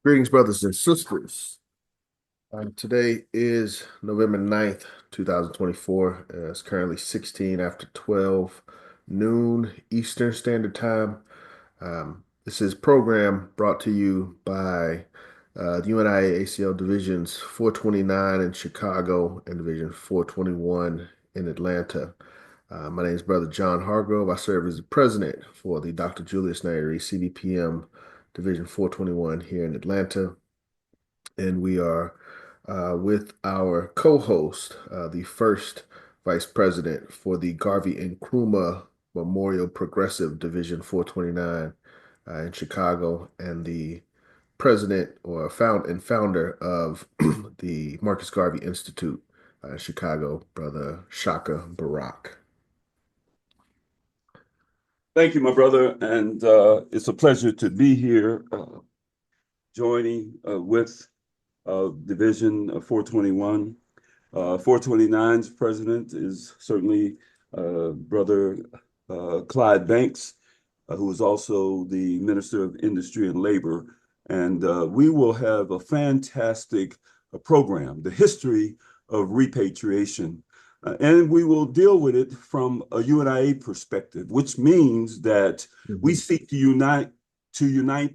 Greetings, brothers and sisters. Today is November 9th, 2024. It's currently 16 after 12 noon Eastern Standard Time. This is a program brought to you by the UNIA-ACL Divisions 429 in Chicago and Division 421 in Atlanta. My name is Brother John Hargrove. I serve as the president for the Dr. Julius Nyeri CBPM Division 421 here in Atlanta. And we are with our co-host, the first vice president for the Garvey and Nkrumah Memorial Progressive Division 429 in Chicago, and the president or founder of the Marcus Garvey Institute in Chicago, Brother Shaka Barak. Thank you, my brother, and it's a pleasure to be here joining with Division 421. 429's president is certainly Brother Clyde Banks, who is also the Minister of Industry and Labor. And we will have a fantastic program, the history of repatriation. And we will deal with it from a UNIA perspective, which means that we seek to unite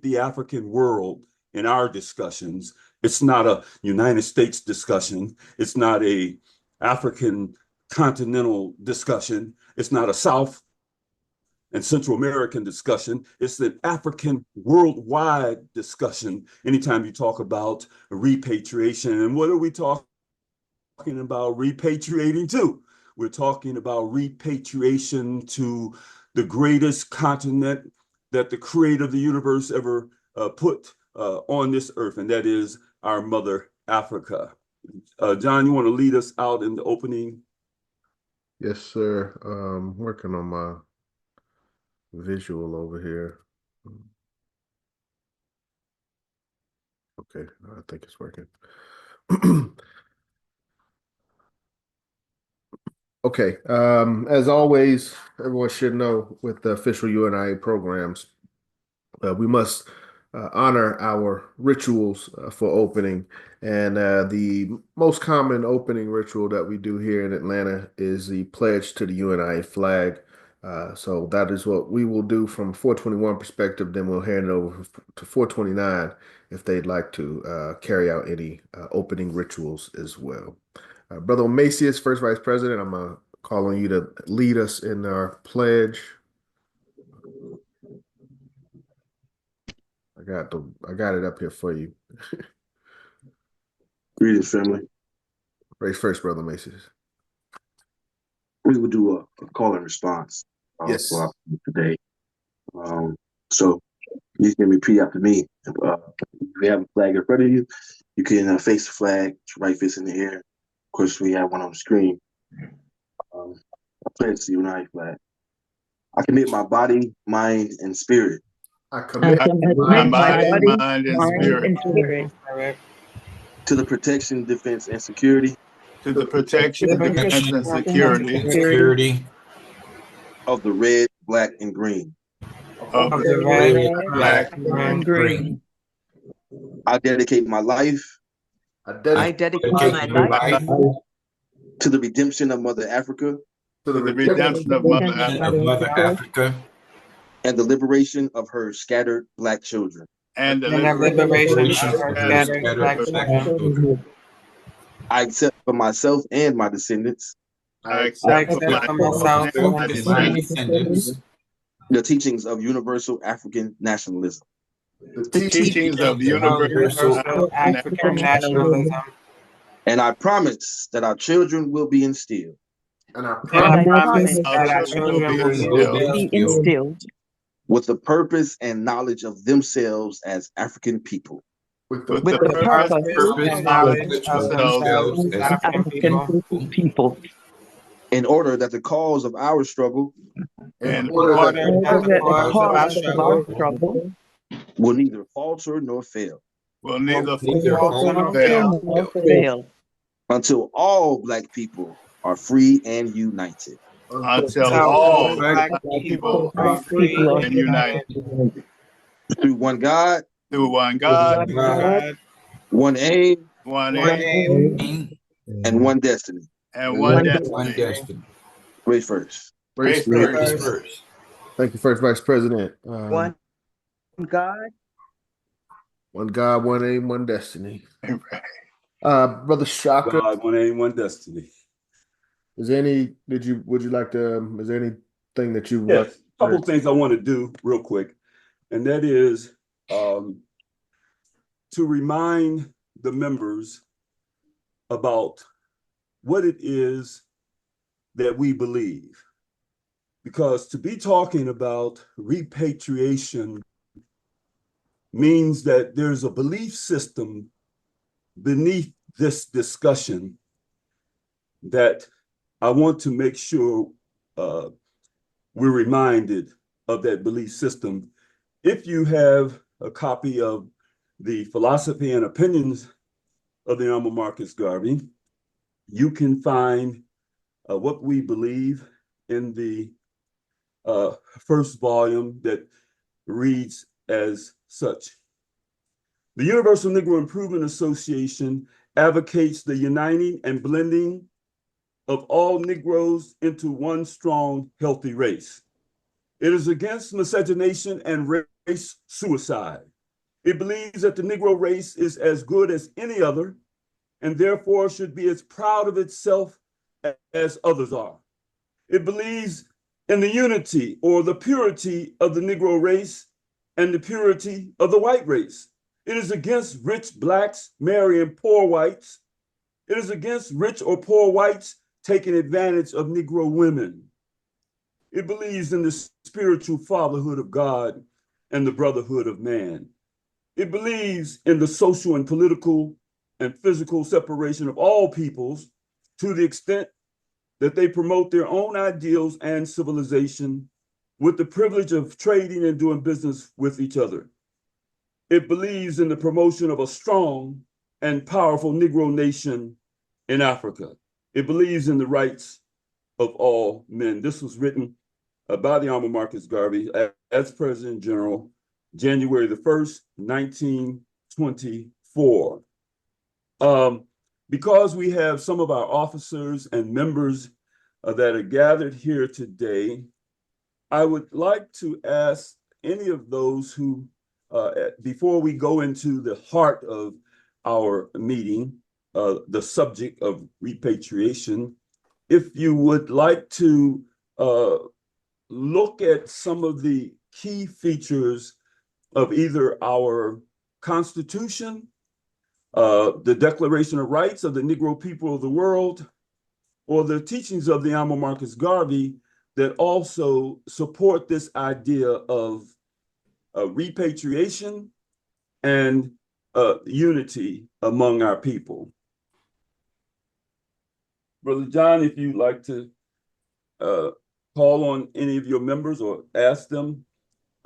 the African world in our discussions. It's not a United States discussion. It's not a African continental discussion. It's not a South and Central American discussion. It's an African worldwide discussion anytime you talk about repatriation. And what are we talking about repatriating to? We're talking about repatriation to the greatest continent that the creator of the universe ever put on this earth, and that is our mother, Africa. John, you want to lead us out in the opening? Yes, sir. Working on my visual over here. Okay, I think it's working. Okay, as always, everyone should know with the official UNIA programs, we must honor our rituals for opening. And the most common opening ritual that we do here in Atlanta is the pledge to the UNIA flag. So that is what we will do from 421 perspective. Then we'll hand it over to 429 if they'd like to carry out any opening rituals as well. Brother Macias, first vice president, I'm calling you to lead us in our pledge. I got it up here for you. Greetings, family. Raise first, Brother Macias. We will do a call and response Yes. today. So you can repeat after me. If you have a flag in front of you, you can face the flag, right fist in the air. Of course, we have one on the screen. I pledge to the United flag. I commit my body, mind, and spirit. I commit my body, mind, and spirit To the protection, defense, and security. To the protection, defense, and security of the red, black, and green. Of the red, black, and green. I dedicate my life. I dedicate my life to the redemption of Mother Africa. To the redemption of Mother Africa. And the liberation of her scattered Black children. And the liberation of her scattered Black children. I accept for myself and my descendants. I accept for myself and my descendants the teachings of universal African nationalism. The teachings of universal African nationalism. And I promise that our children will be instilled. And I promise that our children will be instilled with the purpose and knowledge of themselves as African people. With the purpose and knowledge of themselves as African people. In order that the cause of our struggle will neither falter nor fail. Will neither falter nor fail. Until all Black people are free and united. Until all Black people are free and united. Through one God, through one God, one aim, one aim, and one destiny. and one destiny. Grace first. Grace first. Thank you, First Vice President. One God. One God, one aim, one destiny. Brother Shaka, God, one aim, one destiny. is there anything that you would like? Yes, a couple of things I want to do real quick, and that is to remind the members about what it is that we believe. Because to be talking about repatriation means that there's a belief system beneath this discussion that I want to make sure we're reminded of that belief system. If you have a copy of the Philosophy and Opinions of the Honorable Marcus Garvey, you can find what we believe in the first volume that reads as such. The Universal Negro Improvement Association advocates the uniting and blending of all Negroes into one strong, healthy race. It is against miscegenation and race suicide. It believes that the Negro race is as good as any other and therefore should be as proud of itself as others are. It believes in the unity or the purity of the Negro race and the purity of the white race. It is against rich blacks marrying poor whites. It is against rich or poor whites taking advantage of Negro women. It believes in the spiritual fatherhood of God and the brotherhood of man. It believes in the social and political and physical separation of all peoples to the extent that they promote their own ideals and civilization with the privilege of trading and doing business with each other. It believes in the promotion of a strong and powerful Negro nation in Africa. It believes in the rights of all men. This was written by the Honorable Marcus Garvey as President General, January the 1st, 1924. Because we have some of our officers and members that are gathered here today, I would like to ask any of those who, before we go into the heart of our meeting, the subject of repatriation, if you would like to look at some of the key features of either our Constitution, the Declaration of Rights of the Negro people of the world, or the teachings of the Honorable Marcus Garvey that also support this idea of repatriation and unity among our people. Brother John, if you'd like to call on any of your members or ask them,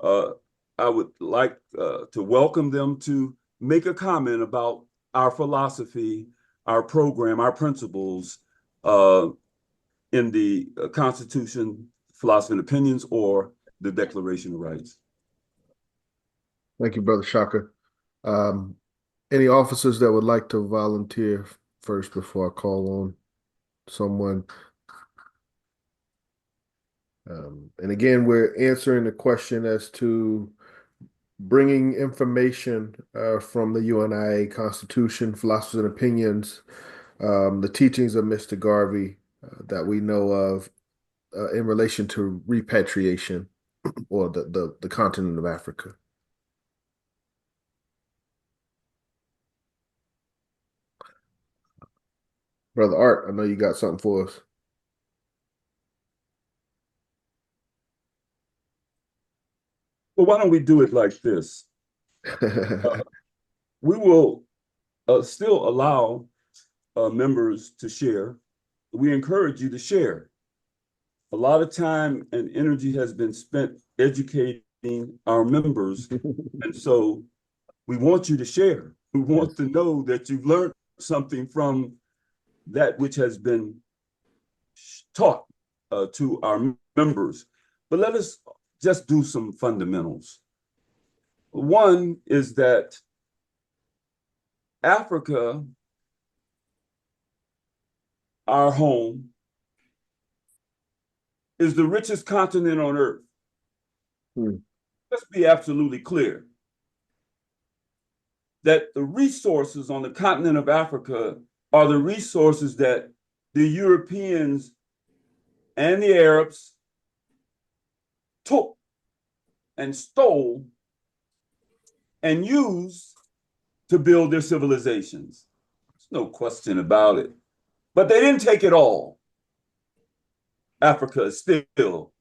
I would like to welcome them to make a comment about our philosophy, our program, our principles in the Constitution, Philosophy and Opinions, or the Declaration of Rights. Thank you, Brother Shaka. Any officers that would like to volunteer first before I call on someone? And again, we're answering the question as to bringing information from the UNIA Constitution, Philosophy and Opinions, the teachings of Mr. Garvey that we know of in relation to repatriation or the continent of Africa. Brother Art, I know you got something for us. Well, why don't we do it like this? We will still allow members to share. We encourage you to share. A lot of time and energy has been spent educating our members, and so we want you to share. We want to know that you've learned something from that which has been taught to our members. But let us just do some fundamentals. One is that Africa, our home, is the richest continent on earth. Let's be absolutely clear that the resources on the continent of Africa are the resources that the Europeans and the Arabs took and stole and used to build their civilizations. There's no question about it. But they didn't take it all. Africa is still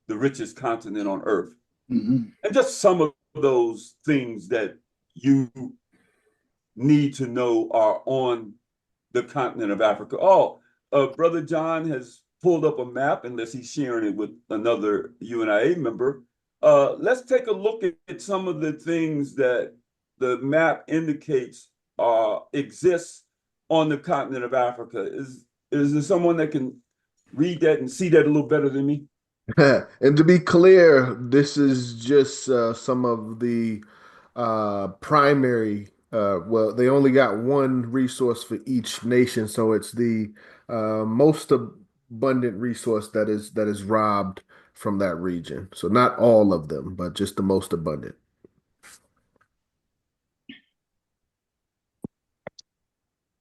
the richest continent on earth. And just some of those things that you need to know are on the continent of Africa. Brother John has pulled up a map, unless he's sharing it with another UNIA member. Let's take a look at some of the things that the map indicates exists on the continent of Africa. Is there someone that can read that and see that a little better than me? And to be clear, this is just some of the primary. Well, they only got one resource for each nation, so it's the most abundant resource that is robbed from that region. So not all of them, but just the most abundant.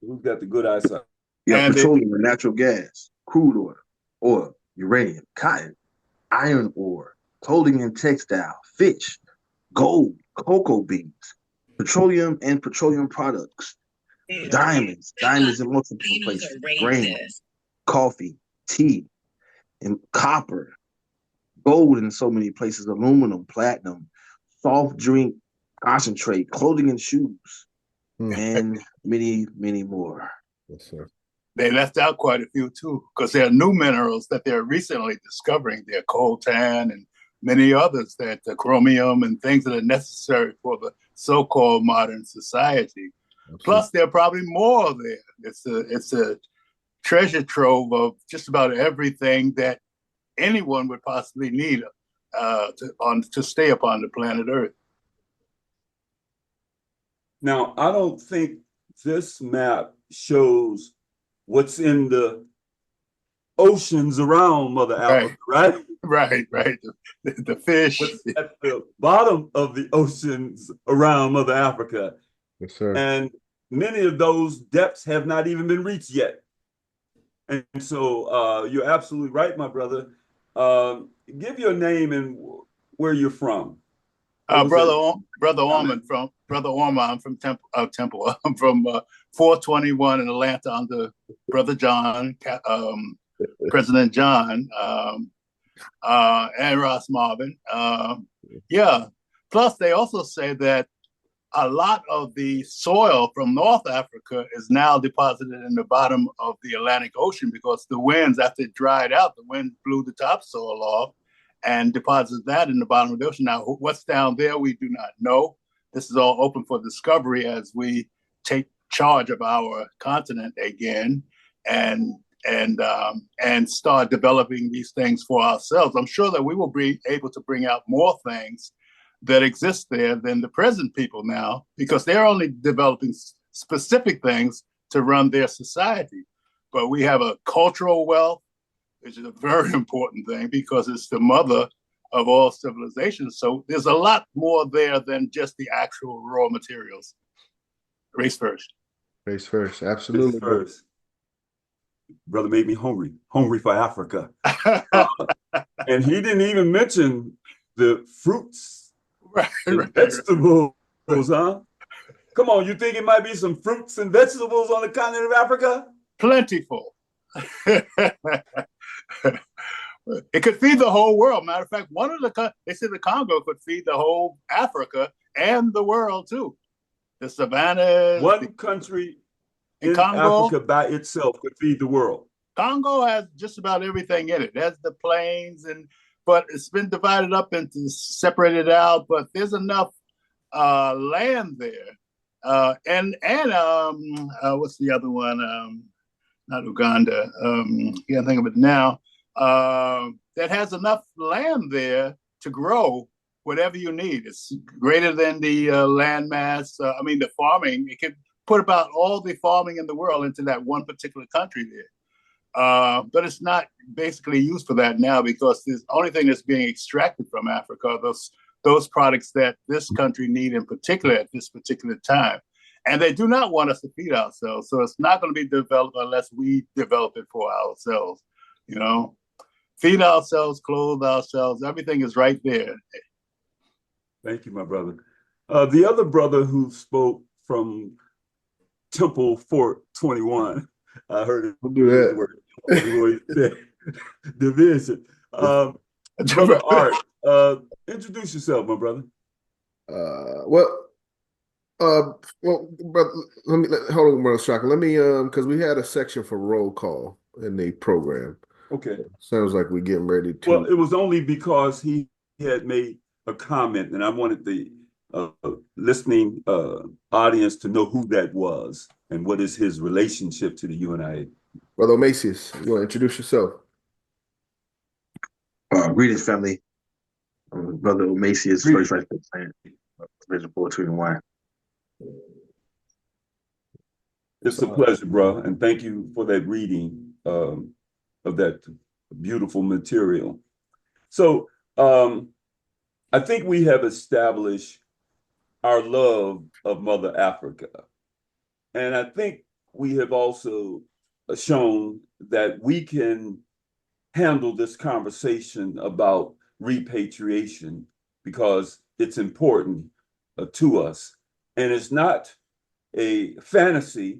Who's got the good eyesight? Yeah, petroleum and natural gas, crude oil, uranium, cotton, iron ore, clothing and textile, fish, gold, cocoa beans, petroleum and petroleum products, diamonds in multiple places, grain, coffee, tea, and copper, gold in so many places, aluminum, platinum, soft drink, concentrate, clothing and shoes, and many, many more. Yes, sir. They left out quite a few too, because there are new minerals that they're recently discovering. There coltan and many others, that chromium and things that are necessary for the so-called modern society. Absolutely. Plus, there are probably more there. It's a treasure trove of just about everything that anyone would possibly need to stay upon the planet Earth. Now, I don't think this map shows what's in the oceans around Mother Africa, right? Right. The fish. What's at the bottom of the oceans around Mother Africa. Yes, sir. And many of those depths have not even been reached yet. And so you're absolutely right, my brother. Give your name and where you're from. Brother Orman, I'm from Temple. I'm from 421 in Atlanta under Brother John, President John, and Ross Marvin. Plus, they also say that a lot of the soil from North Africa is now deposited in the bottom of the Atlantic Ocean, because the winds, after it dried out, the wind blew the topsoil off and deposited that in the bottom of the ocean. Now, what's down there, we do not know. This is all open for discovery as we take charge of our continent again and start developing these things for ourselves. I'm sure that we will be able to bring out more things that exist there than the present people now, because they're only developing specific things to run their society. But we have a cultural wealth, which is a very important thing because it's the mother of all civilizations. So there's a lot more there than just the actual raw materials. Race first. Race first, absolutely. Race first. Brother made me hungry for Africa. And he didn't even mention the fruits, vegetables, huh? Come on, you think it might be some fruits and vegetables on the continent of Africa? Plentiful. It could feed the whole world. Matter of fact, they said the Congo could feed the whole Africa and the world too. The savannas. One country in Congo, Africa by itself could feed the world. Congo has just about everything in it. It has the plains, but it's been divided up into separated out. But there's enough land there, and what's the other one? Not Uganda. Can't think of it now. That has enough land there to grow whatever you need. It's greater than the land mass. The farming. It could put about all the farming in the world into that one particular country there. But it's not basically used for that now because the only thing that's being extracted from Africa are those products that this country need in particular at this particular time. And they do not want us to feed ourselves. So it's not going to be developed unless we develop it for ourselves. Feed ourselves, clothe ourselves. Everything is right there. Thank you, my brother. The other brother who spoke from Temple Fort 21, I heard it. We'll do that. Division. Brother Art, introduce yourself, my brother. Brother, hold on, brother Shaka. Let me, because we had a section for roll call in the program. Okay. Sounds like we're getting ready to. Well, it was only because he had made a comment, and I wanted the listening audience to know who that was and what is his relationship to the UNIA. Brother Macias, you want to introduce yourself? Greetings, family. Brother Macias, First Vice President, Division 421. It's a pleasure, bro, and thank you for that reading of that beautiful material. So I think we have established our love of Mother Africa. And I think we have also shown that we can handle this conversation about repatriation because it's important to us. And it's not a fantasy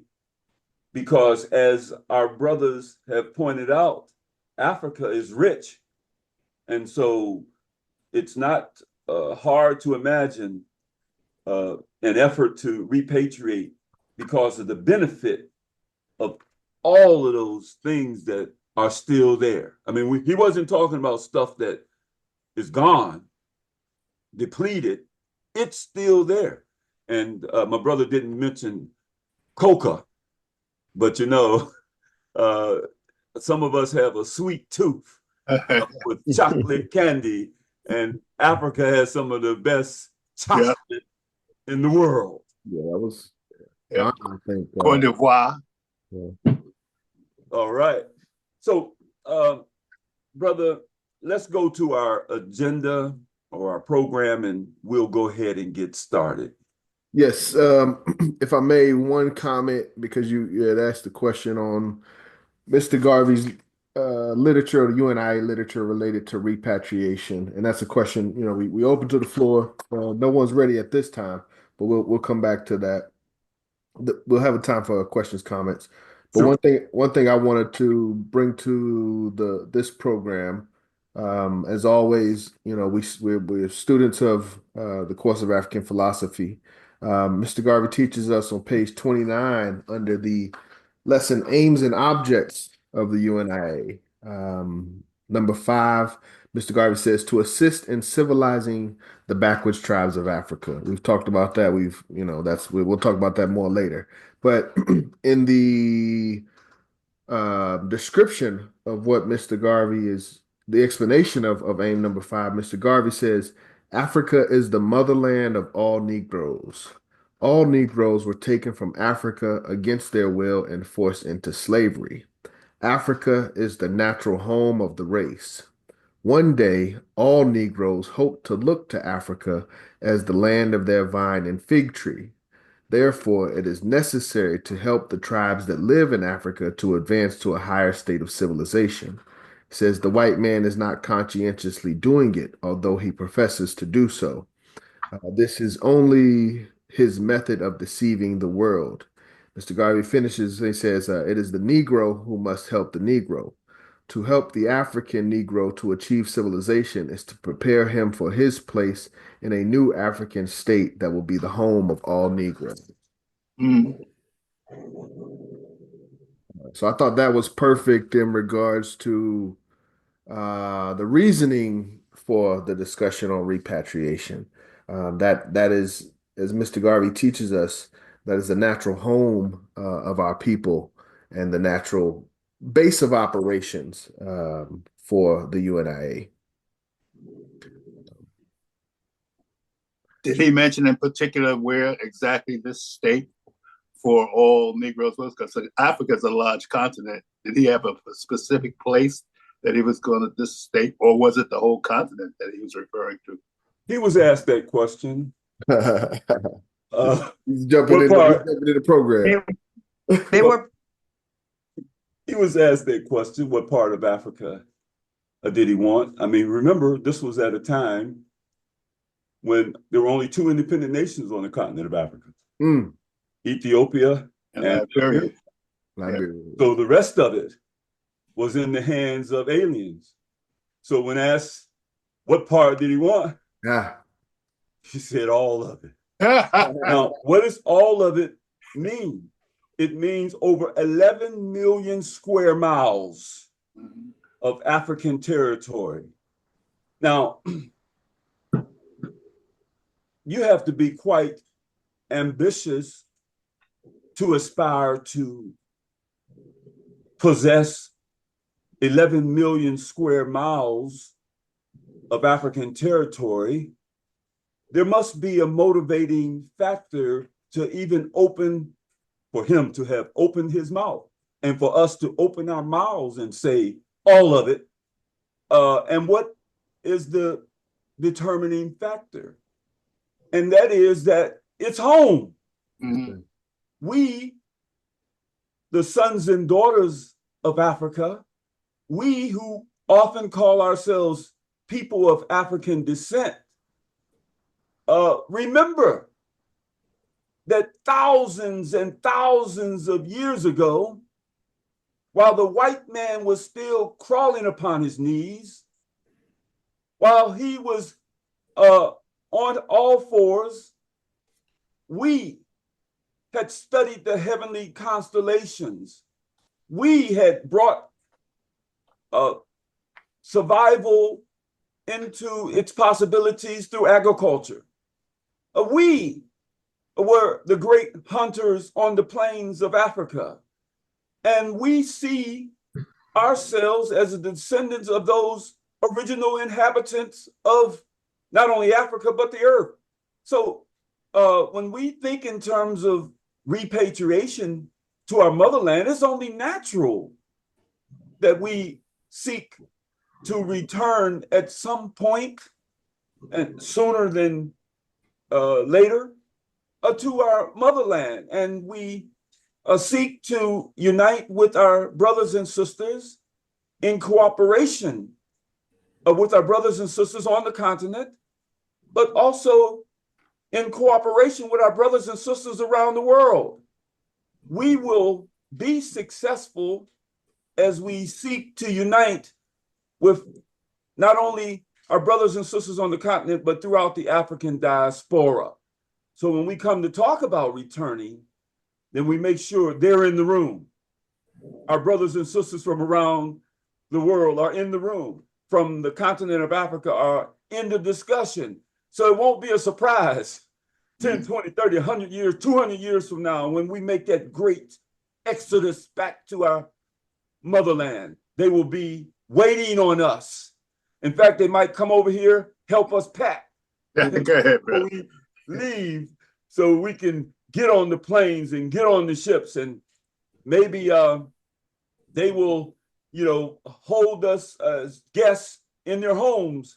because, as our brothers have pointed out, Africa is rich. And so it's not hard to imagine an effort to repatriate because of the benefit of all of those things that are still there. I mean, he wasn't talking about stuff that is gone, depleted. It's still there. And my brother didn't mention coca, but some of us have a sweet tooth with chocolate candy, and Africa has some of the best chocolate in the world. Yeah, that was. I think. Cote d'Ivoire. Yeah. All right. So, brother, let's go to our agenda or our program, and we'll go ahead and get started. Yes. If I may, one comment, because you had asked the question on Mr. Garvey's literature, the UNIA literature related to repatriation, and that's a question. We open to the floor. No one's ready at this time, but we'll come back to that. We'll have a time for questions, comments. But Sure. one thing I wanted to bring to this program, as always, we're students of the course of African philosophy. Mr. Garvey teaches us on page 29 under the lesson Aims and Objects of the UNIA. Number 5, Mr. Garvey says to assist in civilizing the backwards tribes of Africa. We've talked about that. We'll talk about that more later. But in the description of what Mr. Garvey is, the explanation of aim number 5, Mr. Garvey says, Africa is the motherland of all Negroes. All Negroes were taken from Africa against their will and forced into slavery. Africa is the natural home of the race. One day, all Negroes hope to look to Africa as the land of their vine and fig tree. Therefore, it is necessary to help the tribes that live in Africa to advance to a higher state of civilization. It says the white man is not conscientiously doing it, although he professes to do so. This is only his method of deceiving the world. Mr. Garvey finishes, he says, it is the Negro who must help the Negro. To help the African Negro to achieve civilization is to prepare him for his place in a new African state that will be the home of all Negroes. Mm. So I thought that was perfect in regards to the reasoning for the discussion on repatriation. That is, as Mr. Garvey teaches us, that is the natural home of our people and the natural base of operations for the UNIA. Did he mention in particular where exactly this state for all Negroes was? Because Africa is a large continent. Did he have a specific place that he was going to this state, or was it the whole continent that he was referring to? He was asked that question. He's jumping What in part? the program. They were He was asked that question. What part of Africa did he want? I mean, remember, this was at a time when there were only two independent nations on the continent of Africa. Ethiopia and Liberia. Liberia. So the rest of it was in the hands of aliens. So when asked what part did he want, Yeah. he said all of it. Now, what does all of it mean? It means over 11 million square miles of African territory. Now, you have to be quite ambitious to aspire to possess 11 million square miles of African territory. There must be a motivating factor to even for him to have opened his mouth and for us to open our mouths and say all of it. And what is the determining factor? And that is that it's home. Mm-hmm. We, the sons and daughters of Africa, we who often call ourselves people of African descent, remember that thousands and thousands of years ago, while the white man was still crawling upon his knees, while he was on all fours, we had studied the heavenly constellations. We had brought survival into its possibilities through agriculture. We were the great hunters on the plains of Africa. And we see ourselves as the descendants of those original inhabitants of not only Africa, but the earth. So when we think in terms of repatriation to our motherland, it's only natural that we seek to return at some point, and sooner than later, to our motherland. And we seek to unite with our brothers and sisters in cooperation with our brothers and sisters on the continent, but also in cooperation with our brothers and sisters around the world. We will be successful as we seek to unite with not only our brothers and sisters on the continent, but throughout the African diaspora. So when we come to talk about returning, then we make sure they're in the room. Our brothers and sisters from around the world are in the room, from the continent of Africa are in the discussion. So it won't be a surprise 10, 20, 30, 100 years, 200 years from now, when we make that great exodus back to our motherland. They will be waiting on us. In fact, they might come over here, help us pack. Go ahead, bro. We leave so we can get on the planes and get on the ships, and maybe they will, hold us as guests in their homes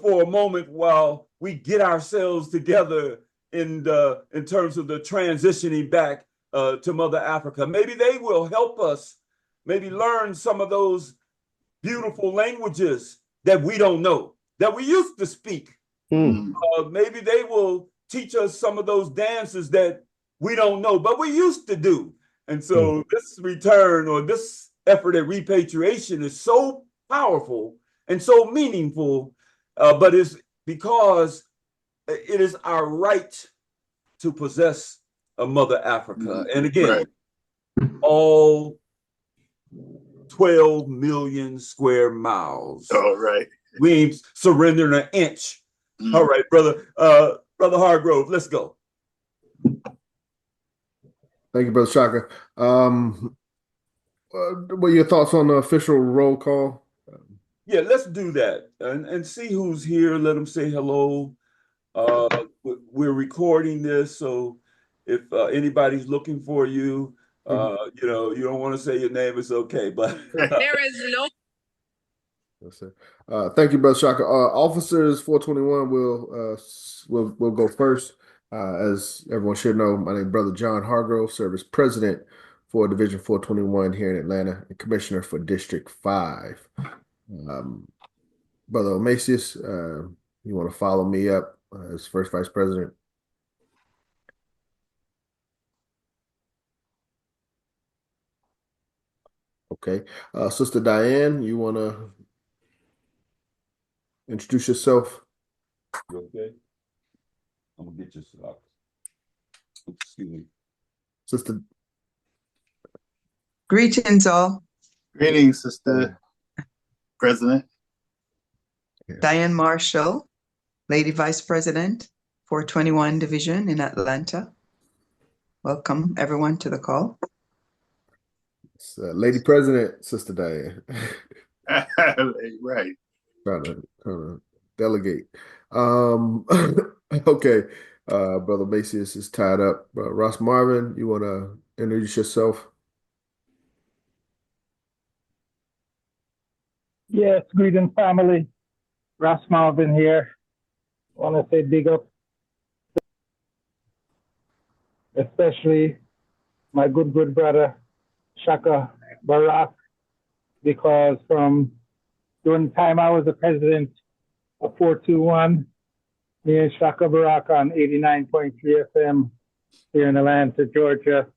for a moment while we get ourselves together in terms of the transitioning back to Mother Africa. Maybe they will help us maybe learn some of those beautiful languages that we don't know, that we used to speak. Maybe they will teach us some of those dances that we don't know, but we used to do. And so this return or this effort at repatriation is so powerful and so meaningful, but it's because it is our right to possess a Mother Africa. And again, all 12 million square miles. All right. We ain't surrendering an inch. All right, brother. Brother Hargrove, let's go. Thank you, Brother Shaka. What are your thoughts on the official roll call? Yeah, let's do that and see who's here. Let them say hello. We're recording this, so if anybody's looking for you, you know, you don't want to say your name, it's okay. But There is no. Yes, sir. Thank you, Brother Shaka. Officers 421 will go first. As everyone should know, my name is Brother John Hargrove, serve as president for Division 421 here in Atlanta and commissioner for District 5. Brother Omasius, you want to follow me up as first vice president? Okay. Sister Diane, you want to introduce yourself? you okay? I'm gonna get your socks. Excuse me. Sister. Greetings all. Greetings, Sister President. Diane Marshall, Lady Vice President, 421 Division in Atlanta. Welcome everyone to the call. Lady President, Sister Diane. Right. Trying to delegate. Okay. Brother Macias is tied up. Ross Marvin, you want to introduce yourself? Yes, greetings, family. Ross Marvin here. I want to say big up, especially my good brother, Shaka Barak, because from during the time I was the president of 421, me and Shaka Barak on 89.3 FM here in Atlanta, Georgia.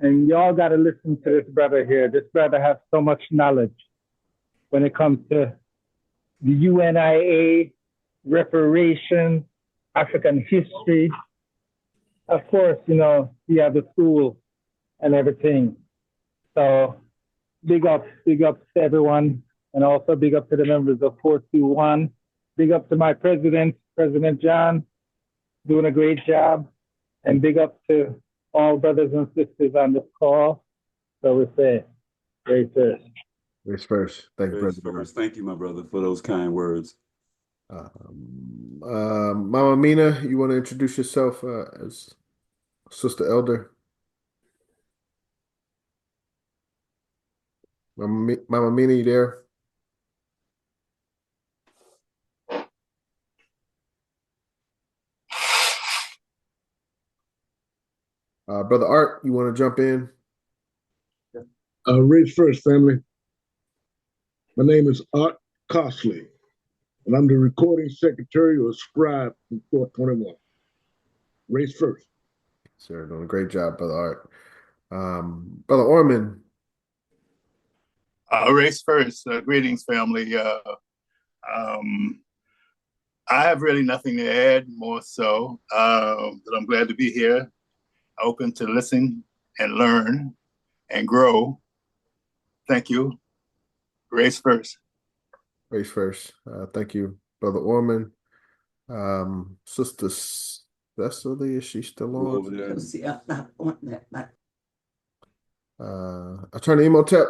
And y'all got to listen to this brother here. This brother has so much knowledge when it comes to the UNIA, reparations, African history. Of course, you know, he has the school and everything. So big up to everyone, and also big up to the members of 421. Big up to my president, President John, doing a great job. And big up to all brothers and sisters on this call. So we say, great first. Race first. Thank you, President. First. Thank you, my brother, for those kind words. Mama Mina, you want to introduce yourself as Sister Elder? Mama Mina, you there? Brother Art, you want to jump in? Race first, family. My name is Art Costley, and I'm the recording secretary or scribe from 421. Race first. Sir, doing a great job, Brother Art. Brother Orman. Race first. Greetings, family. I have really nothing to add, more so that I'm glad to be here, open to listen and learn and grow. Thank you. Race first. Race first. Thank you, Brother Orman. Sister Cecily, is she still on? Attorney Imhotep.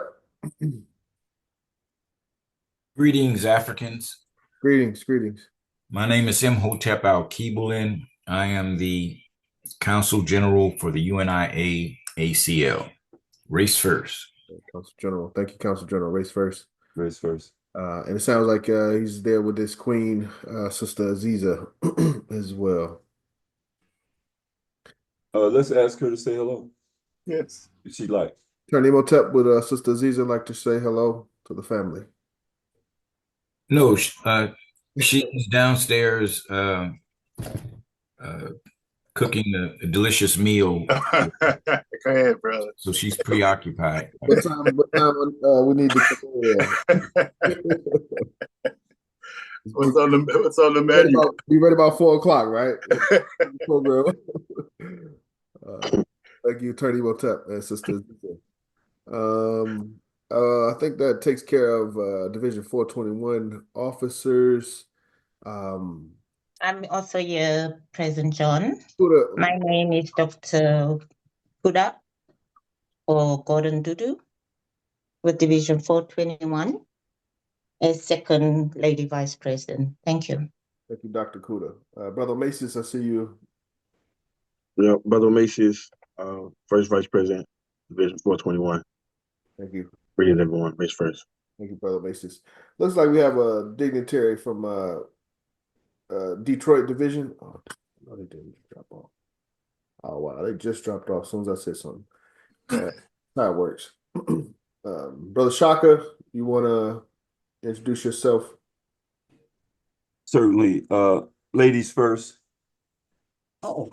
Greetings, Africans. Greetings. My name is Imhotep Al-Kibulin. I am the Counsel General for the UNIA-ACL. Race first. Counsel General. Thank you, Counsel General. Race first. Race first. And it sounds like he's there with his queen, Sister Aziza, as well. Let's ask her to say hello. Yes. If she'd like. Attorney Imhotep, would Sister Aziza like to say hello to the family? No, she's downstairs cooking a delicious meal. Go ahead, brother. So she's preoccupied. What time we need to come in? What's on the menu? Be ready about 4 o'clock, right? Program. Thank you, Attorney Imhotep and Sister Aziza. I think that takes care of Division 421 officers. I'm also here, President John. Kuda. My name is Dr. Kuda or Gordon Dudu with Division 421 as second Lady Vice President. Thank you. Thank you, Dr. Kuda. Brother Macy's, I see you. Yeah, Brother Macy's, first vice president, Division 421. Thank you. Greetings, everyone. Race first. Thank you, Brother Macy's. Looks like we have a dignitary from Detroit Division. Oh, no, they didn't drop off. Oh, wow. They just dropped off as soon as I said something. That's how it works. Brother Shaka, you want to introduce yourself? Certainly. Ladies first. Oh,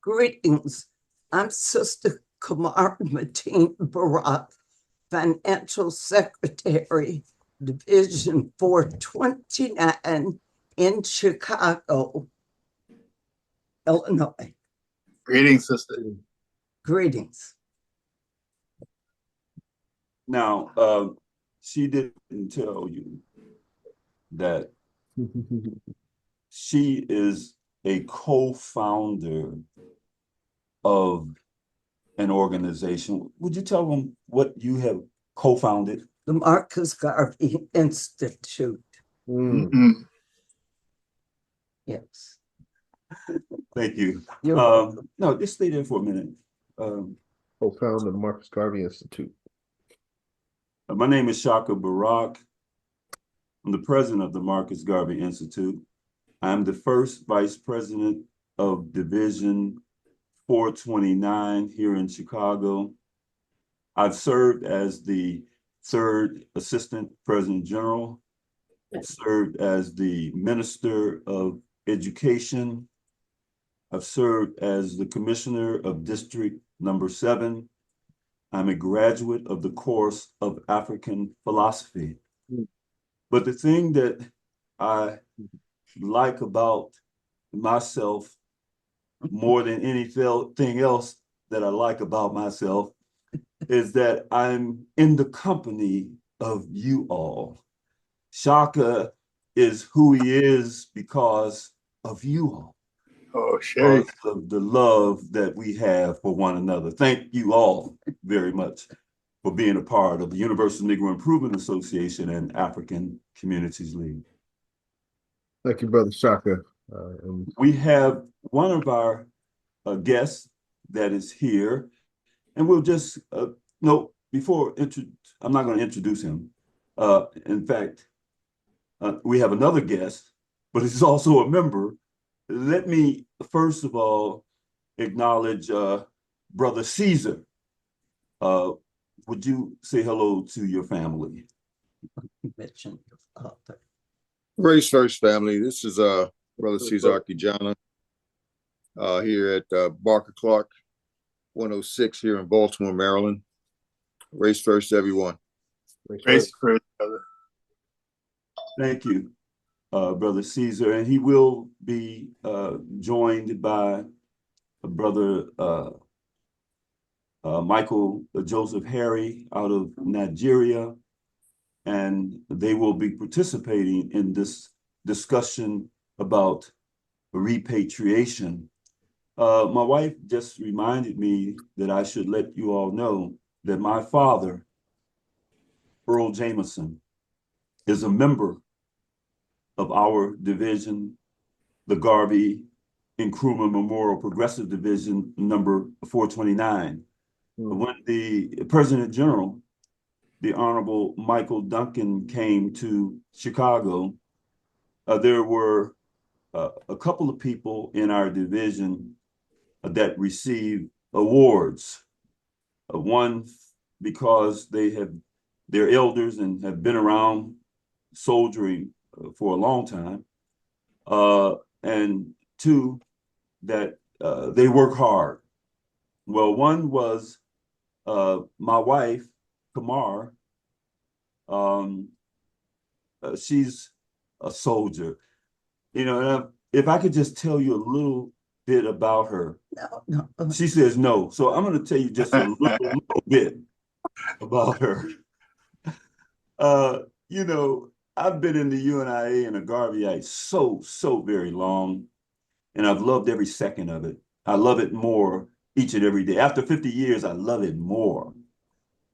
greetings. I'm Sister Kamar Mateen Barak, Financial Secretary, Division 429 in Chicago, Illinois. Greetings, sister. Greetings. Now, she didn't tell you that she is a co-founder of an organization. Would you tell them what you have co-founded? The Marcus Garvey Institute. Yes. Thank you. You're welcome. No, just stay there for a minute. Co-founder of the Marcus Garvey Institute. My name is Shaka Barak. I'm the president of the Marcus Garvey Institute. I'm the first vice president of Division 429 here in Chicago. I've served as the third assistant president general. I've served as the minister of education. I've served as the commissioner of District Number 7. I'm a graduate of the course of African philosophy. But the thing that I like about myself more than anything else that I like about myself is that I'm in the company of you all. Shaka is who he is because of you all. Oh, sure. Because of the love that we have for one another. Thank you all very much for being a part of the Universal Negro Improvement Association and African Communities League. Thank you, Brother Shaka. We have one of our guests that is here, and we'll just, no, I'm not going to introduce him. In fact, we have another guest, but he's also a member. Let me, first of all, acknowledge Brother Caesar. Would you say hello to your family? Race First family. This is Brother Caesar Kijana here at Barker Clark 106 here in Baltimore, Maryland. Race First, everyone. Race first, brother. Thank you, Brother Caesar. And he will be joined by Brother Michael Joseph Harry out of Nigeria. And they will be participating in this discussion about repatriation. My wife just reminded me that I should let you all know that my father, Earl Jameson, is a member of our division, the Garvey Nkrumah Memorial Progressive Division number 429. When the President General, the Honorable Michael Duncan, came to Chicago, there were a couple of people in our division that received awards. One because they're elders and have been around soldiering for a long time, and two, that they work hard. Well, one was my wife, Kamar. She's a soldier. You know, if I could just tell you a little bit about her. No. She says no. So I'm going to tell you just a little bit about her. You know, I've been in the UNIA and the Garvey so very long, and I've loved every second of it. I love it more each and every day. After 50 years, I love it more.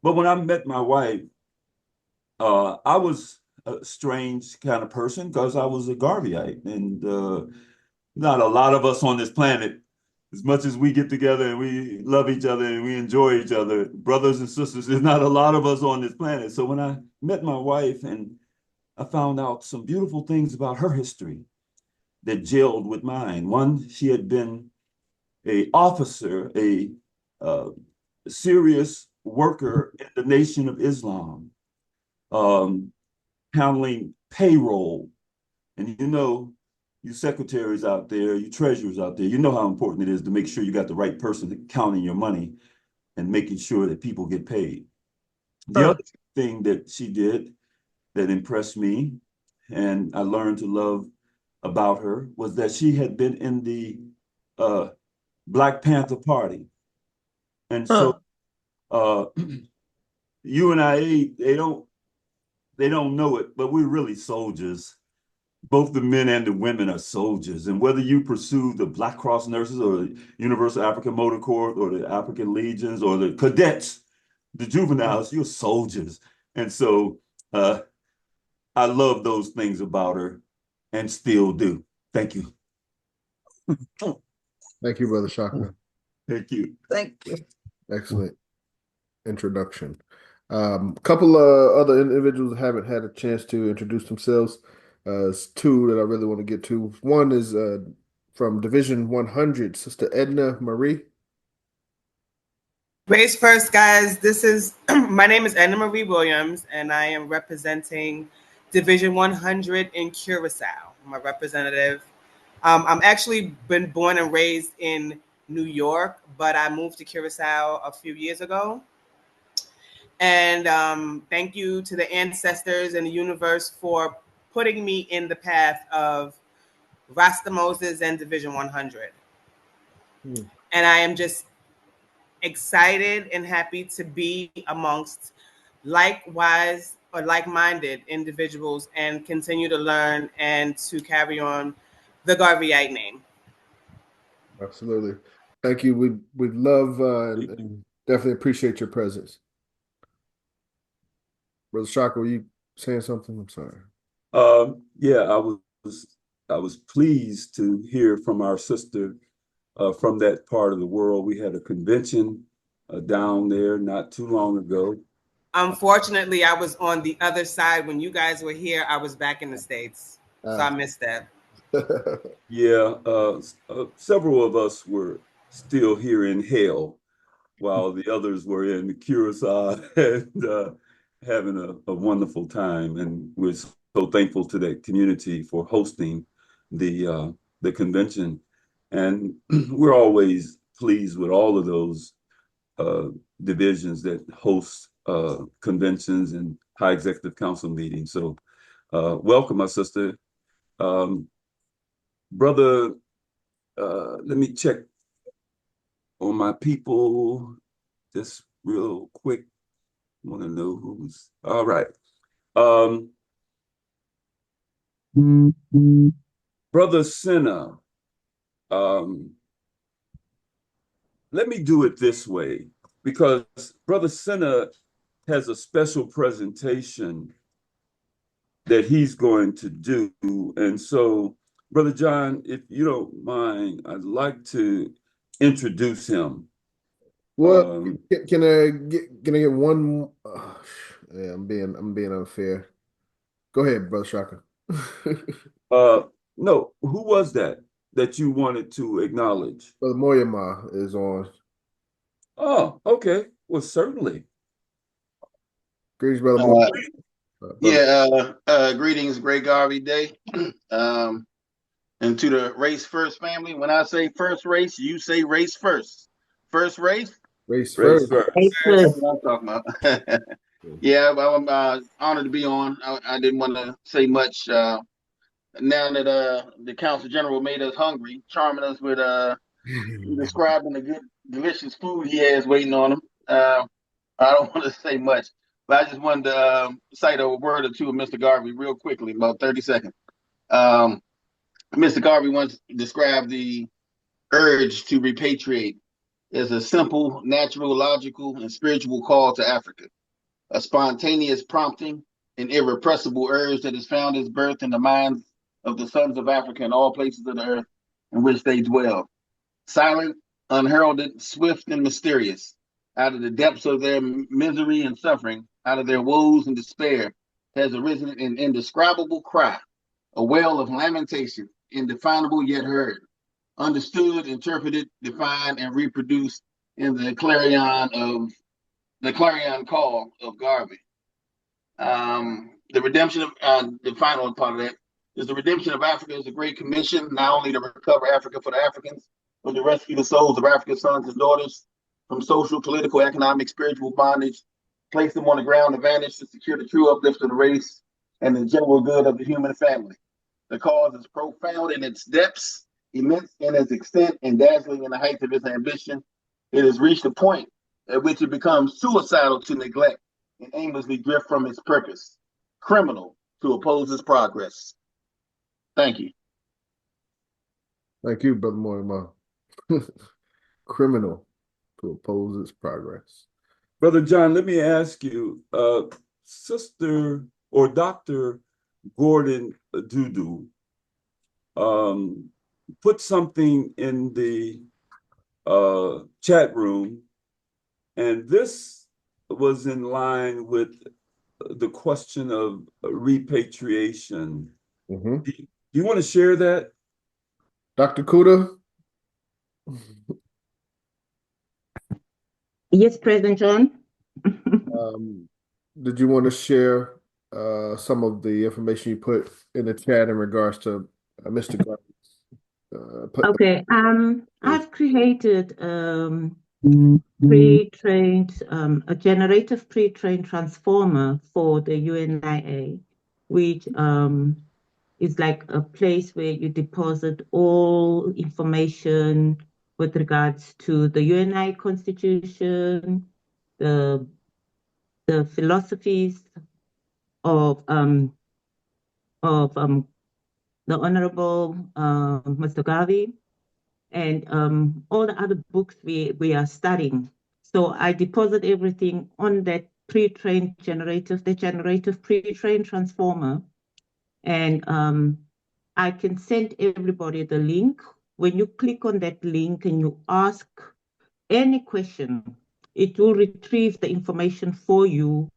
But when I met my wife, I was a strange kind of person because I was a Garveyite, and not a lot of us on this planet, as much as we get together and we love each other and we enjoy each other, brothers and sisters, there's not a lot of us on this planet. So when I met my wife and I found out some beautiful things about her history that gelled with mine. One, she had been a officer, a serious worker in the Nation of Islam, handling payroll. And you secretaries out there, you treasurers out there, you know how important it is to make sure you got the right person counting your money and making sure that people get paid. The other thing that she did that impressed me and I learned to love about her was that she had been in the Black Panther Party. And so UNIA, they don't know it, but we're really soldiers. Both the men and the women are soldiers. And whether you pursue the Black Cross nurses or the Universal African Motor Corps or the African Legions or the cadets, the juveniles, you're soldiers. And so I love those things about her and still do. Thank you. Thank you, Brother Shaka. Thank you. Thank you. Excellent introduction. Couple of other individuals haven't had a chance to introduce themselves. It's two that I really want to get to. One is from Division 100, Sister Edna Marie. Race first, guys. This is my name is Edna Marie Williams, and I am representing Division 100 in Curacao. I'm a representative. I'm actually been born and raised in New York, but I moved to Curacao a few years ago. And thank you to the ancestors and the universe for putting me in the path of Rasta Moses and Division 100. And I am just excited and happy to be amongst likewise or like-minded individuals and continue to learn and to carry on the Garveyite name. Absolutely. Thank you. We love and definitely appreciate your presence. Brother Shaka, were you saying something? I'm sorry. Yeah, I was pleased to hear from our sister from that part of the world. We had a convention down there not too long ago. Unfortunately, I was on the other side when you guys were here. I was back in the States, so I missed that. Yeah, several of us were still here in hell while the others were in Curacao and having a wonderful time. And we're so thankful to that community for hosting the convention. And we're always pleased with all of those divisions that host conventions and high executive council meetings. So welcome, my sister. Brother, let me check on my people just real quick. Want to know who's all right. Brother Sena, let me do it this way because Brother Sena has a special presentation that he's going to do. And so, Brother John, if you don't mind, I'd like to introduce him. Well, can I get one? Yeah, I'm being unfair. Go ahead, Brother Shaka. No, who was that you wanted to acknowledge? Brother Moyama is on. Oh, okay. Well, certainly. Greetings, Brother Moyama. Greetings, Great Garvey Day. And to the Race First family, when I say first race, you say race first. First race? Race first. That's what I'm talking about. Yeah, I'm honored to be on. I didn't want to say much. Now that the Council General made us hungry, charming us with describing the good, delicious food he has waiting on him. I don't want to say much, but I just wanted to cite a word or two of Mr. Garvey real quickly, about 30 seconds. Mr. Garvey once described the urge to repatriate as a simple, natural, logical, and spiritual call to Africa, a spontaneous prompting an irrepressible urge that has found its birth in the minds of the sons of Africa in all places of the earth in which they dwell. Silent, unheralded, swift, and mysterious, out of the depths of their misery and suffering, out of their woes and despair, has arisen an indescribable cry, a wail of lamentation, indefinable yet heard, understood, interpreted, defined, and reproduced in the clarion call of Garvey. The redemption of the final part of that is the redemption of Africa is a great commission, not only to recover Africa for the Africans, but to rescue the souls of Africa's sons and daughters from social, political, economic, spiritual bondage, place them on the ground of vantage to secure the true uplift of the race and the general good of the human family. The cause is profound in its depths, immense in its extent, and dazzling in the height of its ambition. It has reached a point at which it becomes suicidal to neglect and aimlessly drift from its purpose, criminal to oppose its progress. Thank you. Thank you, Brother Moima. Criminal to oppose its progress. Brother John, let me ask you, Sister or Dr. Gordon Dudu put something in the chat room, and this was in line with the question of repatriation. Mm-hmm. Do you want to share that? Dr. Kuda? Yes, President John. Did you want to share some of the information you put in the chat in regards to Mr. Garvey's? Okay. I've created pre-trained, a generative pre-trained transformer for the UNIA, which is like a place where you deposit all information with regards to the UNI Constitution, the philosophies of the Honorable Mr. Garvey, and all the other books we are studying. So I deposit everything on that pre-trained the generative pre-trained transformer, and I can send everybody the link. When you click on that link and you ask any question, it will retrieve the information for you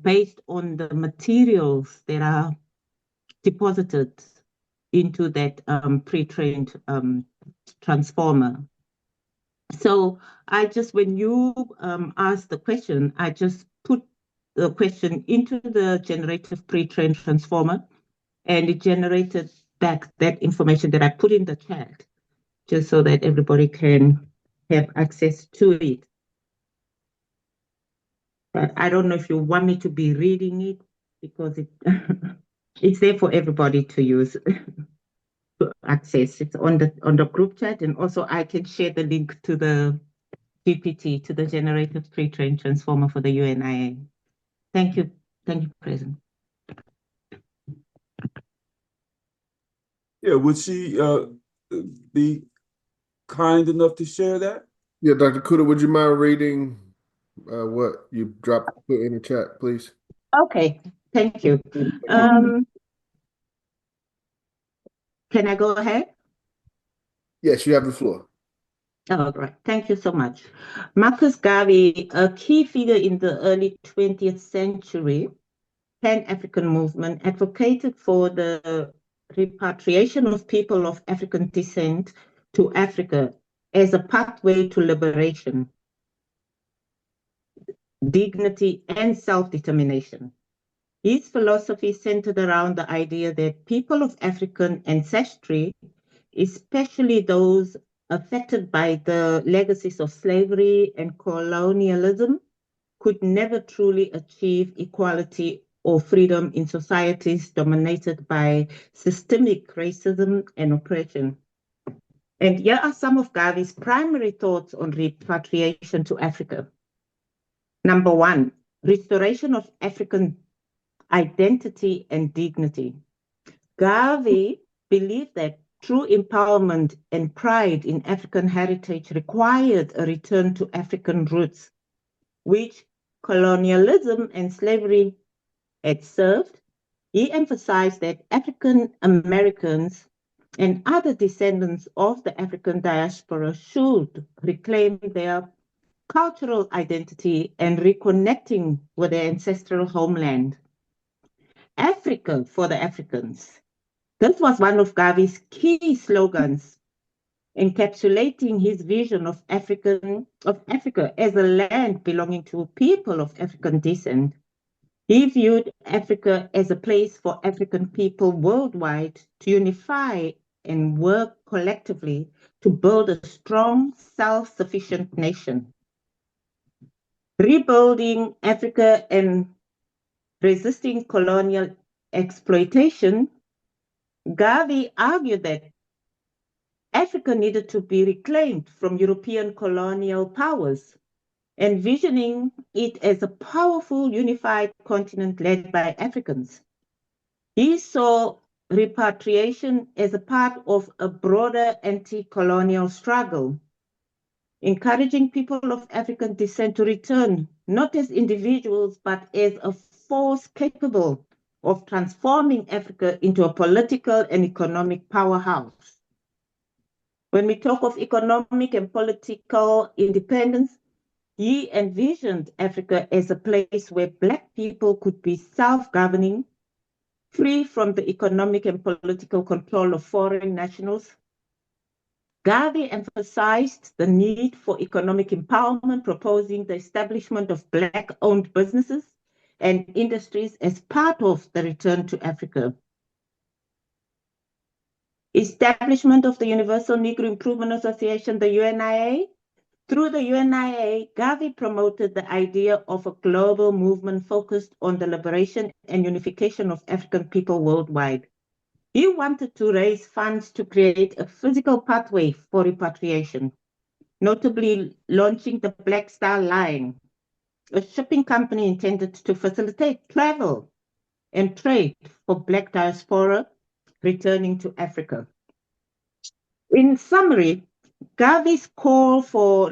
based on the materials that are deposited into that pre-trained transformer. So when you ask the question, I just put the question into the generative pre-trained transformer, and it generated back that information that I put in the chat, just so that everybody can have access to it. But I don't know if you want me to be reading it, because it's there for everybody to use. Access. It's on the group chat, and also I can share the link to the GPT, to the generative pre-trained transformer for the UNIA. Thank you, President. Yeah, would she be kind enough to share that? Yeah, Dr. Kuda, would you mind reading what you put in the chat, please? Okay, thank you. Can I go ahead? Yes, you have the floor. All right, thank you so much. Marcus Garvey, a key figure in the early 20th century Pan-African movement, advocated for the repatriation of people of African descent to Africa as a pathway to liberation, dignity, and self-determination. His philosophy centered around the idea that people of African ancestry, especially those affected by the legacies of slavery and colonialism, could never truly achieve equality or freedom in societies dominated by systemic racism and oppression. And here are some of Garvey's primary thoughts on repatriation to Africa. Number one, restoration of African identity and dignity. Garvey believed that true empowerment and pride in African heritage required a return to African roots, which colonialism and slavery had served, he emphasized that African Americans and other descendants of the African diaspora should reclaim their cultural identity and reconnecting with their ancestral homeland. Africa for the Africans. This was one of Garvey's key slogans, encapsulating his vision of Africa as a land belonging to people of African descent. He viewed Africa as a place for African people worldwide to unify and work collectively to build a strong, self-sufficient nation. Rebuilding Africa and resisting colonial exploitation, Garvey argued that Africa needed to be reclaimed from European colonial powers, envisioning it as a powerful, unified continent led by Africans. He saw repatriation as a part of a broader anti-colonial struggle, encouraging people of African descent to return, not as individuals, but as a force capable of transforming Africa into a political and economic powerhouse. When we talk of economic and political independence, he envisioned Africa as a place where Black people could be self-governing, free from the economic and political control of foreign nationals. Garvey emphasized the need for economic empowerment, proposing the establishment of Black-owned businesses and industries as part of the return to Africa. Establishment of the Universal Negro Improvement Association, the UNIA. Through the UNIA, Garvey promoted the idea of a global movement focused on the liberation and unification of African people worldwide. He wanted to raise funds to create a physical pathway for repatriation, notably launching the Black Star Line, a shipping company intended to facilitate travel and trade for Black diaspora returning to Africa. In summary, Garvey's call for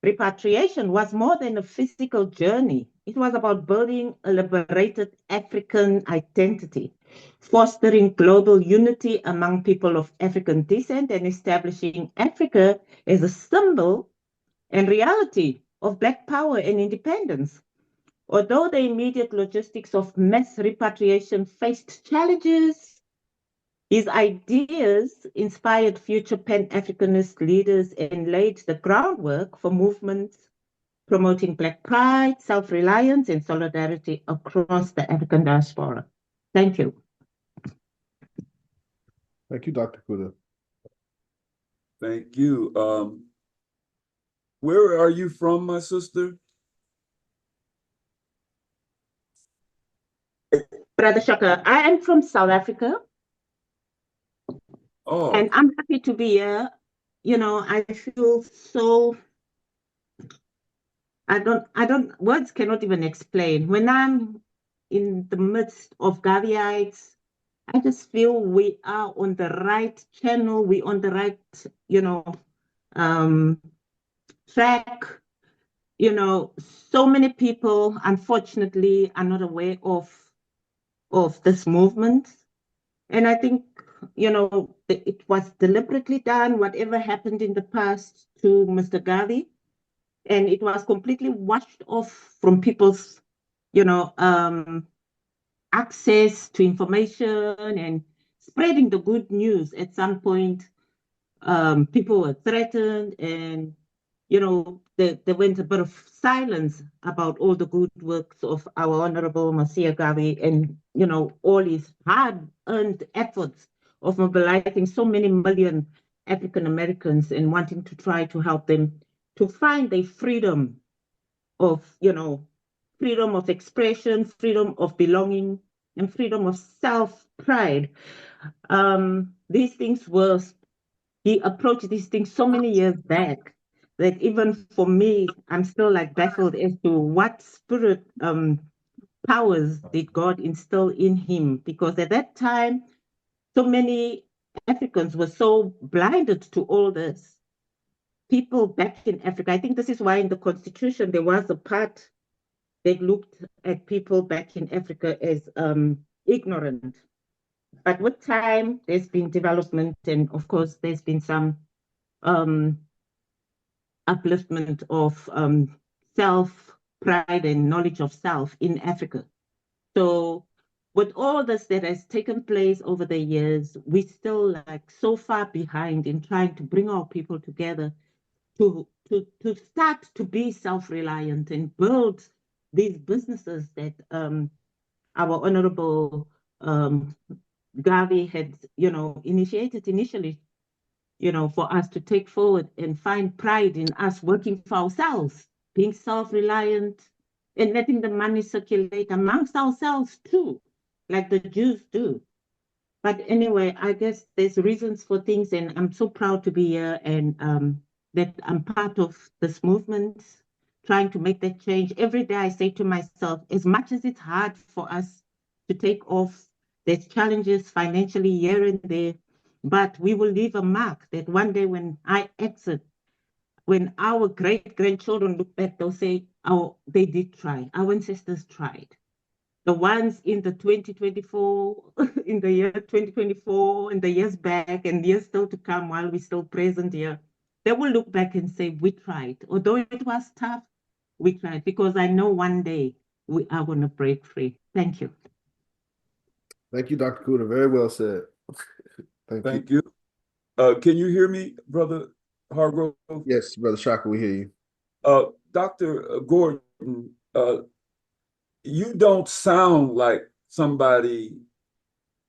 repatriation was more than a physical journey. It was about building a liberated African identity, fostering global unity among people of African descent, and establishing Africa as a symbol and reality of Black power and independence. Although the immediate logistics of mass repatriation faced challenges, his ideas inspired future Pan-Africanist leaders and laid the groundwork for movements promoting Black pride, self-reliance, and solidarity across the African diaspora. Thank you. Thank you, Dr. Kuda. Thank you. Where are you from, my sister? Brother Shaka, I am from South Africa. Oh. And I'm happy to be here. You know, I feel so, words cannot even explain. When I'm in the midst of Garveyites, I just feel we are on the right channel, we're on the right, track. You know, so many people, unfortunately, are not aware of this movement. And I think, it was deliberately done, whatever happened in the past to Mr. Garvey, and it was completely washed off from people's, access to information and spreading the good news. At some point, people were threatened, and there went a bit of silence about all the good works of our Honorable Messiah Garvey and, all his hard-earned efforts of mobilizing so many million African Americans and wanting to try to help them to find their freedom of, freedom of expression, freedom of belonging, and freedom of self-pride. These things he approached these things so many years back that even for me, I'm still like baffled as to what spirit powers did God instill in him. Because at that time, so many Africans were so blinded to all this. People back in Africa, I think this is why in the Constitution there was a part they looked at people back in Africa as ignorant. But with time, there's been development, and of course, there's been some upliftment of self, pride, and knowledge of self in Africa. So with all this that has taken place over the years, we're still like so far behind in trying to bring our people together to start to be self-reliant and build these businesses that our honorable Garvey had, initiated initially, for us to take forward and find pride in us working for ourselves, being self-reliant and letting the money circulate amongst ourselves too, like the Jews do. But anyway, I guess there's reasons for things, and I'm so proud to be here and that I'm part of this movement, trying to make that change. Every day I say to myself, as much as it's hard for us to take off, there's challenges financially here and there, but we will leave a mark that one day when I exit, when our great-grandchildren look back, they'll say, oh, they did try. Our ancestors tried. The ones in the 2024, in the year 2024, and the years back, and years still to come while we're still present here, they will look back and say, we tried. Although it was tough, we tried, because I know one day we are going to break free. Thank you. Thank you, Dr. Kuda. Very well said. Thank you. Can you hear me, Brother Hargrove? Yes, Brother Shaka, we hear you. Dr. Gordon, you don't sound like somebody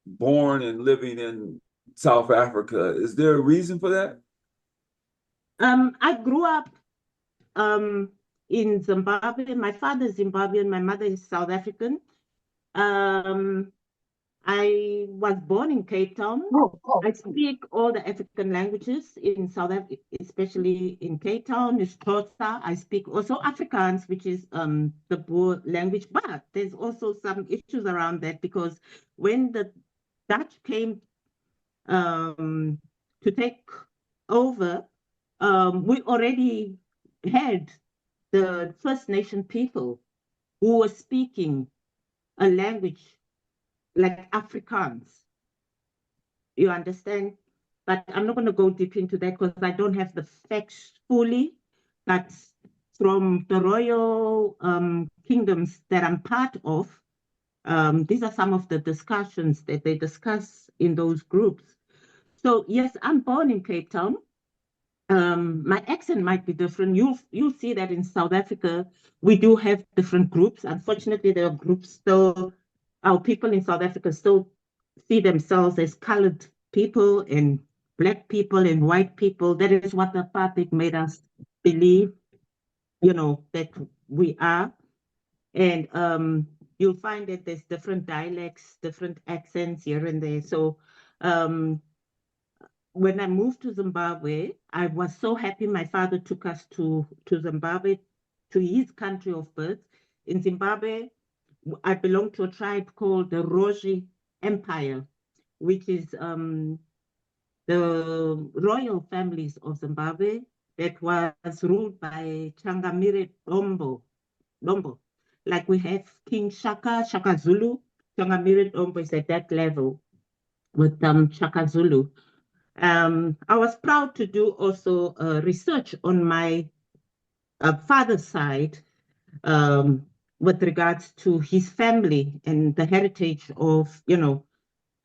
born and living in South Africa. Is there a reason for that? I grew up in Zimbabwe. My father is Zimbabwean, my mother is South African. I was born in Cape Town. I speak all the African languages in South Africa, especially in Cape Town, is Xhosa. I speak also Afrikaans, which is the Boer language, but there's also some issues around that because when the Dutch came to take over, we already had the First Nation people who were speaking a language like Afrikaans. You understand? But I'm not going to go deep into that because I don't have the facts fully. But from the royal kingdoms that I'm part of, these are some of the discussions that they discuss in those groups. So yes, I'm born in Cape Town. My accent might be different. You'll see that in South Africa, we do have different groups. Unfortunately, there are groups still, our people in South Africa still see themselves as colored people and black people and white people. That is what the apartheid made us believe, that we are. And you'll find that there's different dialects, different accents here and there. So when I moved to Zimbabwe, I was so happy my father took us to Zimbabwe, to his country of birth. In Zimbabwe, I belong to a tribe called the Roji Empire, which is the royal families of Zimbabwe that was ruled by Changamire Dombo. Like we have King Shaka Zulu. Changamire Dombo is at that level with Shaka Zulu. I was proud to do also research on my father's side with regards to his family and the heritage of,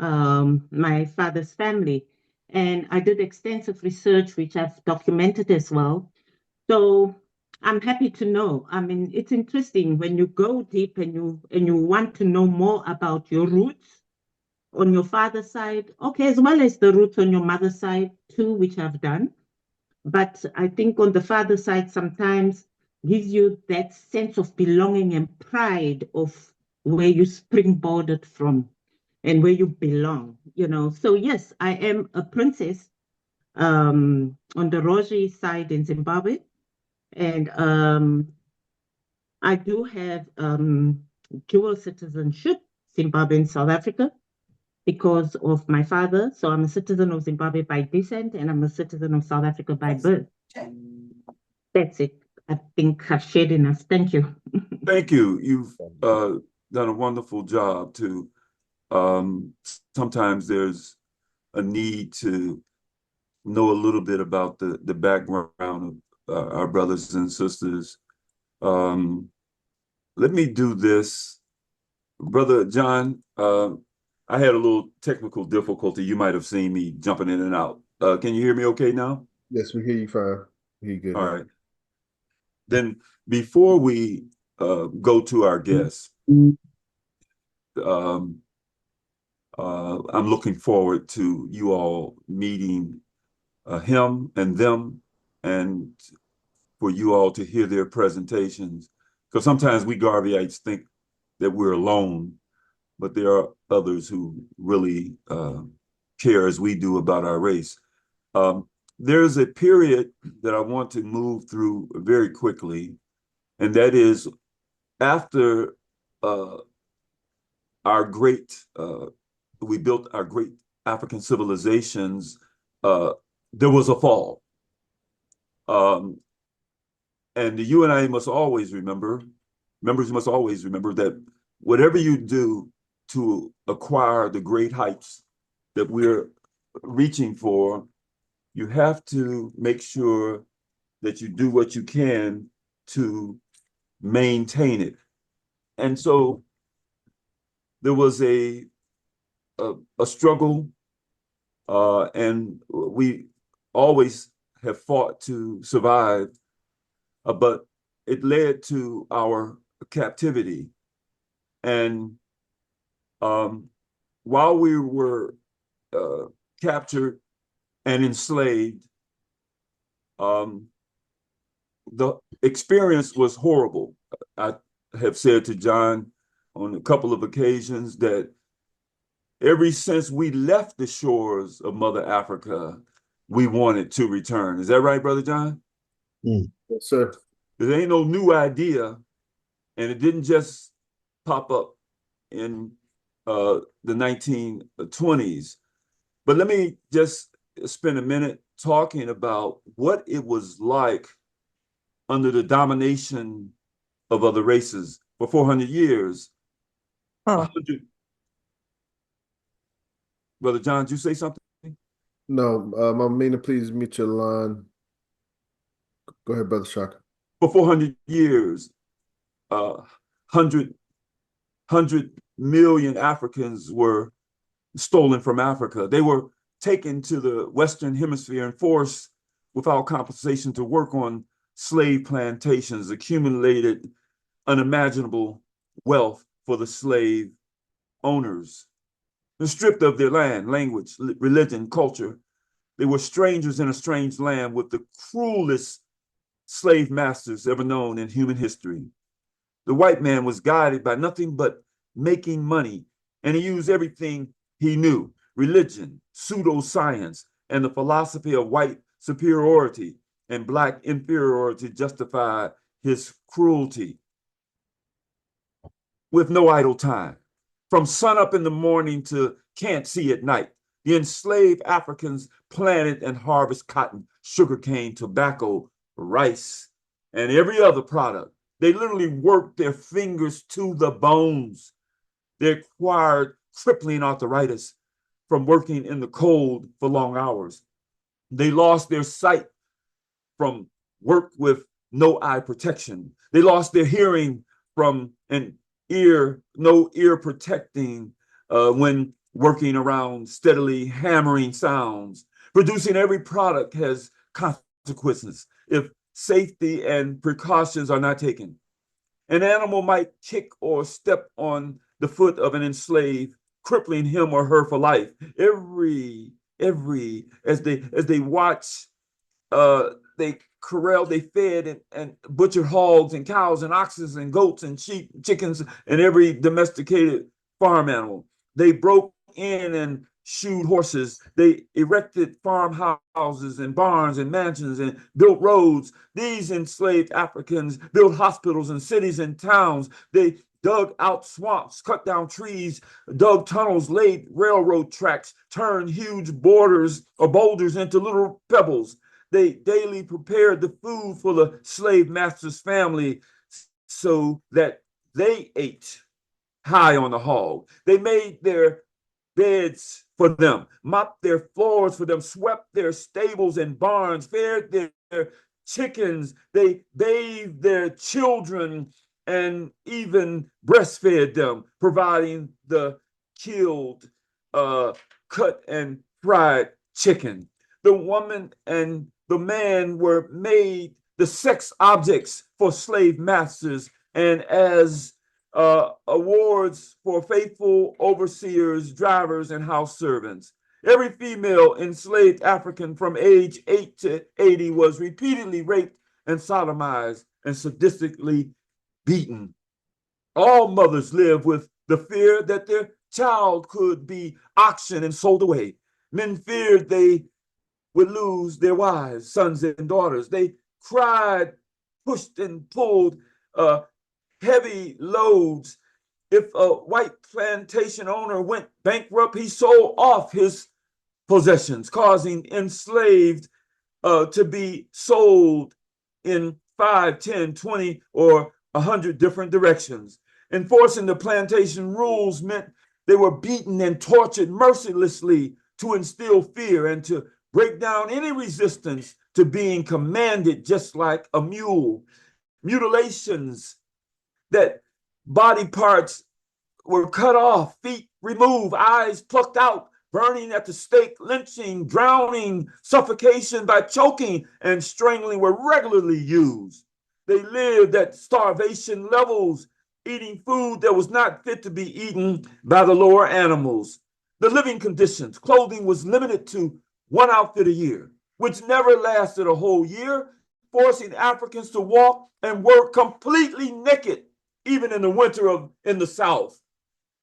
my father's family. And I did extensive research, which I've documented as well. So I'm happy to know. I mean, it's interesting when you go deep and you want to know more about your roots on your father's side, okay, as well as the roots on your mother's side too, which I've done. But I think on the father's side sometimes gives you that sense of belonging and pride of where you springboarded from and where you belong, So yes, I am a princess on the Roji side in Zimbabwe. And I do have dual citizenship, Zimbabwe and South Africa, because of my father. So I'm a citizen of Zimbabwe by descent, and I'm a citizen of South Africa by birth. That's it. I think I've shared enough. Thank you. Thank you. You've done a wonderful job too. Sometimes there's a need to know a little bit about the background of our brothers and sisters. Let me do this. Brother John, I had a little technical difficulty. You might have seen me jumping in and out. Can you hear me okay now? Yes, we hear you fine. We hear you good All now. right. Then before we go to our guests, I'm looking forward to you all meeting him and them, and for you all to hear their presentations. Because sometimes we Garveyites think that we're alone, but there are others who really care as we do about our race. There's a period that I want to move through very quickly, and that is after we built our great African civilizations, there was a fall. And the UNIA must always remember, members must always remember that whatever you do to acquire the great heights that we're reaching for, you have to make sure that you do what you can to maintain it. And so there was a struggle, and we always have fought to survive, but it led to our captivity. And while we were captured and enslaved, the experience was horrible. I have said to John on a couple of occasions that ever since we left the shores of Mother Africa, we wanted to return. Is that right, Brother John? Yes, sir. There ain't no new idea, and it didn't just pop up in the 1920s. But let me just spend a minute talking about what it was like under the domination of other races for 400 years. Oh. Brother John, did you say something? No, Mamina, please mute your line. Go ahead, Brother Shaka. For 400 years, 100 million Africans were stolen from Africa. They were taken to the Western Hemisphere and forced without compensation to work on slave plantations, accumulated unimaginable wealth for the slave owners. They're stripped of their land, language, religion, culture. They were strangers in a strange land with the cruelest slave masters ever known in human history. The white man was guided by nothing but making money, and he used everything he knew: religion, pseudoscience, and the philosophy of white superiority and black inferiority to justify his cruelty. With no idle time, from sunup in the morning to can't see at night, the enslaved Africans planted and harvested cotton, sugarcane, tobacco, rice, and every other product. They literally worked their fingers to the bones. They acquired crippling arthritis from working in the cold for long hours. They lost their sight from work with no eye protection. They lost their hearing from no ear protecting when working around steadily hammering sounds. Producing every product has consequences if safety and precautions are not taken. An animal might kick or step on the foot of an enslaved, crippling him or her for life. As they watch, they corralled, they fed and butchered hogs and cows and oxen and goats and sheep, chickens, and every domesticated farm animal. They broke in and shoed horses. They erected farmhouses and barns and mansions and built roads. These enslaved Africans built hospitals and cities and towns. They dug out swamps, cut down trees, dug tunnels, laid railroad tracks, turned huge boulders into little pebbles. They daily prepared the food for the slave master's family, so that they ate high on the hog. They made their beds for them, mopped their floors for them, swept their stables and barns, fed their chickens, they bathed their children, and even breastfed them, providing the killed, cut and fried chicken. The woman and the man were made the sex objects for slave masters, and as awards for faithful overseers, drivers, and house servants. Every female enslaved African from age 8 to 80 was repeatedly raped and sodomized and sadistically beaten. All mothers lived with the fear that their child could be auctioned and sold away. Men feared they would lose their wives, sons, and daughters. They cried, pushed, and pulled heavy loads. If a white plantation owner went bankrupt, he sold off his possessions, causing enslaved to be sold in 5, 10, 20, or 100 different directions. Enforcing the plantation rules meant they were beaten and tortured mercilessly to instill fear and to break down any resistance to being commanded, just like a mule. Mutilations, that body parts were cut off, feet removed, eyes plucked out, burning at the stake, lynching, drowning, suffocation by choking, and strangling were regularly used. They lived at starvation levels, eating food that was not fit to be eaten by the lower animals. The living conditions, clothing was limited to one outfit a year, which never lasted a whole year, forcing Africans to walk and work completely naked, even in the winter in the South.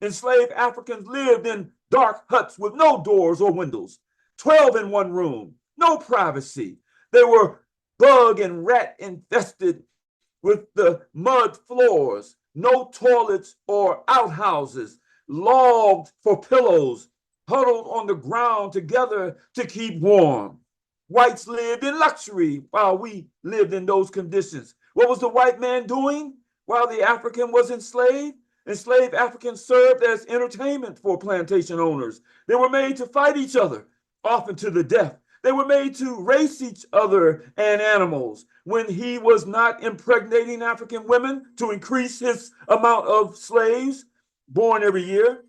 Enslaved Africans lived in dark huts with no doors or windows, 12 in one room, no privacy. They were bug and rat infested with the mud floors, no toilets or outhouses, logged for pillows, huddled on the ground together to keep warm. Whites lived in luxury while we lived in those conditions. What was the white man doing while the African was enslaved? Enslaved Africans served as entertainment for plantation owners. They were made to fight each other, often to the death. They were made to race each other and animals. When he was not impregnating African women to increase his amount of slaves born every year,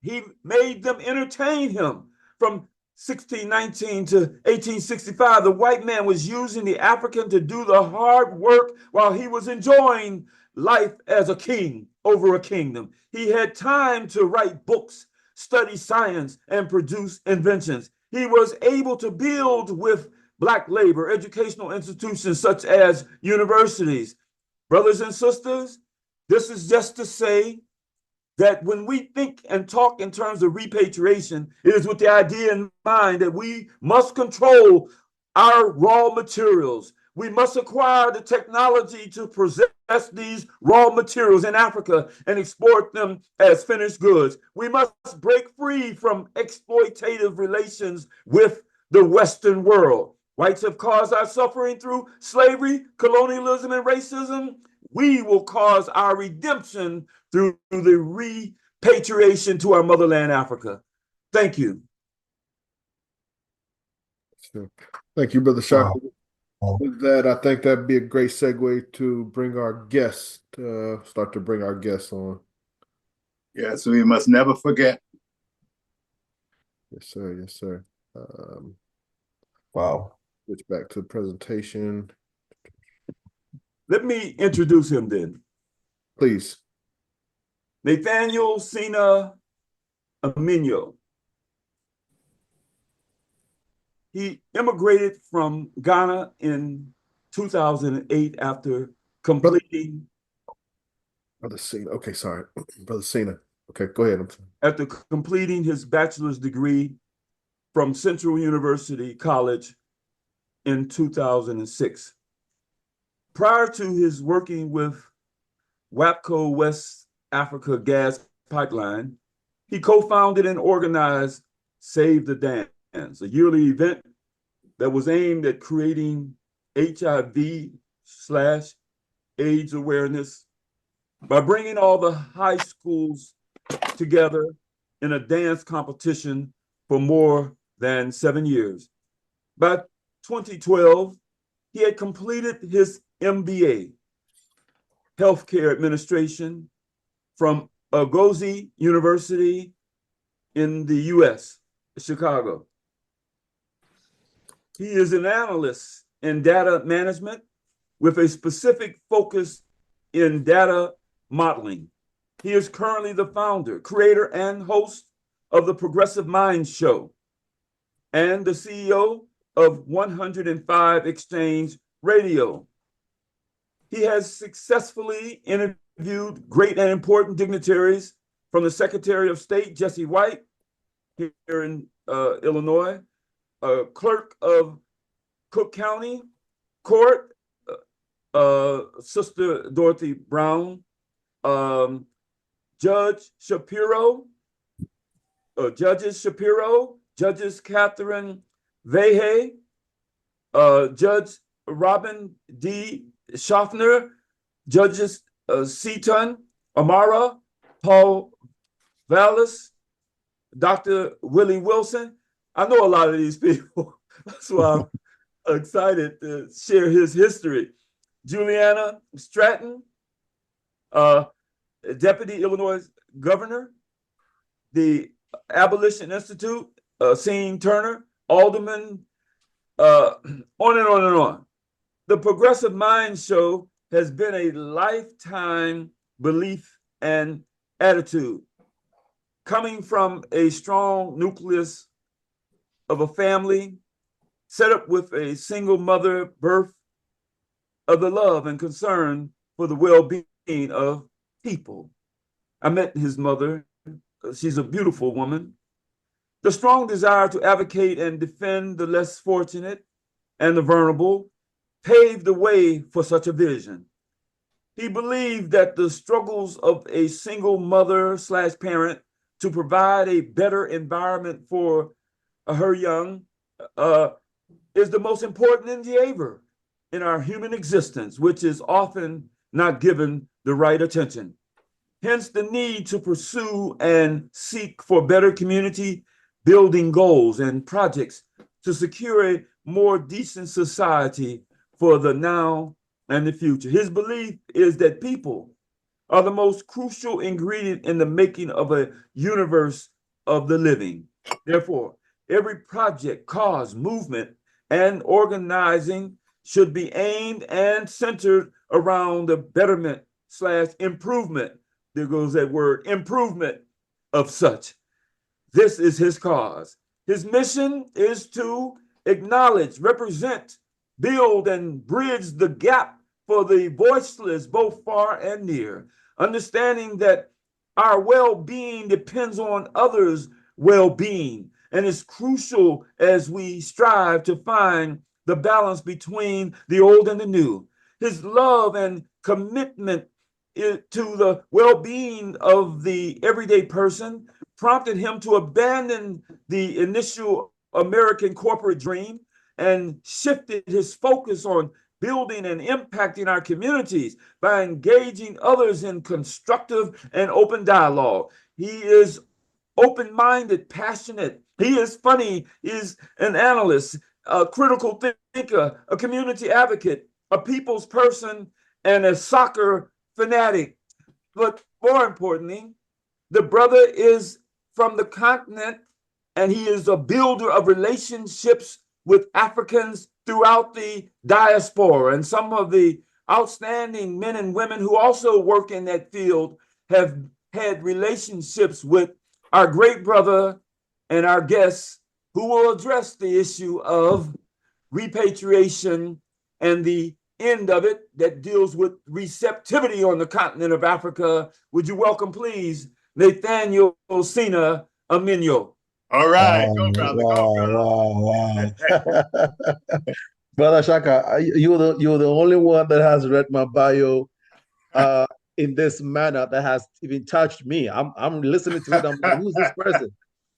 he made them entertain him. From 1619 to 1865, the white man was using the African to do the hard work while he was enjoying life as a king over a kingdom. He had time to write books, study science, and produce inventions. He was able to build with Black labor educational institutions such as universities. Brothers and sisters, this is just to say that when we think and talk in terms of repatriation, it is with the idea in mind that we must control our raw materials. We must acquire the technology to possess these raw materials in Africa and export them as finished goods. We must break free from exploitative relations with the Western world. Whites have caused our suffering through slavery, colonialism, and racism. We will cause our redemption through the repatriation to our motherland, Africa. Thank you. Thank you, Brother Shaka. With that, I think that'd be a great segue to bring our guests, start to bring our guests on. Yes, we must never forget. Yes, sir. Yes, sir. Wow. Switch back to the presentation. Let me introduce him then. Please. Nathaniel Sena Aminyo. He immigrated from Ghana in 2008 after completing. Brother Sena. Okay, sorry. Brother Sena. Okay, go ahead. After completing his bachelor's degree from Central University College in 2006. Prior to his working with WAPCO West Africa Gas Pipeline, he co-founded and organized Save the Dance, a yearly event that was aimed at creating HIV/AIDS AIDS awareness by bringing all the high schools together in a dance competition for more than 7 years. By 2012, he had completed his MBA, Healthcare Administration, from Agozi University in the US, Chicago. He is an analyst in data management with a specific focus in data modeling. He is currently the founder, creator, and host of the Progressive Minds Show and the CEO of 105 Exchange Radio. He has successfully interviewed great and important dignitaries from the Secretary of State, Jesse White, here in Illinois, clerk of Cook County Court, Sister Dorothy Brown, Judges Shapiro, Judges Catherine Vehe, Judge Robin D. Schaffner, Judges Seaton Amara, Paul Vallis, Dr. Willie Wilson. I know a lot of these people. That's why I'm excited to share his history. Juliana Stratton, Deputy Illinois Governor, the Abolition Institute, Sean Turner, Alderman, on and on and on. The Progressive Minds Show has been a lifetime belief and attitude, coming from a strong nucleus of a family set up with a single mother birth of the love and concern for the well-being of people. I met his mother. She's a beautiful woman. The strong desire to advocate and defend the less fortunate and the vulnerable paved the way for such a vision. He believed that the struggles of a single mother/parent to provide a better environment for her young is the most important endeavor in our human existence, which is often not given the right attention. Hence the need to pursue and seek for better community building goals and projects to secure a more decent society for the now and the future. His belief is that people are the most crucial ingredient in the making of a universe of the living. Therefore, every project, cause, movement, and organizing should be aimed and centered around the betterment/improvement. There goes that word, improvement of such. This is his cause. His mission is to acknowledge, represent, build, and bridge the gap for the voiceless, both far and near, understanding that our well-being depends on others' well-being and is crucial as we strive to find the balance between the old and the new. His love and commitment to the well-being of the everyday person prompted him to abandon the initial American corporate dream and shifted his focus on building and impacting our communities by engaging others in constructive and open dialogue. He is open-minded, passionate. He is funny. He is an analyst, a critical thinker, a community advocate, a people's person, and a soccer fanatic. But more importantly, the brother is from the continent, and he is a builder of relationships with Africans throughout the diaspora. And some of the outstanding men and women who also work in that field have had relationships with our great brother and our guests, who will address the issue of repatriation and the end of it that deals with receptivity on the continent of Africa. Would you welcome, please, Nathaniel Sena Aminyo? All right, go brother, wow. Brother Shaka, you're the only one that has read my bio in this manner that has even touched me. I'm listening to it. I'm like, who's this person?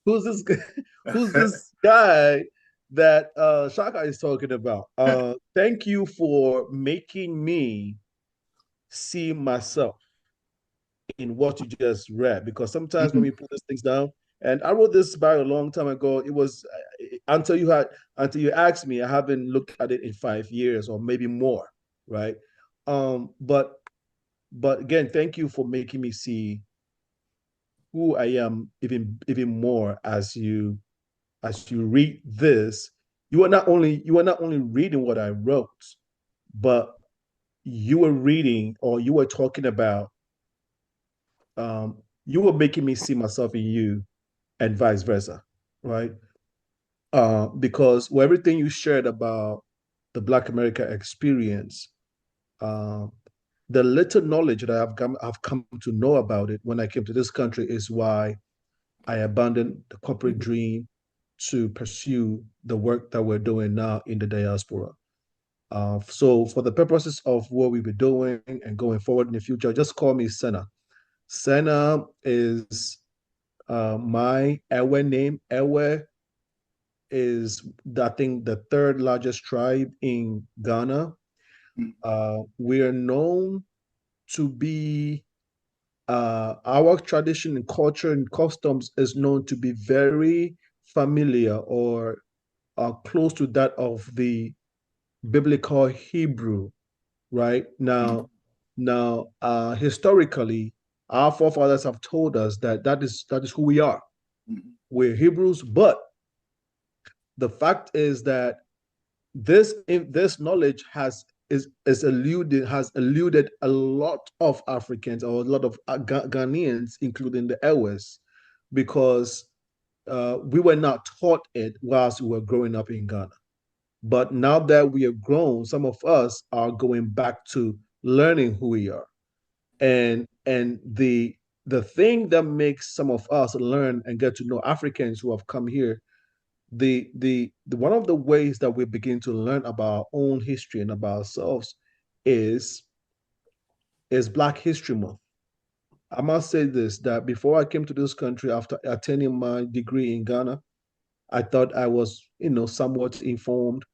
Who's this guy that Shaka is talking about? Thank you for making me see myself in what you just read, because sometimes when we put these things down, and I wrote this bio a long time ago, it was until you asked me, I haven't looked at it in 5 years or maybe more, right? But again, thank you for making me see who I am even more as you read this. You are not only reading what I wrote, but you were reading, or you were talking about, you were making me see myself in you, and vice versa, right? Because everything you shared about the Black America experience, uh, the little knowledge that I've come to know about it when I came to this country is why I abandoned the corporate dream to pursue the work that we're doing now in the diaspora. So for the purposes of what we were doing and going forward in the future, just call me Sena. Sena is my Ewe name. Ewe is, I think, the third largest tribe in Ghana. We are known to be, our tradition and culture and customs is known to be very familiar, or close to that of the biblical Hebrew, right? Historically, our forefathers have told us that that is who we are. We're Hebrews, but the fact is that this knowledge has eluded a lot of Africans, or a lot of Ghanaians, including the Ewes, because we were not taught it whilst we were growing up in Ghana. But now that we have grown, some of us are going back to learning who we are. And the thing that makes some of us learn and get to know Africans who have come here, the one of the ways that we begin to learn about our own history and about ourselves is Black History Month. I must say this, that before I came to this country, after attending my degree in Ghana, I thought I was, somewhat informed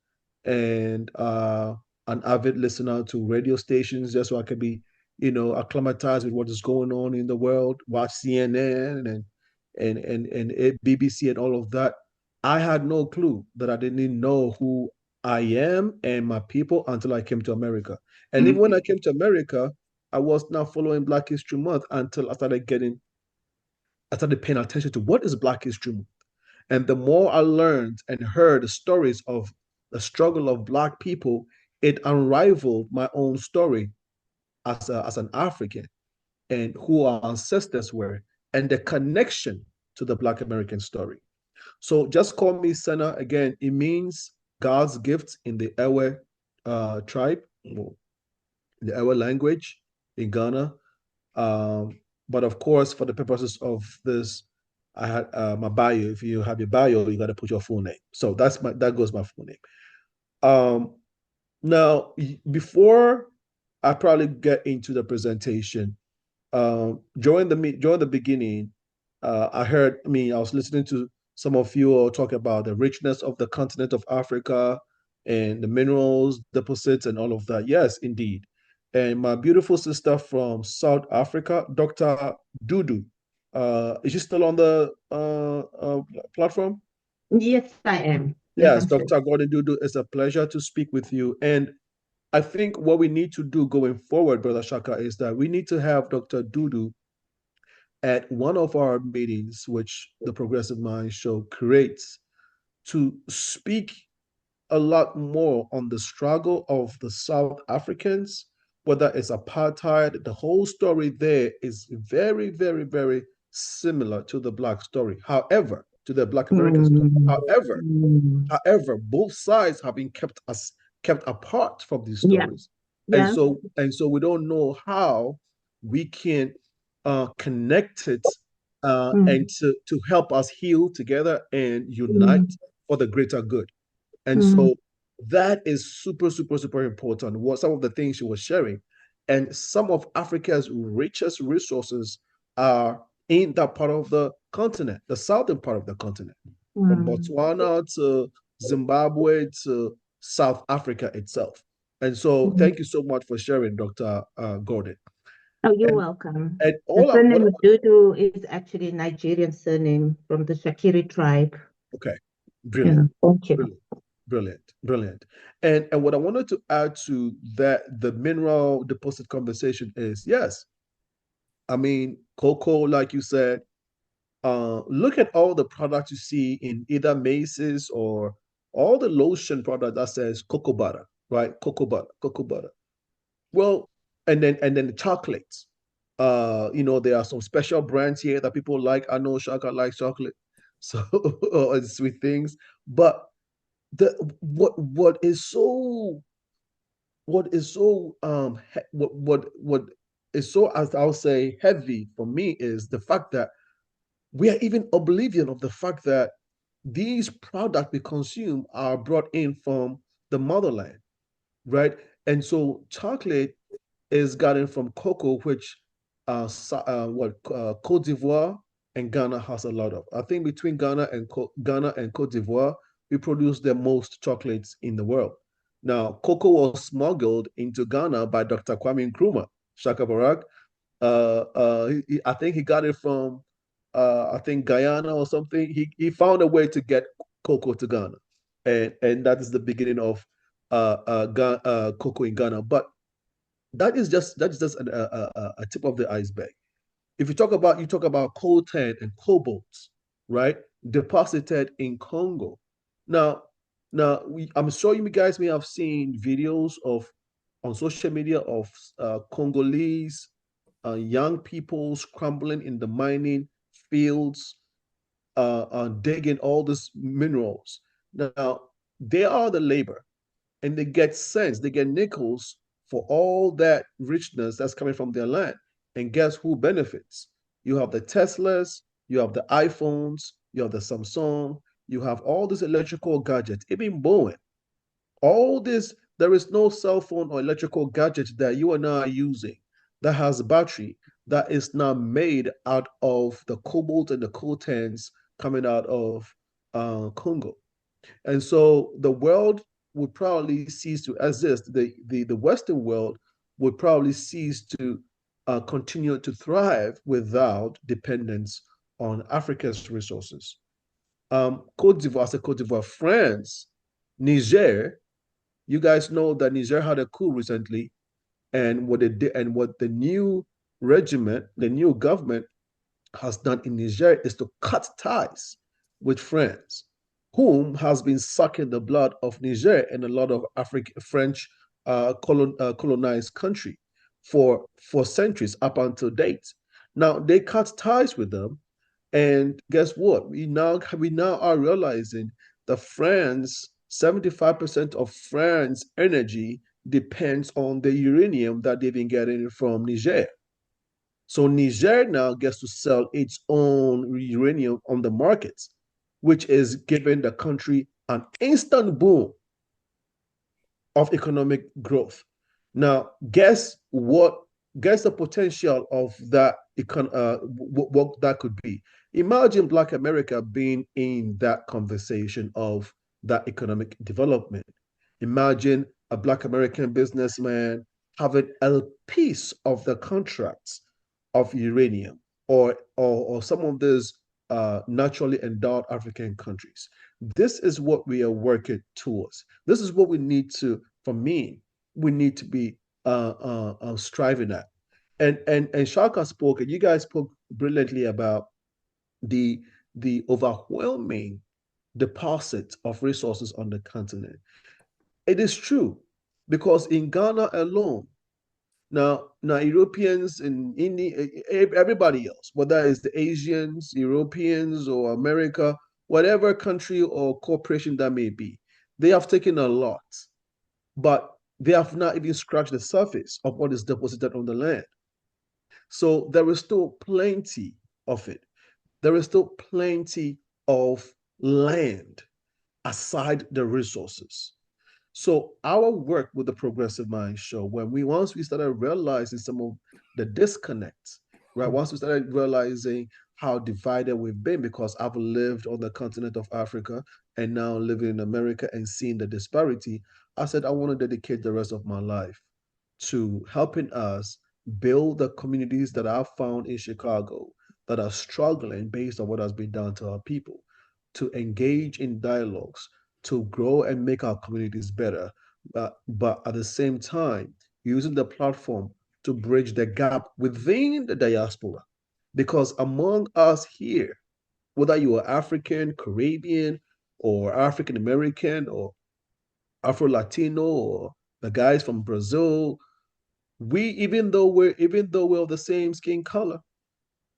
and an avid listener to radio stations, just so I could be, acclimatized with what is going on in the world, watch CNN and BBC and all of that. I had no clue that I didn't know who I am and my people until I came to America. And even when I came to America, I was not following Black History Month until I started paying attention to what is Black History Month. And the more I learned and heard the stories of the struggle of Black people, it unrivaled my own story as an African, and who our ancestors were, and the connection to the Black American story. So just call me Sena. Again, it means God's gift in the Ewe tribe, the Ewe language in Ghana. But of course, for the purposes of this, I had my bio. If you have your bio, you got to put your full name. So that goes my full name. Now, before I probably get into the presentation, during the beginning, I was listening to some of you all talk about the richness of the continent of Africa and the minerals, deposits, and all of that. Yes, indeed. And my beautiful sister from South Africa, Dr. Dudu, is she still on the platform? Yes, I am. Yes, Dr. Gordon Dudu, it's a pleasure to speak with you. And I think what we need to do going forward, Brother Shaka, is that we need to have Dr. Dudu at one of our meetings, which the Progressive Mind Show creates, to speak a lot more on the struggle of the South Africans, whether it's apartheid. The whole story there is very, very, very similar to the Black story. However, to the Black American story. However, both sides have been kept apart from these stories. Yeah. And so we don't know how we can connect it and to help us heal together and unite for the greater good. And so that is super, super, super important. What some of the things she was sharing. And some of Africa's richest resources are in that part of the continent, the southern part of the continent, from Botswana to Zimbabwe to South Africa itself. And so thank you so much for sharing, Dr. Gordon. Oh, you're welcome. And The all surname Dudu is actually a Nigerian surname from the Shakiri tribe. okay, brilliant. Yeah, thank you. Brilliant. Brilliant, brilliant. And what I wanted to add to that, the mineral deposit conversation is, yes, I mean, cocoa, like you said, look at all the products you see in either Macy's or all the lotion product that says cocoa butter, right? Cocoa butter, cocoa butter. Well, and then the chocolates. There are some special brands here that people like. I know Shaka likes chocolate, so sweet things. But the what is so, as I'll say, heavy for me is the fact that we are even oblivion of the fact that these products we consume are brought in from the motherland, right? And so chocolate is gotten from cocoa, which Cote d'Ivoire and Ghana has a lot of. I think between Ghana and Cote d'Ivoire, we produce the most chocolates in the world. Now, cocoa was smuggled into Ghana by Dr. Kwame Nkrumah, Shaka Barak. I think he got it from I think Guyana or something. He found a way to get cocoa to Ghana, and that is the beginning of cocoa in Ghana. But that is just a tip of the iceberg. If you talk about coltan and cobalt, right? Deposited in Congo. Now, I'm sure you guys may have seen videos of on social media of Congolese young people scrambling in the mining fields, digging all these minerals. Now, they are the labor, and they get cents, they get nickels for all that richness that's coming from their land. And guess who benefits? You have the Teslas, you have the iPhones, you have the Samsung, you have all these electrical gadgets, even Boeing. All this, there is no cell phone or electrical gadget that you and I are using that has a battery that is now made out of the cobalt and the coltans coming out of Congo. And so the world would probably cease to exist. The Western world would probably cease to continue to thrive without dependence on Africa's resources. Cote d'Ivoire, I said Cote d'Ivoire, France, Niger. You guys know that Niger had a coup recently, and what they did, and what the new regiment, the new government has done in Niger is to cut ties with France, whom has been sucking the blood of Niger and a lot of French colonized country for centuries up until date. Now they cut ties with them, and guess what? We now are realizing that France, 75% of France energy depends on the uranium that they've been getting from Niger. So Niger now gets to sell its own uranium on the markets, which is giving the country an instant boom of economic growth. Now, guess what? Guess the potential of that what that could be. Imagine Black America being in that conversation of that economic development. Imagine a Black American businessman having a piece of the contracts of uranium or some of these naturally endowed African countries. This is what we are working towards. This is what we need to, for me, we need to be striving at. And Shaka spoke, and you guys spoke brilliantly about the overwhelming deposit of resources on the continent. It is true because in Ghana alone, now Europeans and India, everybody else, whether it's the Asians, Europeans, or America, whatever country or corporation that may be, they have taken a lot, but they have not even scratched the surface of what is deposited on the land. So there is still plenty of it. There is still plenty of land aside the resources. So our work with the Progressive Mind Show, once we started realizing some of the disconnects, right? Once we started realizing how divided we've been, because I've lived on the continent of Africa and now living in America and seeing the disparity, I said I want to dedicate the rest of my life to helping us build the communities that I've found in Chicago that are struggling based on what has been done to our people, to engage in dialogues, to grow and make our communities better, but at the same time, using the platform to bridge the gap within the diaspora. Because among us here, whether you are African, Caribbean, or African American, or Afro Latino, or the guys from Brazil, we even though we're of the same skin color,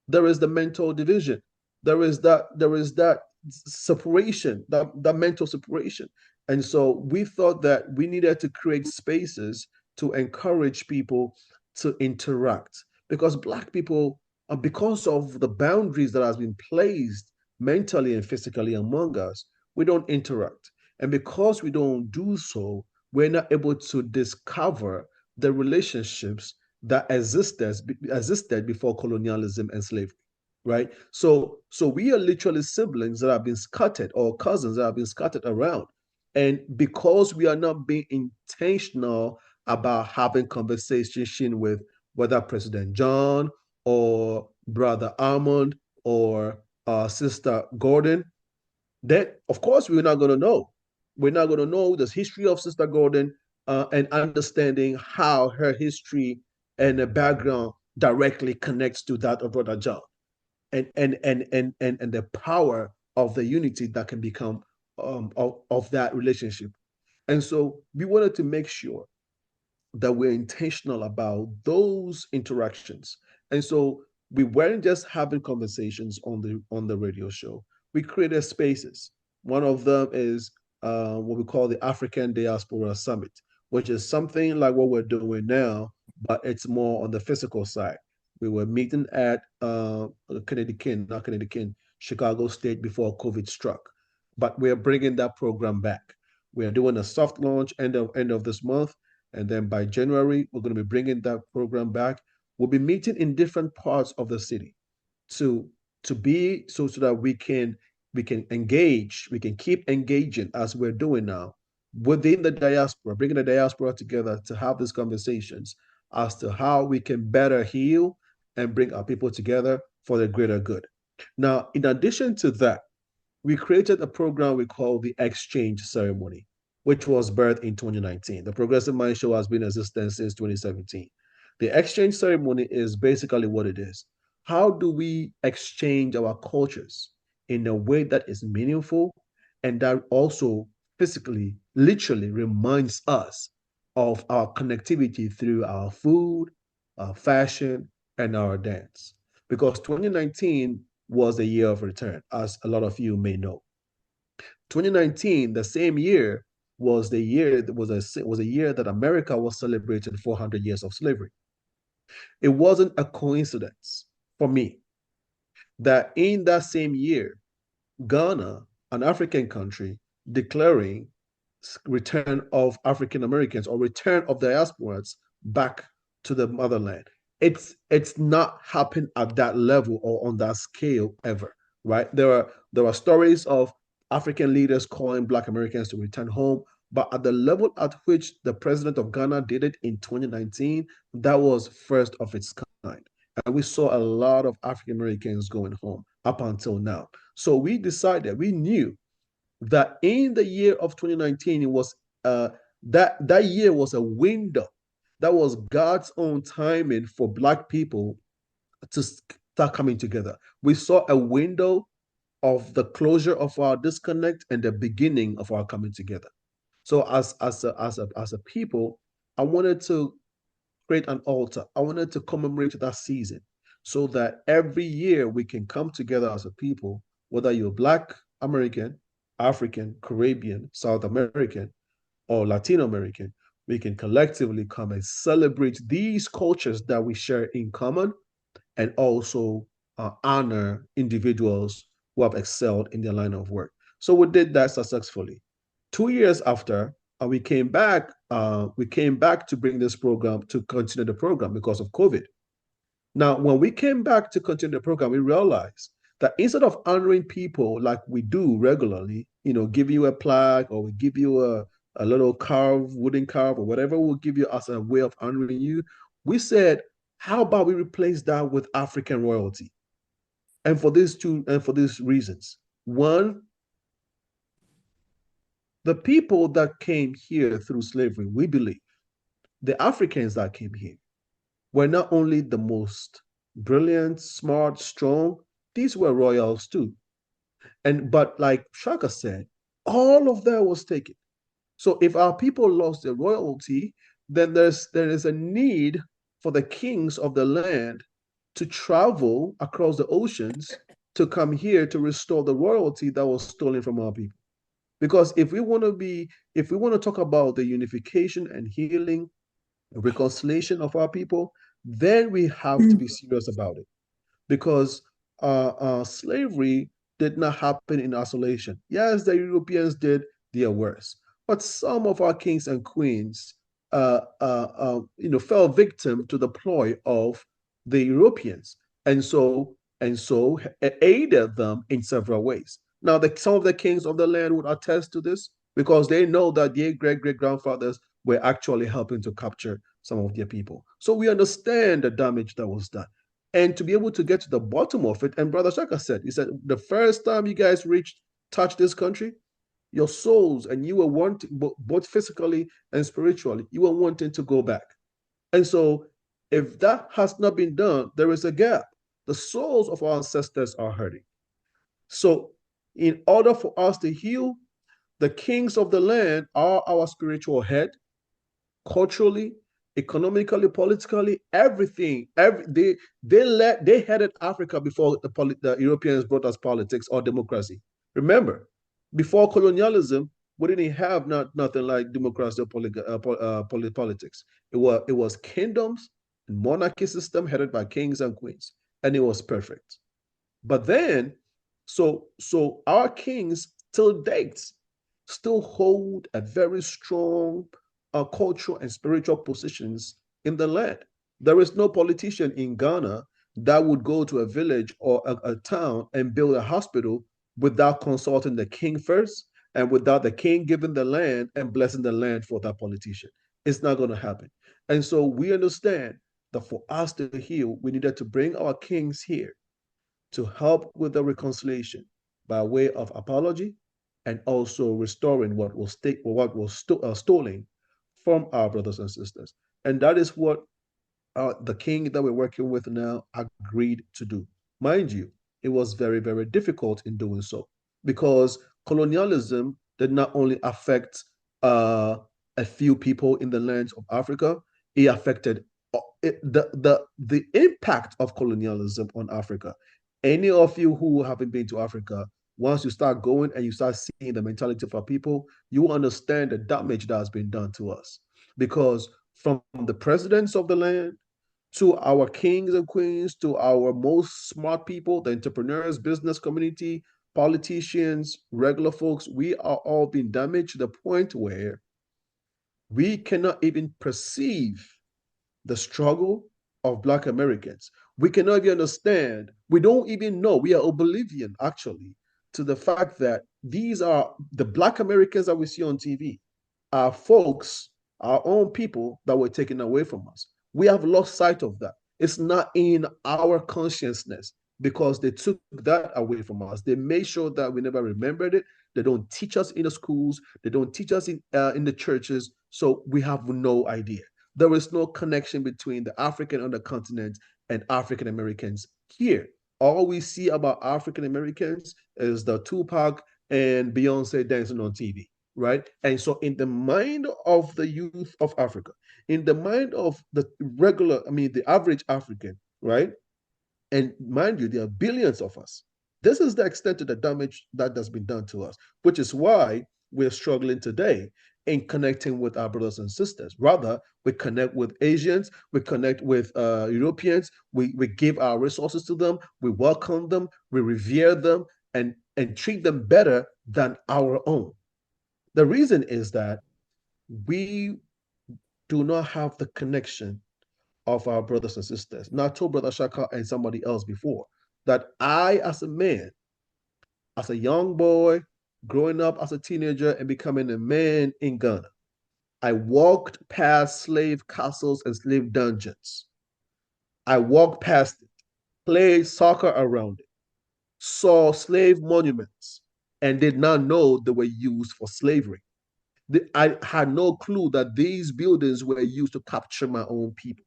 there is the mental division. There is that separation, that mental separation. And so we thought that we needed to create spaces to encourage people to interact, because Black people, because of the boundaries that has been placed mentally and physically among us, we don't interact. And because we don't do so, we're not able to discover the relationships that existed before colonialism and slavery, right? So we are literally siblings that have been scattered, or cousins that have been scattered around. And because we are not being intentional about having conversation with whether President John or Brother Armand or Sister Gordon, then of course we're not going to know. We're not going to know the history of Sister Gordon, and understanding how her history and her background directly connects to that of Brother John, and the power of the unity that can become of that relationship. And so we wanted to make sure that we're intentional about those interactions. And so we weren't just having conversations on the radio show. We created spaces. One of them is what we call the African Diaspora Summit, which is something like what we're doing now, but it's more on the physical side. We were meeting at Chicago State before COVID struck, but we're bringing that program back. We are doing a soft launch end of this month, and then by January, we're going to be bringing that program back. We'll be meeting in different parts of the city to be so that we can engage, we can keep engaging as we're doing now within the diaspora, bringing the diaspora together to have these conversations as to how we can better heal and bring our people together for the greater good. Now, in addition to that, we created a program we call the Exchange Ceremony, which was birthed in 2019. The Progressive Mind Show has been in existence since 2017. The Exchange Ceremony is basically what it is. How do we exchange our cultures in a way that is meaningful and that also physically, literally reminds us of our connectivity through our food, our fashion, and our dance? Because 2019 was a year of return, as a lot of you may know. 2019, the same year, was a year that America was celebrating 400 years of slavery. It wasn't a coincidence for me that in that same year, Ghana, an African country, declaring return of African Americans or return of diasporans back to the motherland. It's not happened at that level or on that scale ever, right? There are stories of African leaders calling Black Americans to return home, but at the level at which the president of Ghana did it in 2019, that was first of its kind. And we saw a lot of African Americans going home up until now. So we knew that in the year of 2019, it was that year was a window. That was God's own timing for Black people to start coming together. We saw a window of the closure of our disconnect and the beginning of our coming together. So as a people, I wanted to create an altar. I wanted to commemorate that season so that every year we can come together as a people, whether you're Black American, African, Caribbean, South American, or Latino American, we can collectively come and celebrate these cultures that we share in common, and also honor individuals who have excelled in their line of work. So we did that successfully. 2 years after, we came back. We came back to bring this program to continue the program because of COVID. Now, when we came back to continue the program, we realized that instead of honoring people like we do regularly, give you a plaque, or we give you a little wooden carve, or whatever we'll give you as a way of honoring you. We said, how about we replace that with African royalty? And for these reasons. One, the people that came here through slavery, we believe, the Africans that came here, were not only the most brilliant, smart, strong, these were royals too. But like Shaka said, all of that was taken. So if our people lost their royalty, then there is a need for the kings of the land to travel across the oceans to come here to restore the royalty that was stolen from our people. Because if we want to talk about the unification and healing, reconciliation of our people, then we have to be serious about it. Because slavery did not happen in isolation. Yes, the Europeans did their worst, but some of our kings and queens, fell victim to the ploy of the Europeans, and so aided them in several ways. Now, some of the kings of the land would attest to this because they know that their great grandfathers were actually helping to capture some of their people. So we understand the damage that was done. And to be able to get to the bottom of it, and Brother Shaka said, he said, the first time you guys touched this country, your souls, and you were wanting, both physically and spiritually, you were wanting to go back. And so if that has not been done, there is a gap. The souls of our ancestors are hurting. So in order for us to heal, the kings of the land are our spiritual head, culturally, economically, politically, everything. They headed Africa before the Europeans brought us politics or democracy. Remember, before colonialism, we didn't have nothing like democracy or politics. It was kingdoms and monarchy system headed by kings and queens, and it was perfect. But then, so our kings till date still hold a very strong cultural and spiritual positions in the land. There is no politician in Ghana that would go to a village or a town and build a hospital without consulting the king first and without the king giving the land and blessing the land for that politician. It's not going to happen. And so we understand that for us to heal, we needed to bring our kings here to help with the reconciliation by way of apology and also restoring what was stolen from our brothers and sisters. And that is what the king that we're working with now agreed to do. Mind you, it was very, very difficult in doing so because colonialism did not only affect a few people in the lands of Africa, it affected the impact of colonialism on Africa. Any of you who haven't been to Africa, once you start going and you start seeing the mentality of our people, you understand the damage that has been done to us. Because from the presidents of the land to our kings and queens, to our most smart people, the entrepreneurs, business community, politicians, regular folks, we are all being damaged to the point where we cannot even perceive the struggle of Black Americans. We cannot even understand. We don't even know. We are oblivion, actually, to the fact that these are the Black Americans that we see on TV, are folks, our own people that were taken away from us. We have lost sight of that. It's not in our consciousness because they took that away from us. They made sure that we never remembered it. They don't teach us in the schools. They don't teach us in the churches. So we have no idea. There is no connection between the African on the continent and African Americans here. All we see about African Americans is the Tupac and Beyonce dancing on TV, right? And so in the mind of the youth of Africa, in the mind of the the average African, right? And mind you, there are billions of us. This is the extent of the damage that has been done to us, which is why we're struggling today in connecting with our brothers and sisters. Rather, we connect with Asians, we connect with Europeans, we give our resources to them, we welcome them, we revere them, and treat them better than our own. The reason is that we do not have the connection of our brothers and sisters. Now, I told Brother Shaka and somebody else before that I, as a man, as a young boy, growing up as a teenager and becoming a man in Ghana. I walked past slave castles and slave dungeons. I walked past it, played soccer around it, saw slave monuments, and did not know they were used for slavery. I had no clue that these buildings were used to capture my own people.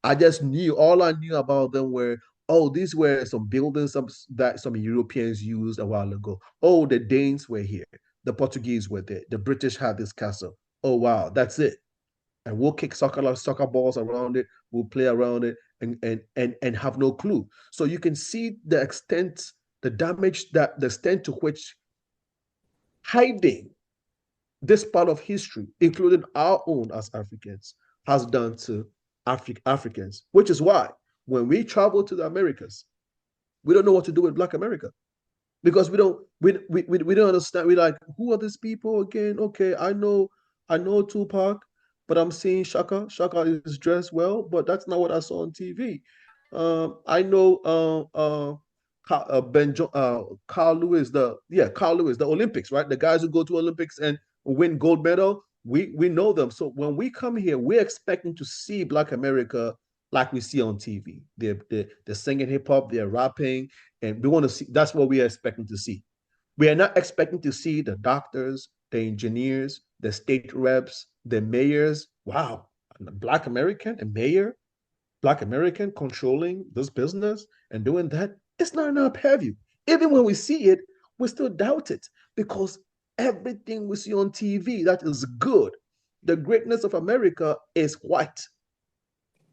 I just knew, all I knew about them were, oh, these were some buildings that some Europeans used a while ago. Oh, the Danes were here. The Portuguese were there. The British had this castle. Oh, wow, that's it. And we'll kick soccer balls around it. We'll play around it and have no clue. So you can see the extent, the damage, that the extent to which hiding this part of history, including our own as Africans, has done to Africans, which is why when we travel to the Americas, we don't know what to do with Black America because we don't understand. We're like, who are these people again? Okay, I know Tupac, but I'm seeing Shaka. Shaka is dressed well, but that's not what I saw on TV. I know Carl Lewis, Carl Lewis, the Olympics, right? The guys who go to Olympics and win gold medal, we know them. So when we come here, we're expecting to see Black America like we see on TV. They're singing hip hop, they're rapping, and we want to see. That's what we are expecting to see. We are not expecting to see the doctors, the engineers, the state reps, the mayors. Wow, a Black American, a mayor, Black American controlling this business and doing that. It's not in our purview. Even when we see it, we still doubt it because everything we see on TV that is good, the greatness of America is white.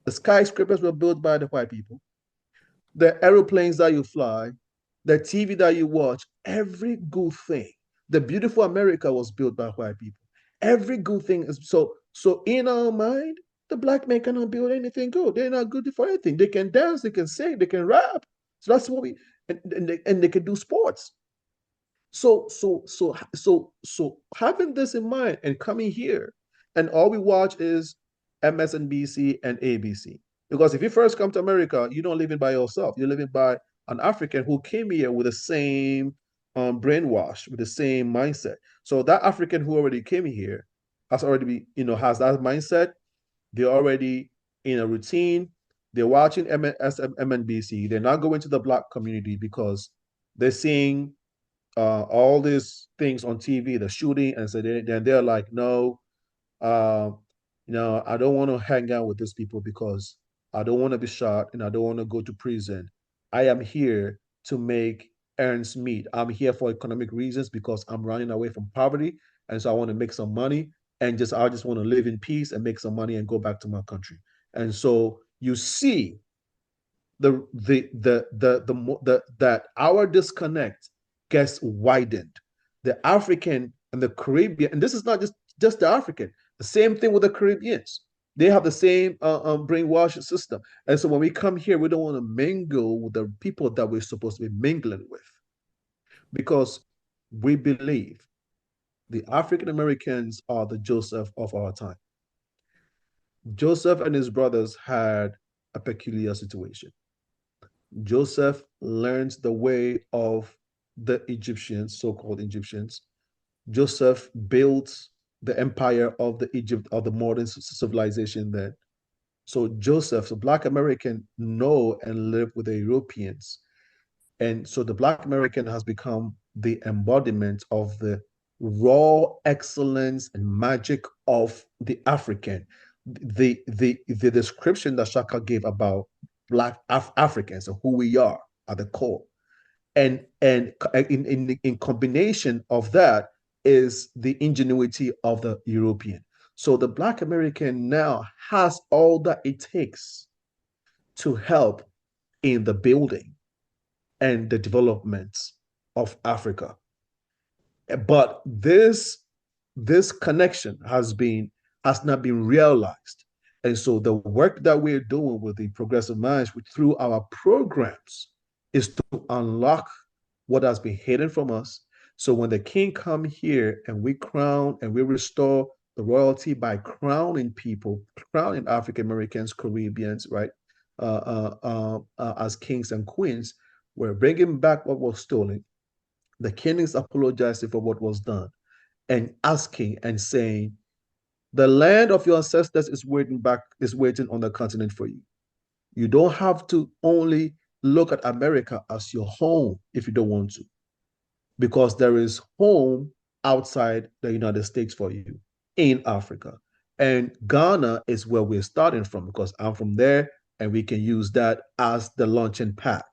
The skyscrapers were built by the white people. The aeroplanes that you fly, the TV that you watch, every good thing. The beautiful America was built by white people. Every good thing is so in our mind, the Black man cannot build anything good. They're not good for anything. They can dance, they can sing, they can rap. So that's what and they can do sports. So having this in mind and coming here, and all we watch is MSNBC and ABC. Because if you first come to America, you don't live in by yourself. You're living by an African who came here with the same brainwash, with the same mindset. So that African who already came here has has that mindset. They're already in a routine. They're watching MNBC. They're not going to the Black community because they're seeing all these things on TV, the shooting, and so they're like, no, uh, I don't want to hang out with these people because I don't want to be shot and I don't want to go to prison. I am here to make ends meet. I'm here for economic reasons because I'm running away from poverty, and so I want to make some money and I just want to live in peace and make some money and go back to my country. And so you see that our disconnect gets widened. The African and the Caribbean, and this is not just the African, the same thing with the Caribbeans. They have the same brainwash system. And so when we come here, we don't want to mingle with the people that we're supposed to be mingling with because we believe the African Americans are the Joseph of our time. Joseph and his brothers had a peculiar situation. Joseph learns the way of the Egyptians, so-called Egyptians. Joseph built the empire of the Egypt of the modern civilization then. So Joseph, the Black American, know and live with the Europeans. And so the Black American has become the embodiment of the raw excellence and magic of the African. The description that Shaka gave about Black Africans and who we are at the core. And in combination of that is the ingenuity of the European. So the Black American now has all that it takes to help in the building and the development of Africa. But this connection has not been realized. And so the work that we're doing with the Progressive Minds through our programs is to unlock what has been hidden from us. So when the king come here and we crown and we restore the royalty by crowning people, crowning African Americans, Caribbeans, right, as kings and queens, we're bringing back what was stolen. The king is apologizing for what was done and asking and saying, the land of your ancestors is waiting on the continent for you. You don't have to only look at America as your home if you don't want to, because there is home outside the United States for you in Africa. And Ghana is where we're starting from because I'm from there and we can use that as the launching pad.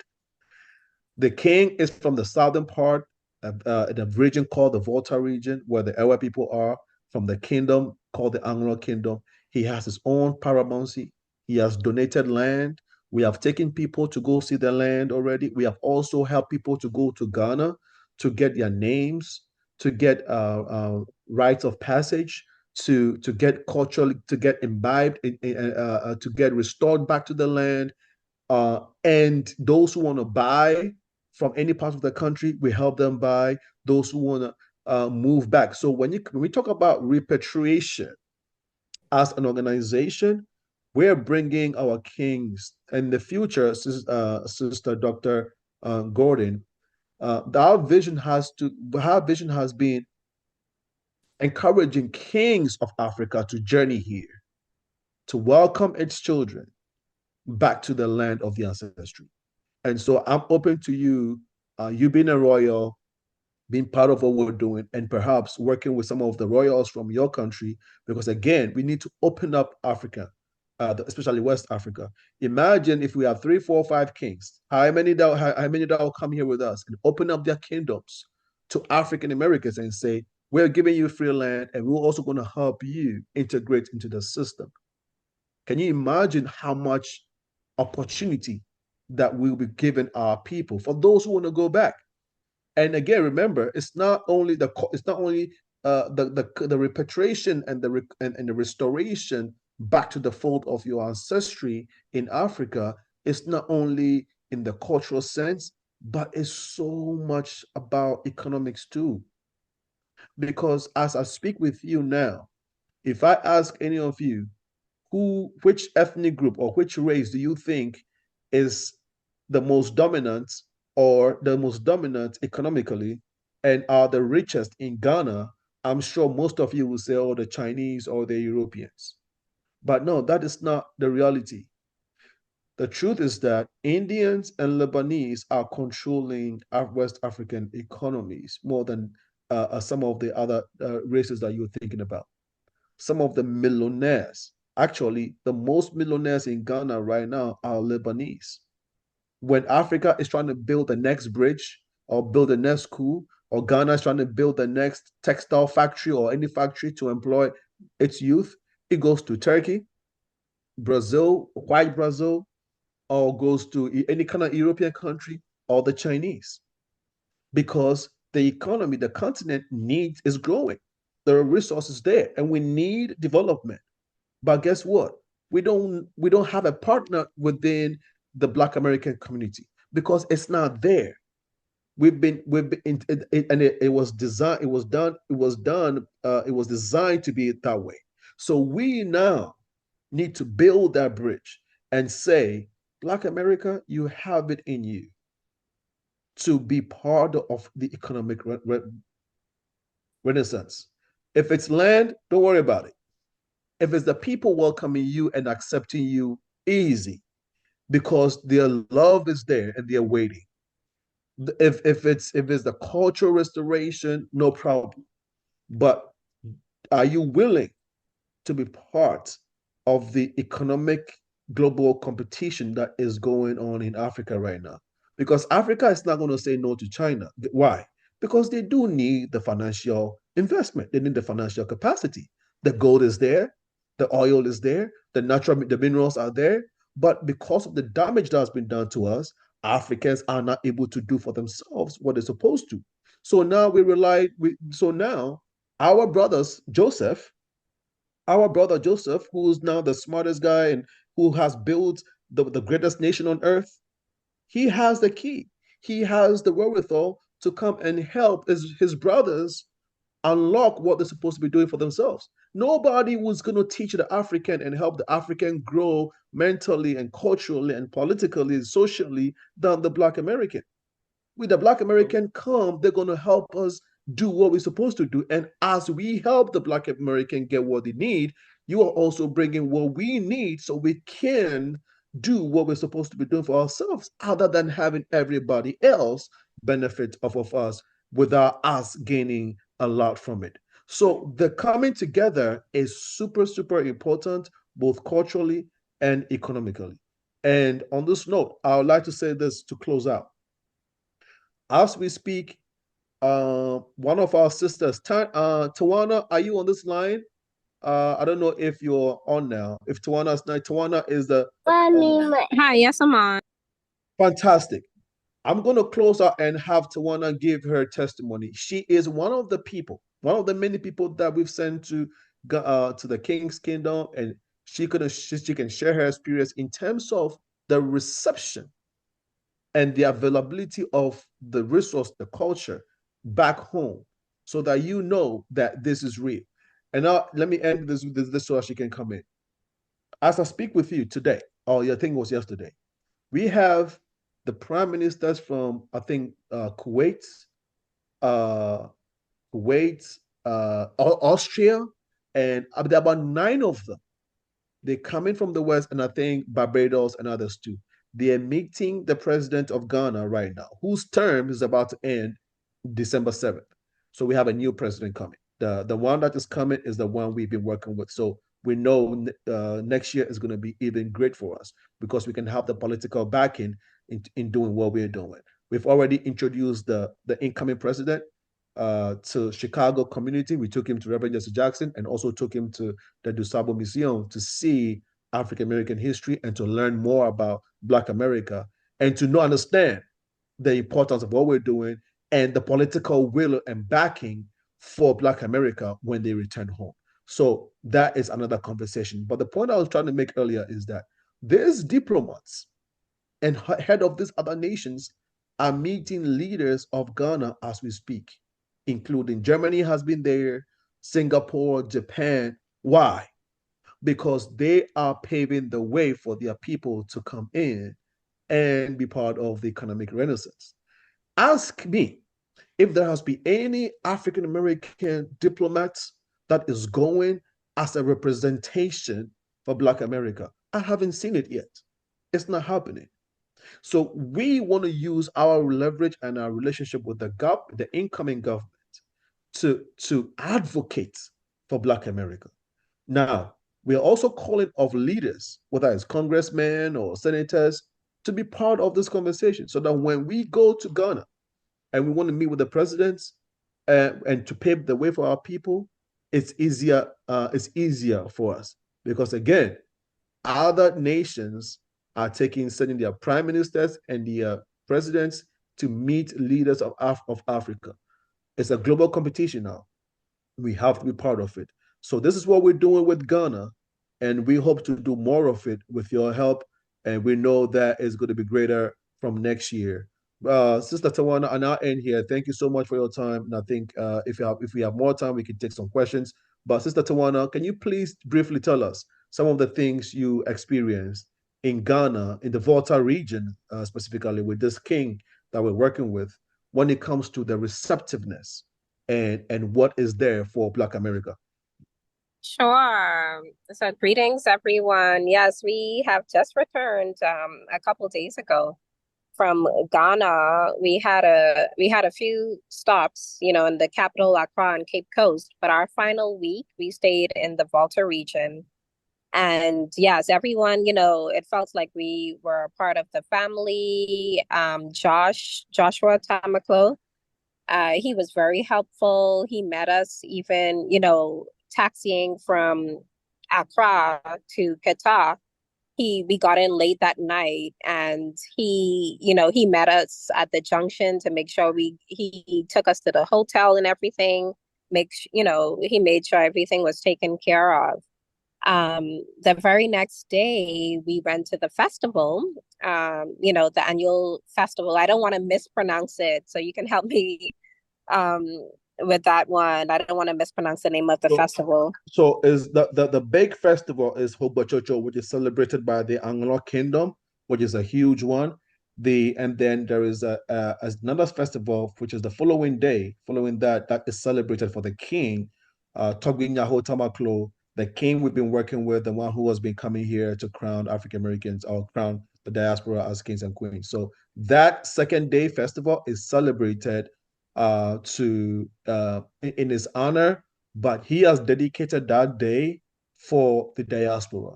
The king is from the southern part of the region called the Volta region, where the Ewa people are, from the kingdom called the Anglo Kingdom. He has his own paramountcy. He has donated land. We have taken people to go see the land already. We have also helped people to go to Ghana to get their names, to get rites of passage, to get culturally, to get imbibed, to get restored back to the land. And those who want to buy from any part of the country, we help them buy. Those who want to move back. So when we talk about repatriation as an organization, we're bringing our kings in the future, Sister Dr. Gordon. Our vision has been encouraging kings of Africa to journey here, to welcome its children back to the land of the ancestry. And so I'm open to you, you being a royal, being part of what we're doing, and perhaps working with some of the royals from your country, because again, we need to open up Africa, especially West Africa. Imagine if we have 3, 4, 5 kings, how many that will come here with us and open up their kingdoms to African Americans and say, we're giving you free land and we're also going to help you integrate into the system. Can you imagine how much opportunity that will be given our people for those who want to go back? And again, remember, it's not only the repatriation and the restoration back to the fold of your ancestry in Africa. It's not only in the cultural sense, but it's so much about economics too. Because as I speak with you now, if I ask any of you, which ethnic group or which race do you think is the most dominant or the most dominant economically and are the richest in Ghana, I'm sure most of you will say, oh, the Chinese or the Europeans. But no, that is not the reality. The truth is that Indians and Lebanese are controlling West African economies more than some of the other races that you're thinking about. Some of the millionaires, actually, the most millionaires in Ghana right now are Lebanese. When Africa is trying to build the next bridge or build the next school, or Ghana is trying to build the next textile factory or any factory to employ its youth, it goes to Turkey, Brazil, white Brazil, or goes to any kind of European country or the Chinese. Because the economy, the continent needs is growing. There are resources there, and we need development. But guess what? We don't have a partner within the Black American community because it's not there. And it was designed. It was designed to be that way. So we now need to build that bridge and say, Black America, you have it in you to be part of the economic renaissance. If it's land, don't worry about it. If it's the people welcoming you and accepting you, easy, because their love is there and they're waiting. If it's the cultural restoration, no problem. But are you willing to be part of the economic global competition that is going on in Africa right now? Because Africa is not going to say no to China. Why? Because they do need the financial investment. They need the financial capacity. The gold is there, the oil is there, the minerals are there. But because of the damage that has been done to us, Africans are not able to do for themselves what they're supposed to. So now our brothers, our brother Joseph, who is now the smartest guy and who has built the greatest nation on earth, he has the key. He has the wherewithal to come and help his brothers unlock what they're supposed to be doing for themselves. Nobody was going to teach the African and help the African grow mentally and culturally and politically and socially than the Black American. With the Black American come, they're going to help us do what we're supposed to do. And as we help the Black American get what they need, you are also bringing what we need so we can do what we're supposed to be doing for ourselves, other than having everybody else benefit off of us without us gaining a lot from it. So the coming together is super, super important, both culturally and economically. And on this note, I would like to say this to close out. As we speak, one of our sisters, Tawanna, are you on this line? I don't know if you're on now. If Tawanna's not, Tawanna is the. Hi, yes, I'm on. Fantastic. I'm going to close out and have Tawanna give her testimony. She is one of the people, one of the many people that we've sent to the King's Kingdom, and she can share her experience in terms of the reception and the availability of the resource, the culture back home, so that you know that this is real. And now let me end this with this so she can come in. As I speak with you today, or I think it was yesterday, we have the prime ministers from, I think, Kuwait, Austria, and there are about 9 of them. They're coming from the West, and I think Barbados and others too. They are meeting the president of Ghana right now, whose term is about to end December 7th. So we have a new president coming. The one that is coming is the one we've been working with. So we know next year is going to be even great for us, because we can have the political backing in doing what we're doing. We've already introduced the incoming president to Chicago community. We took him to Reverend Jesse Jackson, and also took him to the DuSable Museum to see African American history and to learn more about Black America, and to understand the importance of what we're doing and the political will and backing for Black America when they return home. So that is another conversation. But the point I was trying to make earlier is that these diplomats and head of these other nations are meeting leaders of Ghana as we speak, including Germany has been there, Singapore, Japan. Why? Because they are paving the way for their people to come in and be part of the economic renaissance. Ask me if there has been any African American diplomats that is going as a representation for Black America. I haven't seen it yet. It's not happening. So we want to use our leverage and our relationship with the incoming government to advocate for Black America. Now, we are also calling of leaders, whether it's congressmen or senators, to be part of this conversation, so that when we go to Ghana and we want to meet with the presidents and to pave the way for our people, it's easier for us. Because again, other nations are sending their prime ministers and their presidents to meet leaders of Africa. It's a global competition now. We have to be part of it. So this is what we're doing with Ghana, and we hope to do more of it with your help. And we know that it's going to be greater from next year. Sister Tawanna, and I'll end here. Thank you so much for your time. And I think if we have more time, we can take some questions. But Sister Tawanna, can you please briefly tell us some of the things you experienced in Ghana, in the Volta region, specifically with this king that we're working with, when it comes to the receptiveness and what is there for Black America? Sure. So greetings, everyone. Yes, we have just returned a couple days ago from Ghana. We had a few stops, in the capital Accra and Cape Coast, but our final week we stayed in the Volta region. And yes, everyone, it felt like we were a part of the family. Joshua Tamaklo, he was very helpful. He met us even, taxiing from Accra to Qatar. We got in late that night, and he met us at the junction to make sure he took us to the hotel and everything. He made sure everything was taken care of. The very next day we went to the festival, the annual festival. I don't want to mispronounce it, so you can help me with that one. I don't want to mispronounce the name of the festival. So is the big festival is Hobochocho, which is celebrated by the Anglo Kingdom, which is a huge one. And then there is another festival, which is the following day, following that is celebrated for the king, Togwin Yaho Tamaklo, the king we've been working with, the one who has been coming here to crown African Americans or crown the diaspora as kings and queens. So that second day festival is celebrated in his honor, but he has dedicated that day for the diaspora,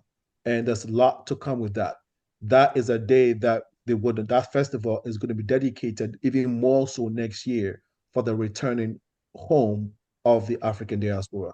and there's a lot to come with that. That is a day that that festival is going to be dedicated even more so next year for the returning home of the African diaspora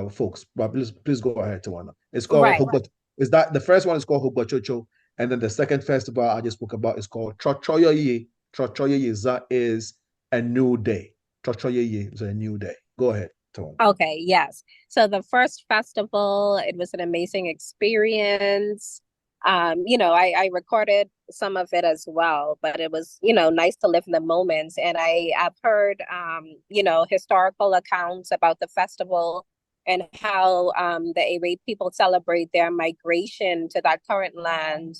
folks. But please go ahead, Tawanna. It's called Hogbat. Is that the first one is called Hogbachocho, and then the second festival I just spoke about is called Trochoyoye. Trochoyoye is a new day. Trochoyoye is a new day. Go ahead, Tawanna. Okay, yes. So the first festival, it was an amazing experience. I recorded some of it as well, but it was, nice to live in the moments. And I've heard, historical accounts about the festival and how the Arab people celebrate their migration to that current land,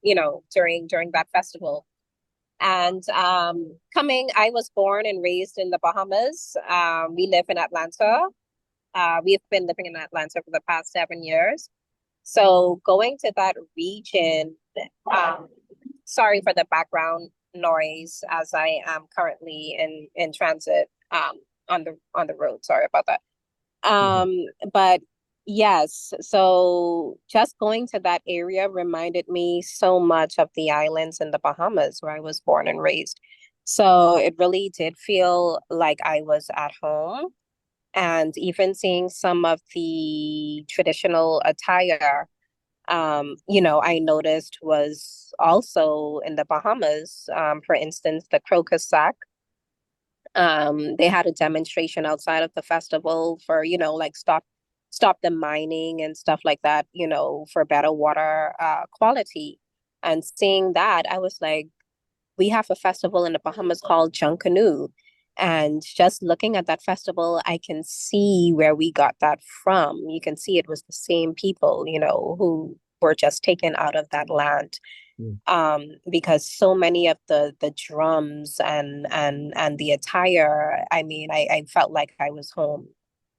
during that festival. And I was born and raised in the Bahamas. We live in Atlanta. We've been living in Atlanta for the past 7 years. So going to that region, sorry for the background noise as I am currently in transit on the road. Sorry about that. But yes, so just going to that area reminded me so much of the islands in the Bahamas where I was born and raised. So it really did feel like I was at home. And even seeing some of the traditional attire, I noticed was also in the Bahamas. For instance, the crocus sack. They had a demonstration outside of the festival for, like stop the mining and stuff like that, for better water quality. And seeing that, I was like, we have a festival in the Bahamas called Junkanoo. And just looking at that festival, I can see where we got that from. You can see it was the same people, who were just taken out of that land. Because so many of the drums and the attire, I felt like I was home.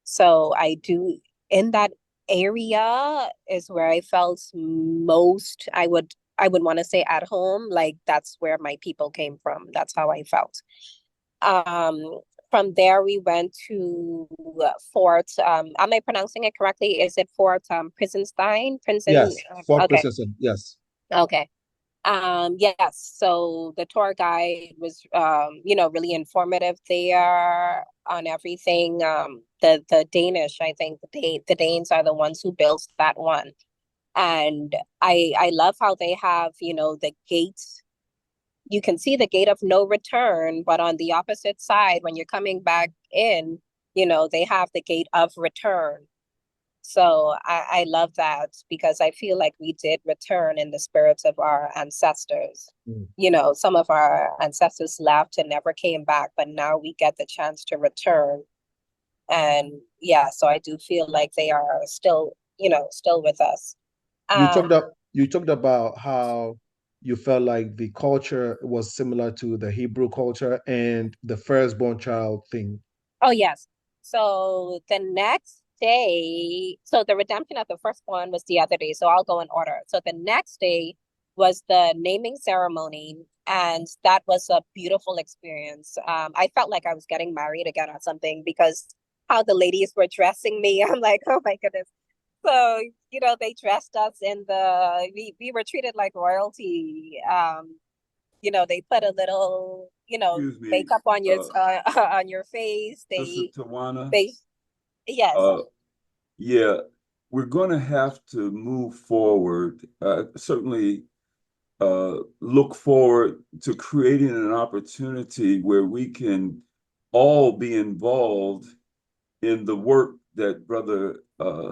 So in that area is where I felt most, I would want to say at home, like that's where my people came from. That's how I felt. From there we went to Fort, am I pronouncing it correctly? Is it Fort Prinsenstein? Yes, Fort Okay. Prinsenstein, yes. Okay. Yes, so the tour guide was, really informative there on everything. The Danish, I think the Danes are the ones who built that one. And I love how they have, the gates. You can see the gate of no return, but on the opposite side, when you're coming back in, they have the gate of return. So I love that because I feel like we did return in the spirits of our ancestors. Some of our ancestors left and never came back, but now we get the chance to return. And yeah, so I do feel like they are still with us. You talked about how you felt like the culture was similar to the Hebrew culture and the firstborn child thing. Oh, yes. So the next day, so the redemption of the firstborn was the other day. So I'll go in order. So the next day was the naming ceremony, and that was a beautiful experience. I felt like I was getting married again or something because how the ladies were dressing me. I'm like, oh my goodness. So, they dressed us we were treated like royalty. They put a little, makeup on your on your face. Sister Tawanna, Yes. Yeah, we're going to have to move forward. Certainly look forward to creating an opportunity where we can all be involved in the work that Brother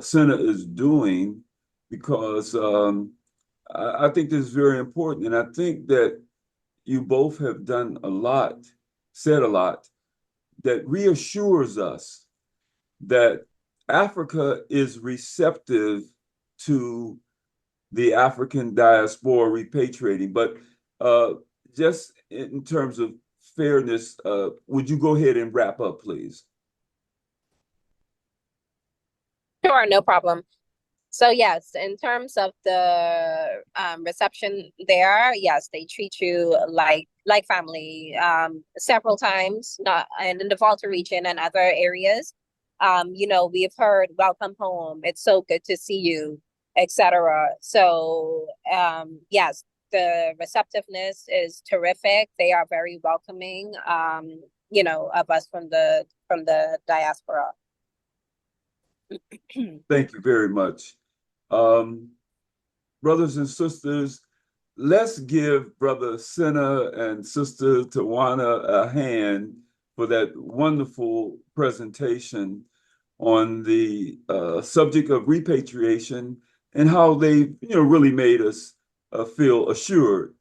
Sena is doing, because I think this is very important. And I think that you both have done a lot, said a lot, that reassures us that Africa is receptive to the African diaspora repatriating. But Just in terms of fairness, would you go ahead and wrap up, please? Sure, no problem. So yes, in terms of the reception there, yes, they treat you like family several times, not and in the Volta region and other areas. We've heard welcome home, it's so good to see you, etc. So yes, the receptiveness is terrific. They are very welcoming, of us from the diaspora. Thank you very much. Brothers and sisters, let's give Brother Sena and Sister Tawanna a hand for that wonderful presentation on the subject of repatriation and how they, really made us feel assured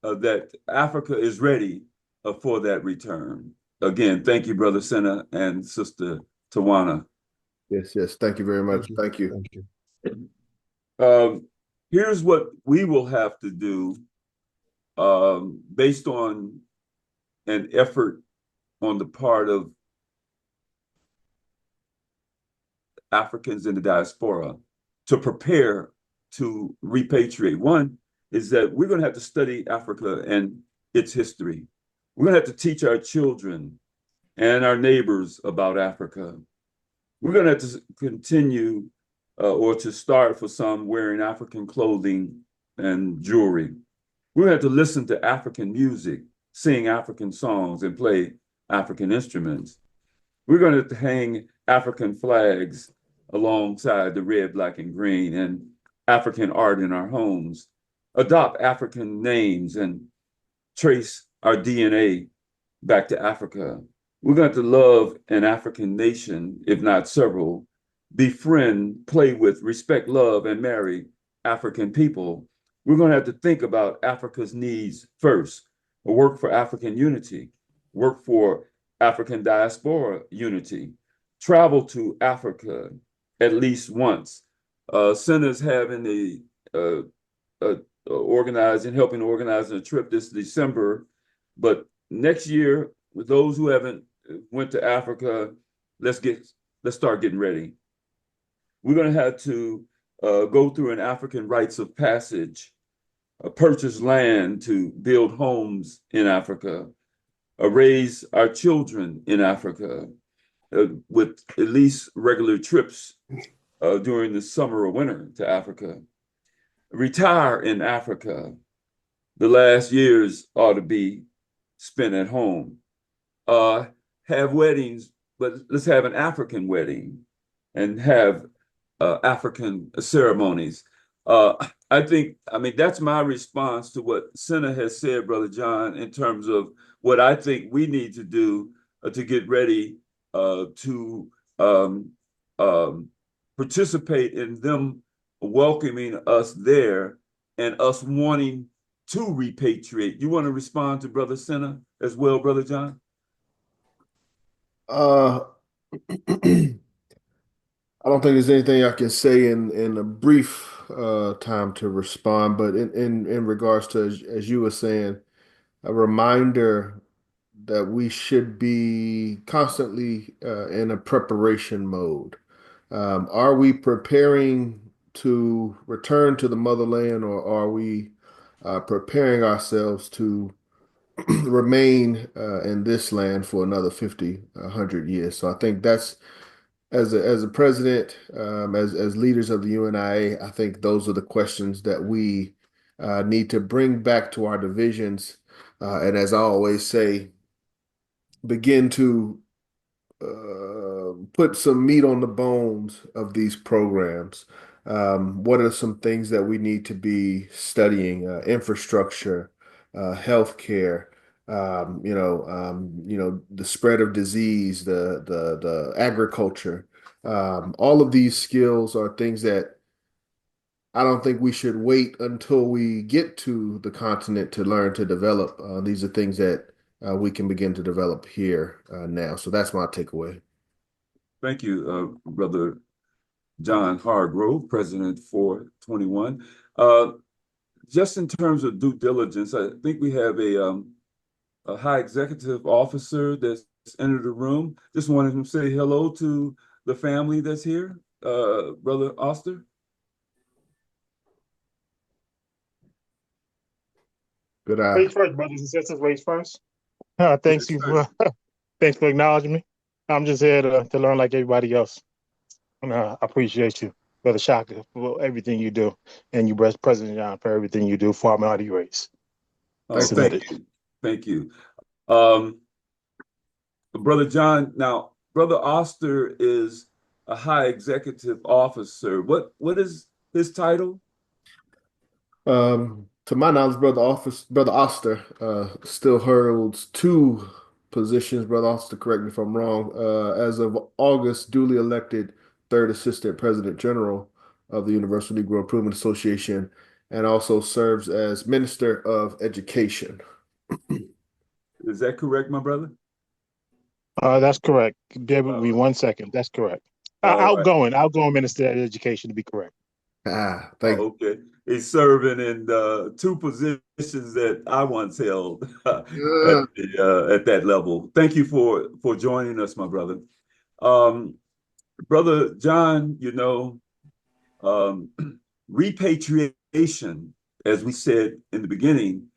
that Africa is ready for that return. Again, thank you, Brother Sena and Sister Tawanna. Yes, yes. Thank you very much. Thank you. Here's what we will have to do based on an effort on the part of Africans in the diaspora to prepare to repatriate. One is that we're going to have to study Africa and its history. We're going to have to teach our children and our neighbors about Africa. We're going to have to continue or to start for some wearing African clothing and jewelry. We're going to have to listen to African music, sing African songs, and play African instruments. We're going to hang African flags alongside the red, black, and green, and African art in our homes, adopt African names, and trace our DNA back to Africa. We're going to love an African nation, if not several, befriend, play with, respect, love, and marry African people. We're going to have to think about Africa's needs first, work for African unity, work for African diaspora unity, travel to Africa at least once. Sena's having helping organizing a trip this December, but next year, with those who haven't went to Africa, let's start getting ready. We're going to have to go through an African rites of passage, purchase land to build homes in Africa, raise our children in Africa with at least regular trips during the summer or winter to Africa. Retire in Africa. The last years ought to be spent at home. Have weddings, but let's have an African wedding and have African ceremonies. That's my response to what Sena has said, Brother John, in terms of what I think we need to do to get ready to participate in them welcoming us there and us wanting to repatriate. You want to respond to Brother Sena as well, Brother John? I don't think there's anything I can say in a brief time to respond, but in regards to, as you were saying, a reminder that we should be constantly in a preparation mode. Are we preparing to return to the motherland, or are we preparing ourselves to remain in this land for another 50, 100 years? So I think that's, as a president, as leaders of the UNIA, I think those are the questions that we need to bring back to our divisions. And as I always say, begin to put some meat on the bones of these programs. What are some things that we need to be studying? Infrastructure, healthcare, the spread of disease, the agriculture. All of these skills are things that I don't think we should wait until we get to the continent to learn to develop. These are things that we can begin to develop here now. So that's my takeaway. Thank you, Brother John Hargrove, President 421. just in terms of due diligence, I think we have a high executive officer that's entered the room. Just wanted to say hello to the family that's here, Brother Oster. Good Ladies first, brothers and sisters. Ladies first. Thanks you First. for thanks for acknowledging me. I'm just here to learn like everybody else. And I appreciate you, Brother Shaka, for everything you do, and you, President John, for everything you do for our minority race. Oh, Submitted. thank you. Thank you. Brother John, now, Brother Oster is a high executive officer. What is his title? To my knowledge, Brother Oster, still holds two positions. Brother Oster, correct me if I'm wrong. As of August, duly elected third assistant president general of the Universal Negro Improvement Association, and also serves as Minister of Education. Is that correct, my brother? That's correct. Bear with me 1 second. That's correct. Outgoing Minister of Education, to be correct. Thank you. Okay. He's serving in two positions that I once held at that level. Thank you for joining us, my brother. Brother John, repatriation, as we said in the beginning,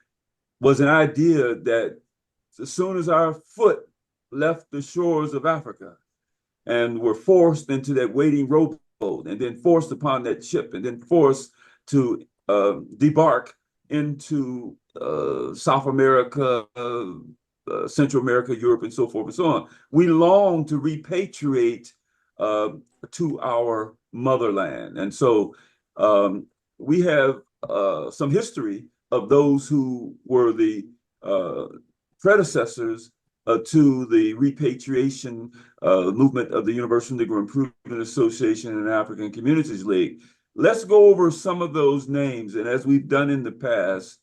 was an idea that as soon as our foot left the shores of Africa and were forced into that waiting rowboat, and then forced upon that ship, and then forced to debark into South America, Central America, Europe, and so forth and so on. We long to repatriate to our motherland. And so we have some history of those who were the predecessors to the repatriation movement of the Universal Negro Improvement Association and African Communities League. Let's go over some of those names. And as we've done in the past,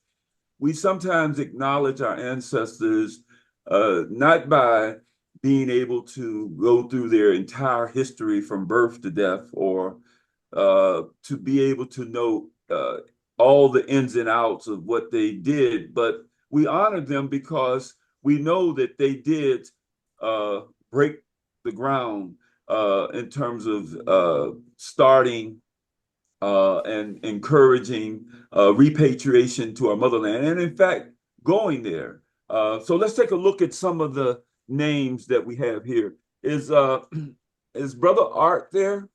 we sometimes acknowledge our ancestors not by being able to go through their entire history from birth to death, or to be able to know all the ins and outs of what they did, but we honor them because we know that they did break the ground in terms of starting and encouraging repatriation to our motherland, and in fact, going there. So let's take a look at some of the names that we have here. Is Brother Art there?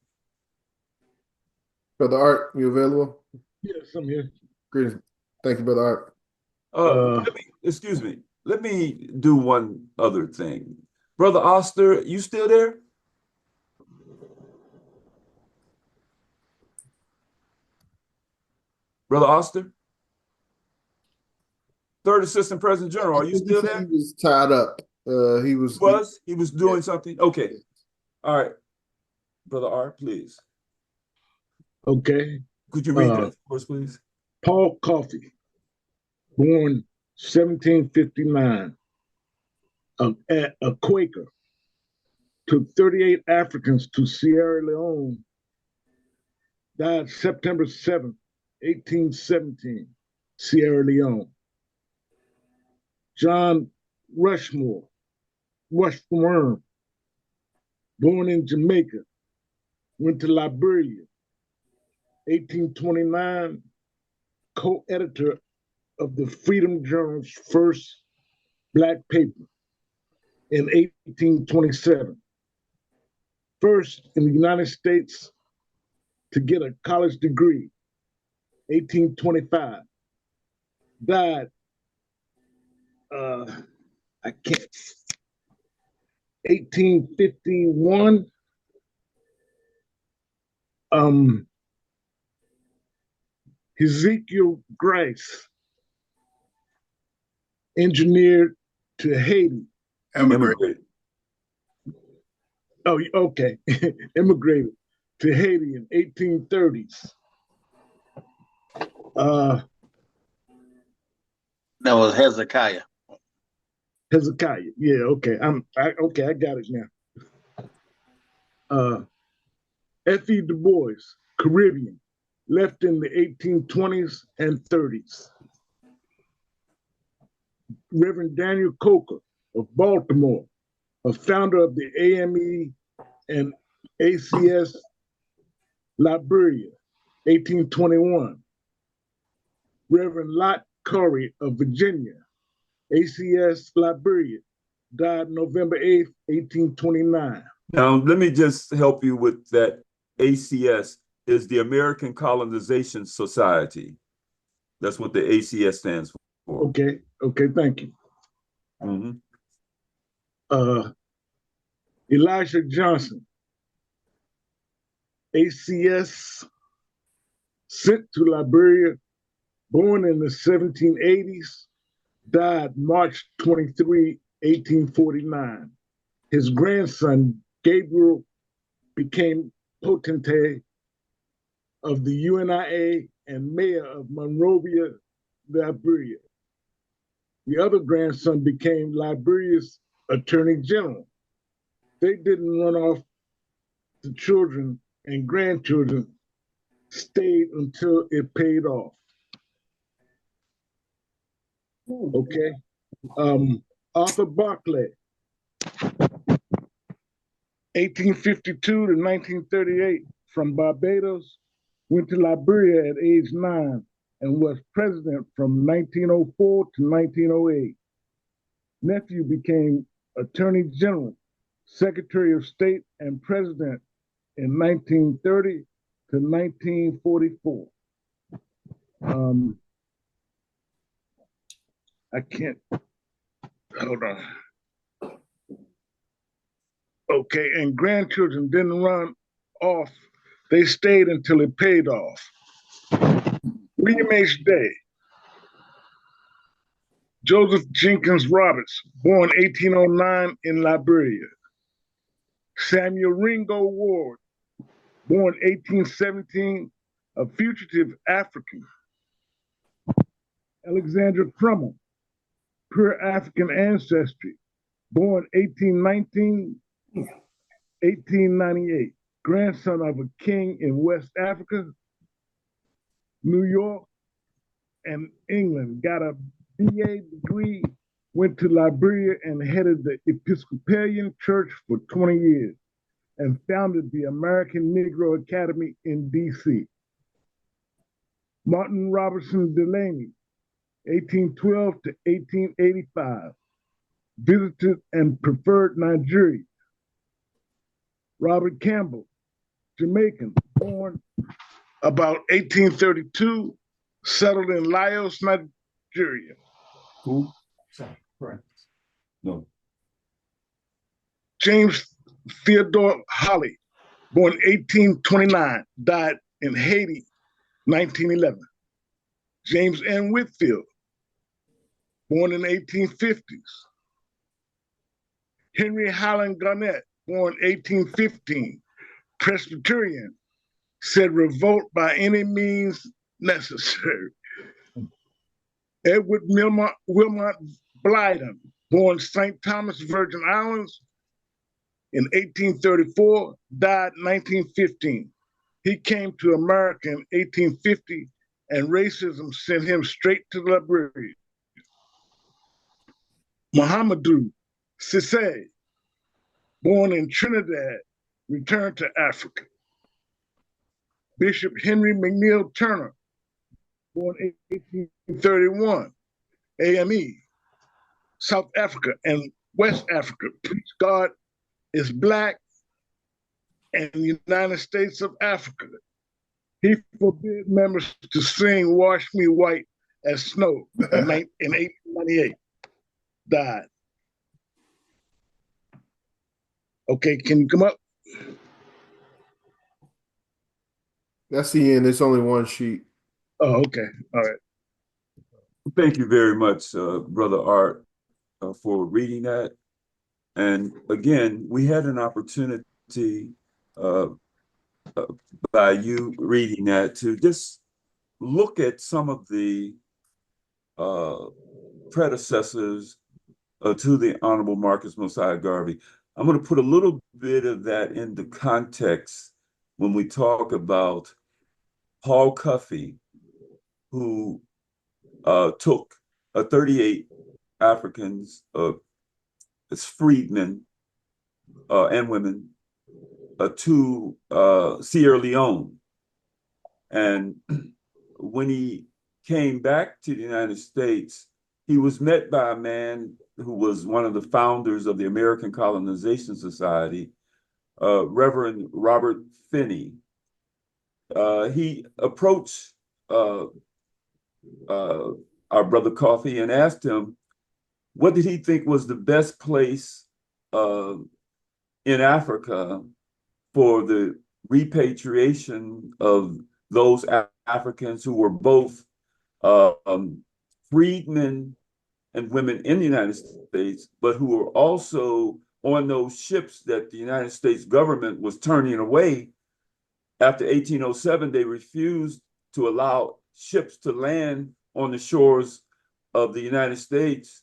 Brother Art, you available? Yes, I'm here. Greetings. Thank you, Brother Art. Excuse me. Let me do one other thing. Brother Oster, you still there? Brother Oster? Third Assistant President General, are you still there? He was tied up. He was doing something? Okay. All right. Brother Art, please. Okay. Could you read that for us, please? Paul Coffey, born 1759, a Quaker, took 38 Africans to Sierra Leone, died September 7th, 1817, Sierra Leone. John Rushmore, born in Jamaica, went to Liberia, 1829, co-editor of the Freedom Journal's first Black paper in 1827. First in the United States to get a college degree, 1825. Died, 1851. Ezekiel Grice, engineered to Haiti. Immigrated. Oh, okay. Immigrated to Haiti in 1830s. That was Hezekiah. Hezekiah, yeah, okay. I got it now. F.E. Du Bois, Caribbean, left in the 1820s and 30s. Reverend Daniel Coker of Baltimore, a founder of the AME and ACS Liberia, 1821. Reverend Lot Curry of Virginia, ACS Liberia, died November 8th, 1829. Now, let me just help you with that. ACS is the American Colonization Society. That's what the ACS stands for. Okay, thank you. Mm-hmm. Elijah Johnson, ACS, sent to Liberia, born in the 1780s, died March 23, 1849. His grandson, Gabriel, became potentate of the UNIA and mayor of Monrovia, Liberia. The other grandson became Liberia's attorney general. They didn't run off. The children and grandchildren stayed until it paid off. Okay. Arthur Barclay, 1852 to 1938, from Barbados, went to Liberia at age 9 and was president from 1904 to 1908. Nephew became Attorney General, Secretary of State, and President in 1930 to 1944. I can't, hold on. Okay, and grandchildren didn't run off. They stayed until it paid off. William H. Day, Joseph Jenkins Roberts, born 1809 in Liberia. Samuel Ringo Ward, born 1817, a fugitive African. Alexandra Crummell, pure African ancestry, born 1819, 1898, grandson of a king in West Africa, New York, and England, got a BA degree, went to Liberia and headed the Episcopalian Church for 20 years and founded the American Negro Academy in DC. Martin Robertson Delaney, 1812 to 1885, visited and preferred Nigeria. Robert Campbell, Jamaican, born about 1832, settled in Lagos, Nigeria. Who? No. James Theodore Holly, born 1829, died in Haiti, 1911. James N. Whitfield, born in the 1850s. Henry Highland Garnett, born 1815, Presbyterian, said revolt by any means necessary. Edward Wilmot Blyden, born St. Thomas, Virgin Islands in 1834, died 1915. He came to America in 1850 and racism sent him straight to Liberia. Muhammadu Cissé, born in Trinidad, returned to Africa. Bishop Henry McNeil Turner, born 1831, AME, South Africa and West Africa, preached God is Black and the United States of Africa. He forbid members to sing Wash Me White as Snow in 1898, died. Okay, can you come up? That's the end. There's only one sheet. Oh, okay. All right. Thank you very much, Brother Art, for reading that. And again, we had an opportunity by you reading that to just look at some of the predecessors to the Honorable Marcus Mosiah Garvey. I'm going to put a little bit of that into context when we talk about Paul Cuffey, who took 38 Africans as freedmen and women to Sierra Leone. And when he came back to the United States, he was met by a man who was one of the founders of the American Colonization Society, Reverend Robert Finney. He approached our brother Coffey and asked him, what did he think was the best place in Africa for the repatriation of those Africans who were both freedmen and women in the United States, but who were also on those ships that the United States government was turning away. After 1807, they refused to allow ships to land on the shores of the United States,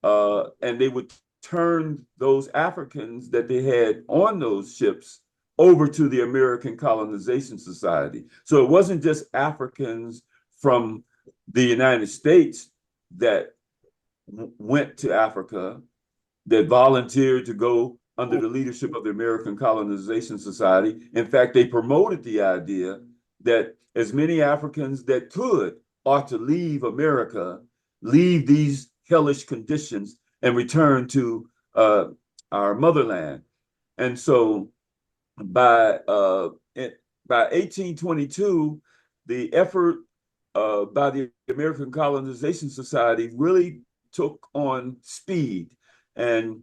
and they would turn those Africans that they had on those ships over to the American Colonization Society. So it wasn't just Africans from the United States that went to Africa, that volunteered to go under the leadership of the American Colonization Society. In fact, they promoted the idea that as many Africans that could ought to leave America, leave these hellish conditions, and return to our motherland. And so by 1822, the effort by the American Colonization Society really took on speed, and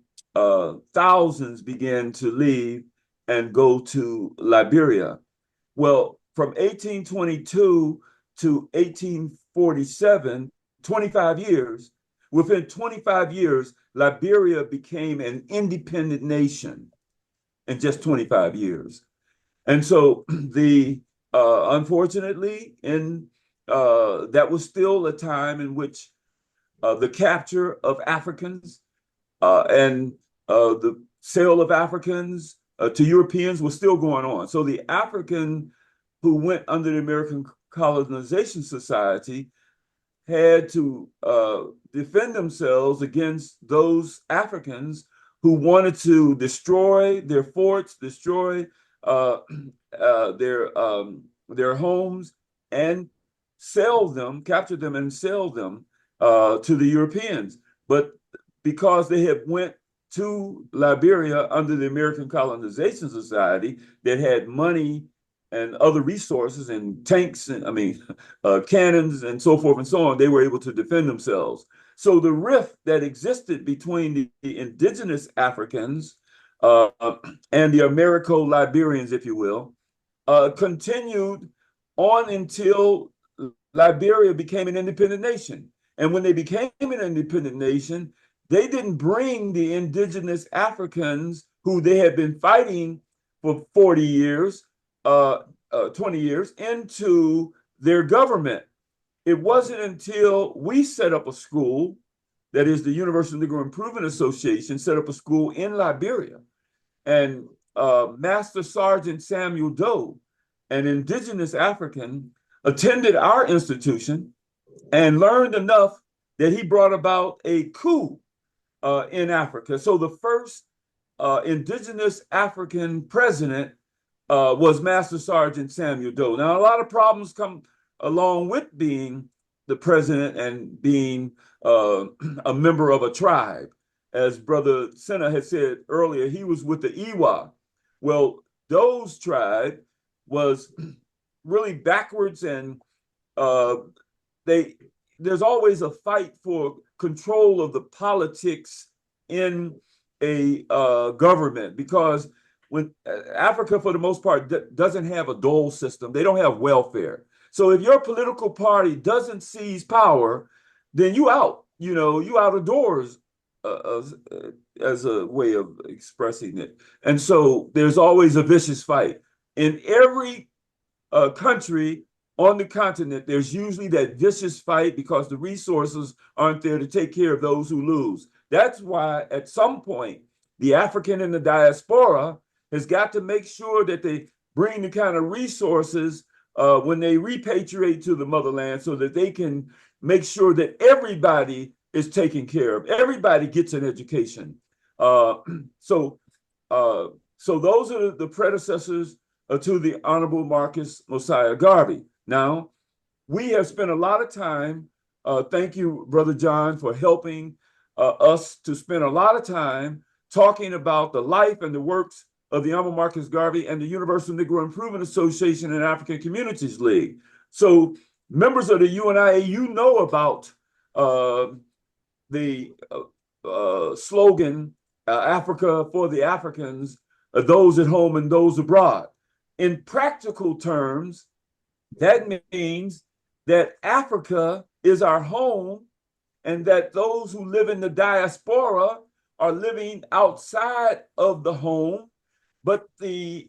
thousands began to leave and go to Liberia. Well, from 1822 to 1847, 25 years, within 25 years, Liberia became an independent nation in just 25 years. And so unfortunately, that was still a time in which the capture of Africans and the sale of Africans to Europeans was still going on. So the African who went under the American Colonization Society had to defend themselves against those Africans who wanted to destroy their forts, destroy their homes, and sell them, capture them and sell them to the Europeans. But because they had went to Liberia under the American Colonization Society that had money and other resources and tanks and cannons and so forth and so on, they were able to defend themselves. So the rift that existed between the indigenous Africans and the Americo-Liberians, if you will, continued on until Liberia became an independent nation. And when they became an independent nation, they didn't bring the indigenous Africans who they had been fighting for 40 years, 20 years into their government. It wasn't until we set up a school, that is the Universal Negro Improvement Association, set up a school in Liberia. And Master Sergeant Samuel Doe, an indigenous African, attended our institution and learned enough that he brought about a coup in Africa. So the first indigenous African president was Master Sergeant Samuel Doe. Now, a lot of problems come along with being the president and being a member of a tribe. As Brother Sena had said earlier, he was with the Iwa. Well, Doe's tribe was really backwards, and there's always a fight for control of the politics in a government, because when Africa, for the most part, doesn't have a dole system, they don't have welfare. So if your political party doesn't seize power, then you out. You out of doors as a way of expressing it. And so there's always a vicious fight. In every country on the continent, there's usually that vicious fight because the resources aren't there to take care of those who lose. That's why at some point, the African in the diaspora has got to make sure that they bring the kind of resources when they repatriate to the motherland so that they can make sure that everybody is taken care of. Everybody gets an education. So those are the predecessors to the Honorable Marcus Mosiah Garvey. Now, we have spent a lot of time, thank you, Brother John, for helping us to spend a lot of time talking about the life and the works of the Honorable Marcus Garvey and the Universal Negro Improvement Association and African Communities League. So members of the UNIA, you know about the slogan, Africa for the Africans, those at home and those abroad. In practical terms, that means that Africa is our home and that those who live in the diaspora are living outside of the home, but the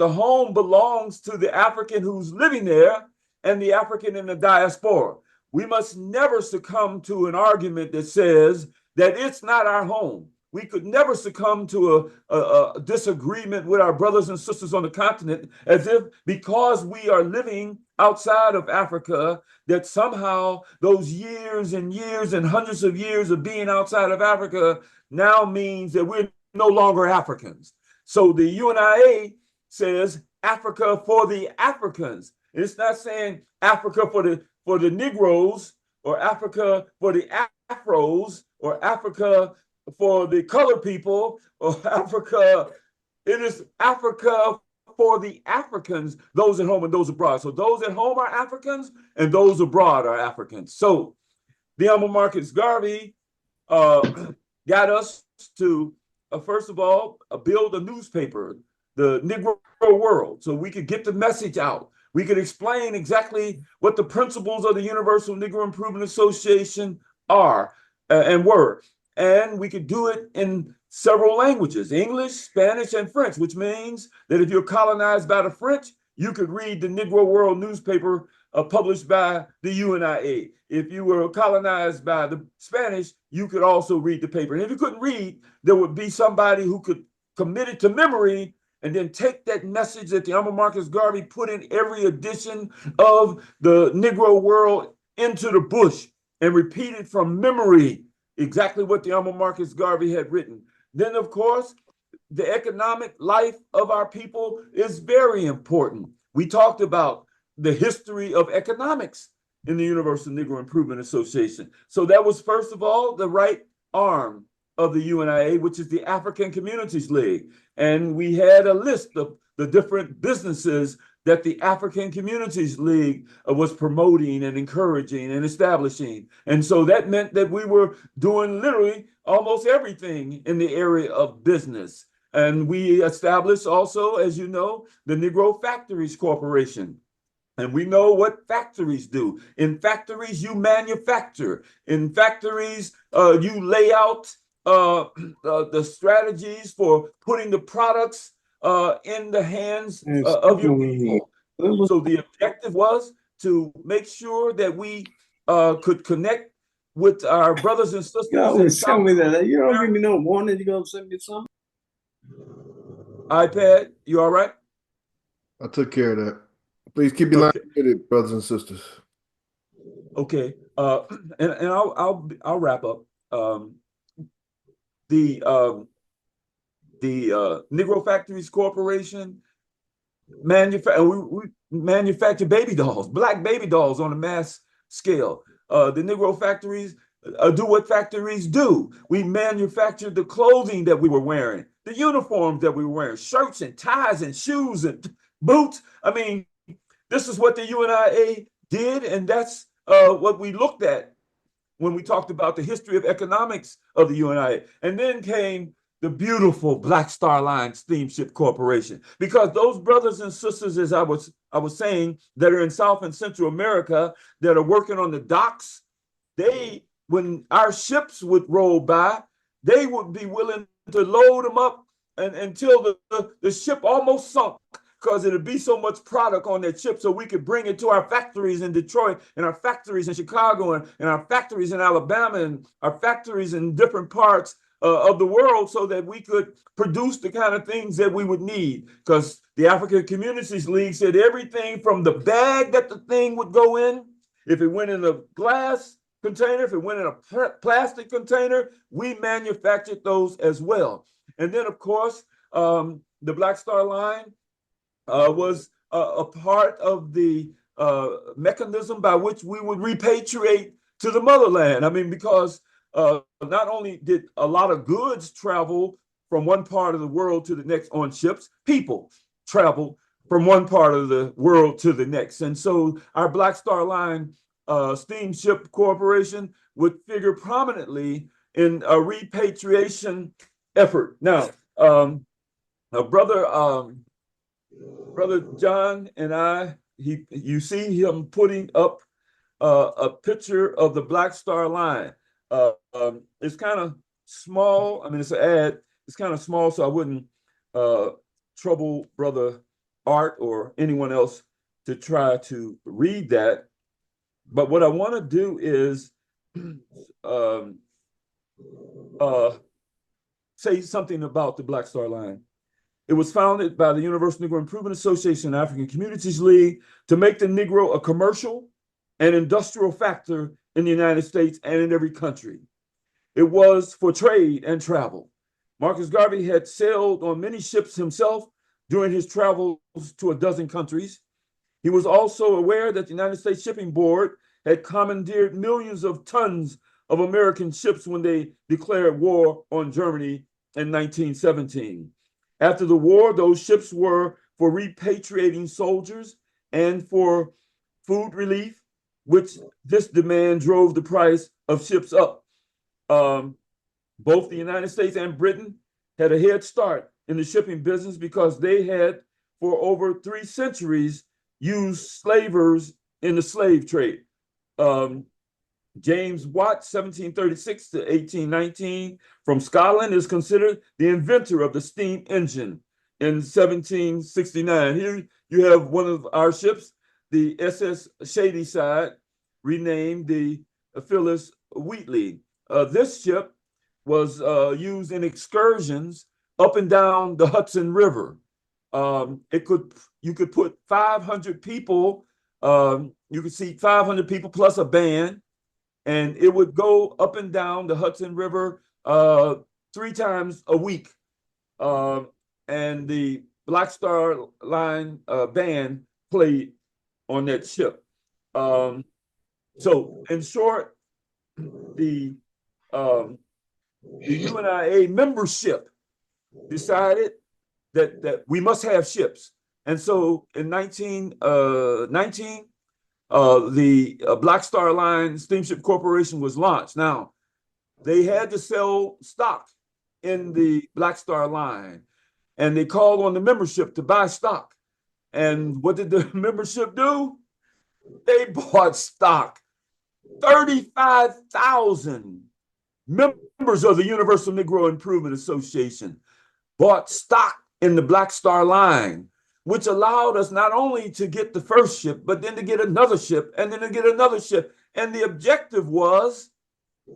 home belongs to the African who's living there and the African in the diaspora. We must never succumb to an argument that says that it's not our home. We could never succumb to a disagreement with our brothers and sisters on the continent as if because we are living outside of Africa, that somehow those years and years and hundreds of years of being outside of Africa now means that we're no longer Africans. So the UNIA says Africa for the Africans. It's not saying Africa for the Negroes or Africa for the Afros or Africa for the colored people or Africa. It is Africa for the Africans, those at home and those abroad. So those at home are Africans and those abroad are Africans. So the Honorable Marcus Garvey got us to, first of all, build a newspaper, the Negro World, so we could get the message out. We could explain exactly what the principles of the Universal Negro Improvement Association are and were. And we could do it in several languages, English, Spanish, and French, which means that if you're colonized by the French, you could read the Negro World newspaper published by the UNIA. If you were colonized by the Spanish, you could also read the paper. And if you couldn't read, there would be somebody who could commit it to memory and then take that message that the Honorable Marcus Garvey put in every edition of the Negro World into the bush and repeat it from memory, exactly what the Honorable Marcus Garvey had written. Then, of course, the economic life of our people is very important. We talked about the history of economics in the Universal Negro Improvement Association. So that was, first of all, the right arm of the UNIA, which is the African Communities League. And we had a list of the different businesses that the African Communities League was promoting and encouraging and establishing. And so that meant that we were doing literally almost everything in the area of business. And we established also, as you know, the Negro Factories Corporation. And we know what factories do. In factories, you manufacture. In factories, you lay out the strategies for putting the products in the hands of your people. So the objective was to make sure that we could connect with our brothers and sisters. You always tell me that. You don't give me no warning. You gonna send me something? iPad, you all right? I took care of that. Please keep your line with it, brothers and sisters. Okay, and I'll wrap up. The Negro Factories Corporation we manufacture baby dolls, black baby dolls on a mass scale. The Negro factories do what factories do. We manufactured the clothing that we were wearing, the uniforms that we were wearing, shirts and ties and shoes and boots. I mean, this is what the UNIA did, and that's what we looked at when we talked about the history of economics of the UNIA. And then came the beautiful Black Star Line Steamship Corporation, because those brothers and sisters, as I was saying, that are in South and Central America, that are working on the docks, when our ships would roll by, they would be willing to load them up until the ship almost sunk, because it'd be so much product on that ship, so we could bring it to our factories in Detroit and our factories in Chicago and our factories in Alabama and our factories in different parts of the world so that we could produce the kind of things that we would need. Because the African Communities League said everything from the bag that the thing would go in, if it went in a glass container, if it went in a plastic container, we manufactured those as well. And then, of course, the Black Star Line was a part of the mechanism by which we would repatriate to the motherland. I mean, because not only did a lot of goods travel from one part of the world to the next on ships, people travel from one part of the world to the next. And so our Black Star Line Steamship Corporation would figure prominently in a repatriation effort. Now, Brother John and I, you see him putting up a picture of the Black Star Line. It's kind of small. I mean, it's an ad. It's kind of small, so I wouldn't trouble Brother Art or anyone else to try to read that. But what I want to do is say something about the Black Star Line. It was founded by the Universal Negro Improvement Association and African Communities League to make the Negro a commercial and industrial factor in the United States and in every country. It was for trade and travel. Marcus Garvey had sailed on many ships himself during his travels to a dozen countries. He was also aware that the United States Shipping Board had commandeered millions of tons of American ships when they declared war on Germany in 1917. After the war, those ships were for repatriating soldiers and for food relief, which this demand drove the price of ships up. Both the United States and Britain had a head start in the shipping business because they had, for over 3 centuries, used slavers in the slave trade. James Watt, 1736 to 1819, from Scotland, is considered the inventor of the steam engine in 1769. Here you have one of our ships, the SS Shadyside, renamed the Phyllis Wheatley. This ship was used in excursions up and down the Hudson River. You could put 500 people, you could seat 500 people plus a band, and it would go up and down the Hudson River 3 times a week. And the Black Star Line band played on that ship. So in short, the UNIA membership decided that we must have ships. And so in 1919, the Black Star Line Steamship Corporation was launched. Now, they had to sell stock in the Black Star Line, and they called on the membership to buy stock. And what did the membership do? They bought stock. 35,000 members of the Universal Negro Improvement Association bought stock in the Black Star Line, which allowed us not only to get the first ship, but then to get another ship, and then to get another ship. And the objective was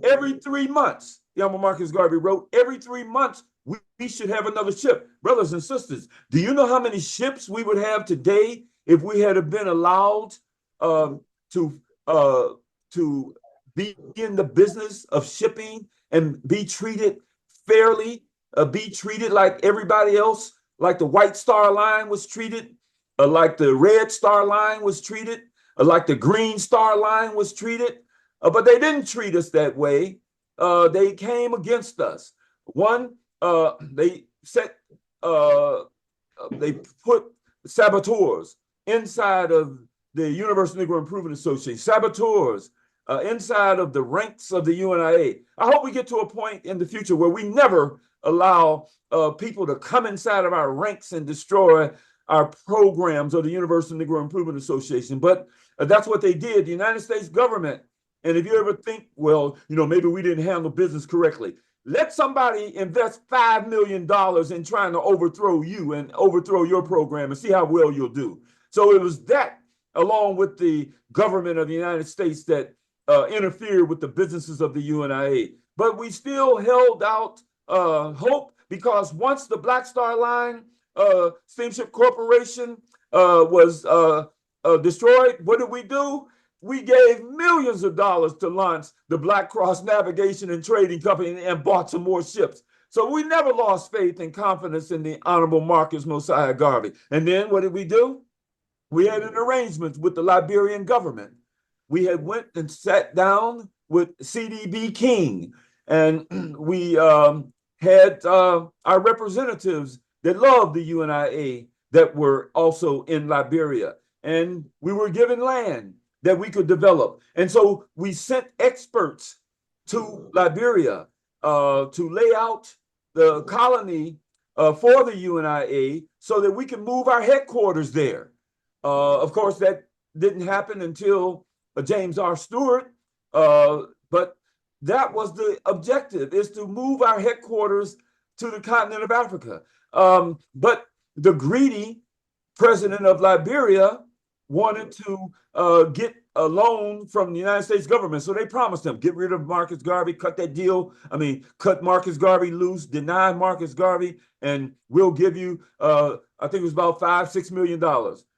every 3 months, Yama Marcus Garvey wrote, every 3 months, we should have another ship. Brothers and sisters, do you know how many ships we would have today if we had been allowed to be in the business of shipping and be treated fairly, be treated like everybody else, like the White Star Line was treated, like the Red Star Line was treated, like the Green Star Line was treated. But they didn't treat us that way. They came against us. One, they put saboteurs inside of the Universal Negro Improvement Association, saboteurs inside of the ranks of the UNIA. I hope we get to a point in the future where we never allow people to come inside of our ranks and destroy our programs of the Universal Negro Improvement Association. But that's what they did. The United States government, and if you ever think, well, maybe we didn't handle business correctly, let somebody invest $5 million in trying to overthrow you and overthrow your program and see how well you'll do. So it was that, along with the government of the United States, that interfered with the businesses of the UNIA. But we still held out hope, because once the Black Star Line Steamship Corporation was destroyed, what did we do? We gave millions of dollars to launch the Black Cross Navigation and Trading Company and bought some more ships. So we never lost faith and confidence in the Honorable Marcus Mosiah Garvey. And then what did we do? We had an arrangement with the Liberian government. We had went and sat down with C.D.B. King, and we had our representatives that loved the UNIA that were also in Liberia. And we were given land that we could develop. And so we sent experts to Liberia to lay out the colony for the UNIA so that we can move our headquarters there. Of course, that didn't happen until James R. Stewart, but that was the objective, is to move our headquarters to the continent of Africa. But the greedy president of Liberia wanted to get a loan from the United States government. So they promised him, get rid of Marcus Garvey, cut that deal. Cut Marcus Garvey loose, deny Marcus Garvey, and we'll give you, I think it was about $5-6 million.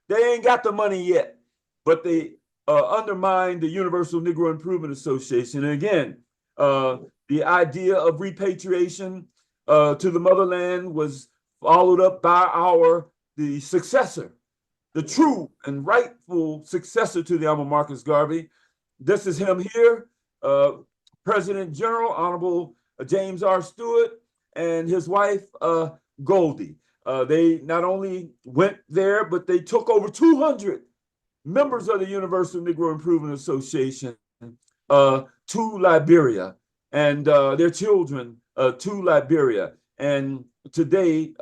They ain't got the money yet, but they undermined the Universal Negro Improvement Association. And again, the idea of repatriation to the motherland was followed up by the successor, the true and rightful successor to the Honorable Marcus Garvey. This is him here, President General, Honorable James R. Stewart, and his wife, Goldie. They not only went there, but they took over 200 members of the Universal Negro Improvement Association to Liberia, and their children to Liberia. And today,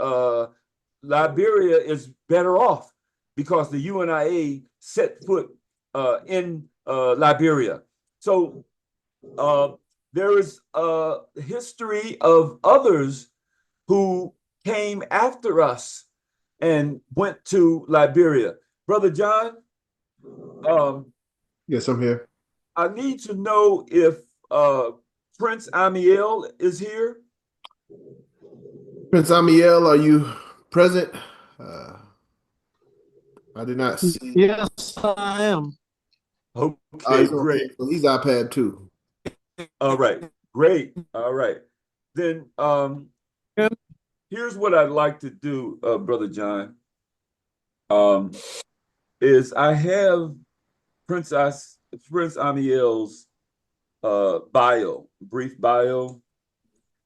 Liberia is better off because the UNIA set foot in Liberia. So there is a history of others who came after us and went to Liberia. Brother John? Yes, I'm here. I need to know if Prince Ami-El is here. Prince Ami-El, are you present? I did not see. Yes, I am. Okay, great. So he's iPad too. All right, great. All right. Then here's what I'd like to do, Brother John, is I have Prince Ami-El's brief bio,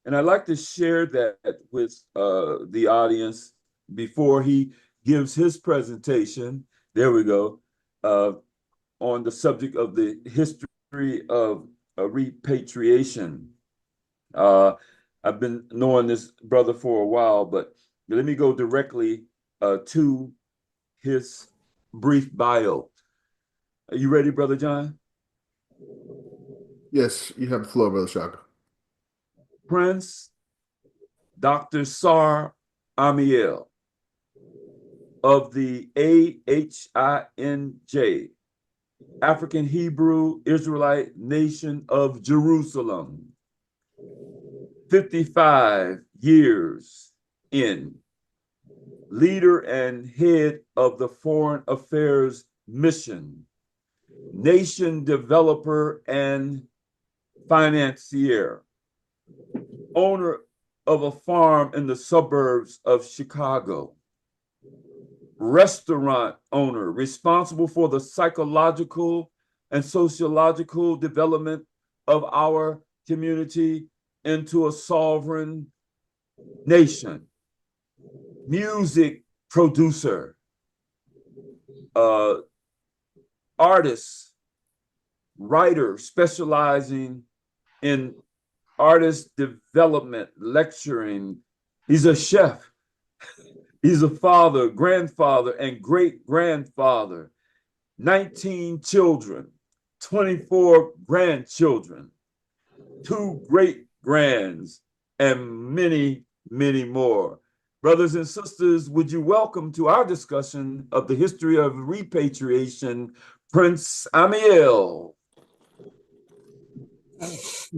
and I'd like to share that with the audience before he gives his presentation. There we go, on the subject of the history of repatriation. I've been knowing this brother for a while, but let me go directly to his brief bio. Are you ready, Brother John? Yes, you have the floor, Brother Shaka. Prince Dr. Sar Ami-El of the AHINJ, African Hebrew Israelite Nation of Jerusalem, 55 years in, leader and head of the Foreign Affairs Mission, nation developer and financier, owner of a farm in the suburbs of Chicago, restaurant owner responsible for the psychological and sociological development of our community into a sovereign nation, music producer, artist, writer specializing in artist development, lecturing. He's a chef. He's a father, grandfather, and great-grandfather. 19 children, 24 grandchildren, 2 great-grands, and many, many more. Brothers and sisters, would you welcome to our discussion of the history of repatriation, Prince Ami-El.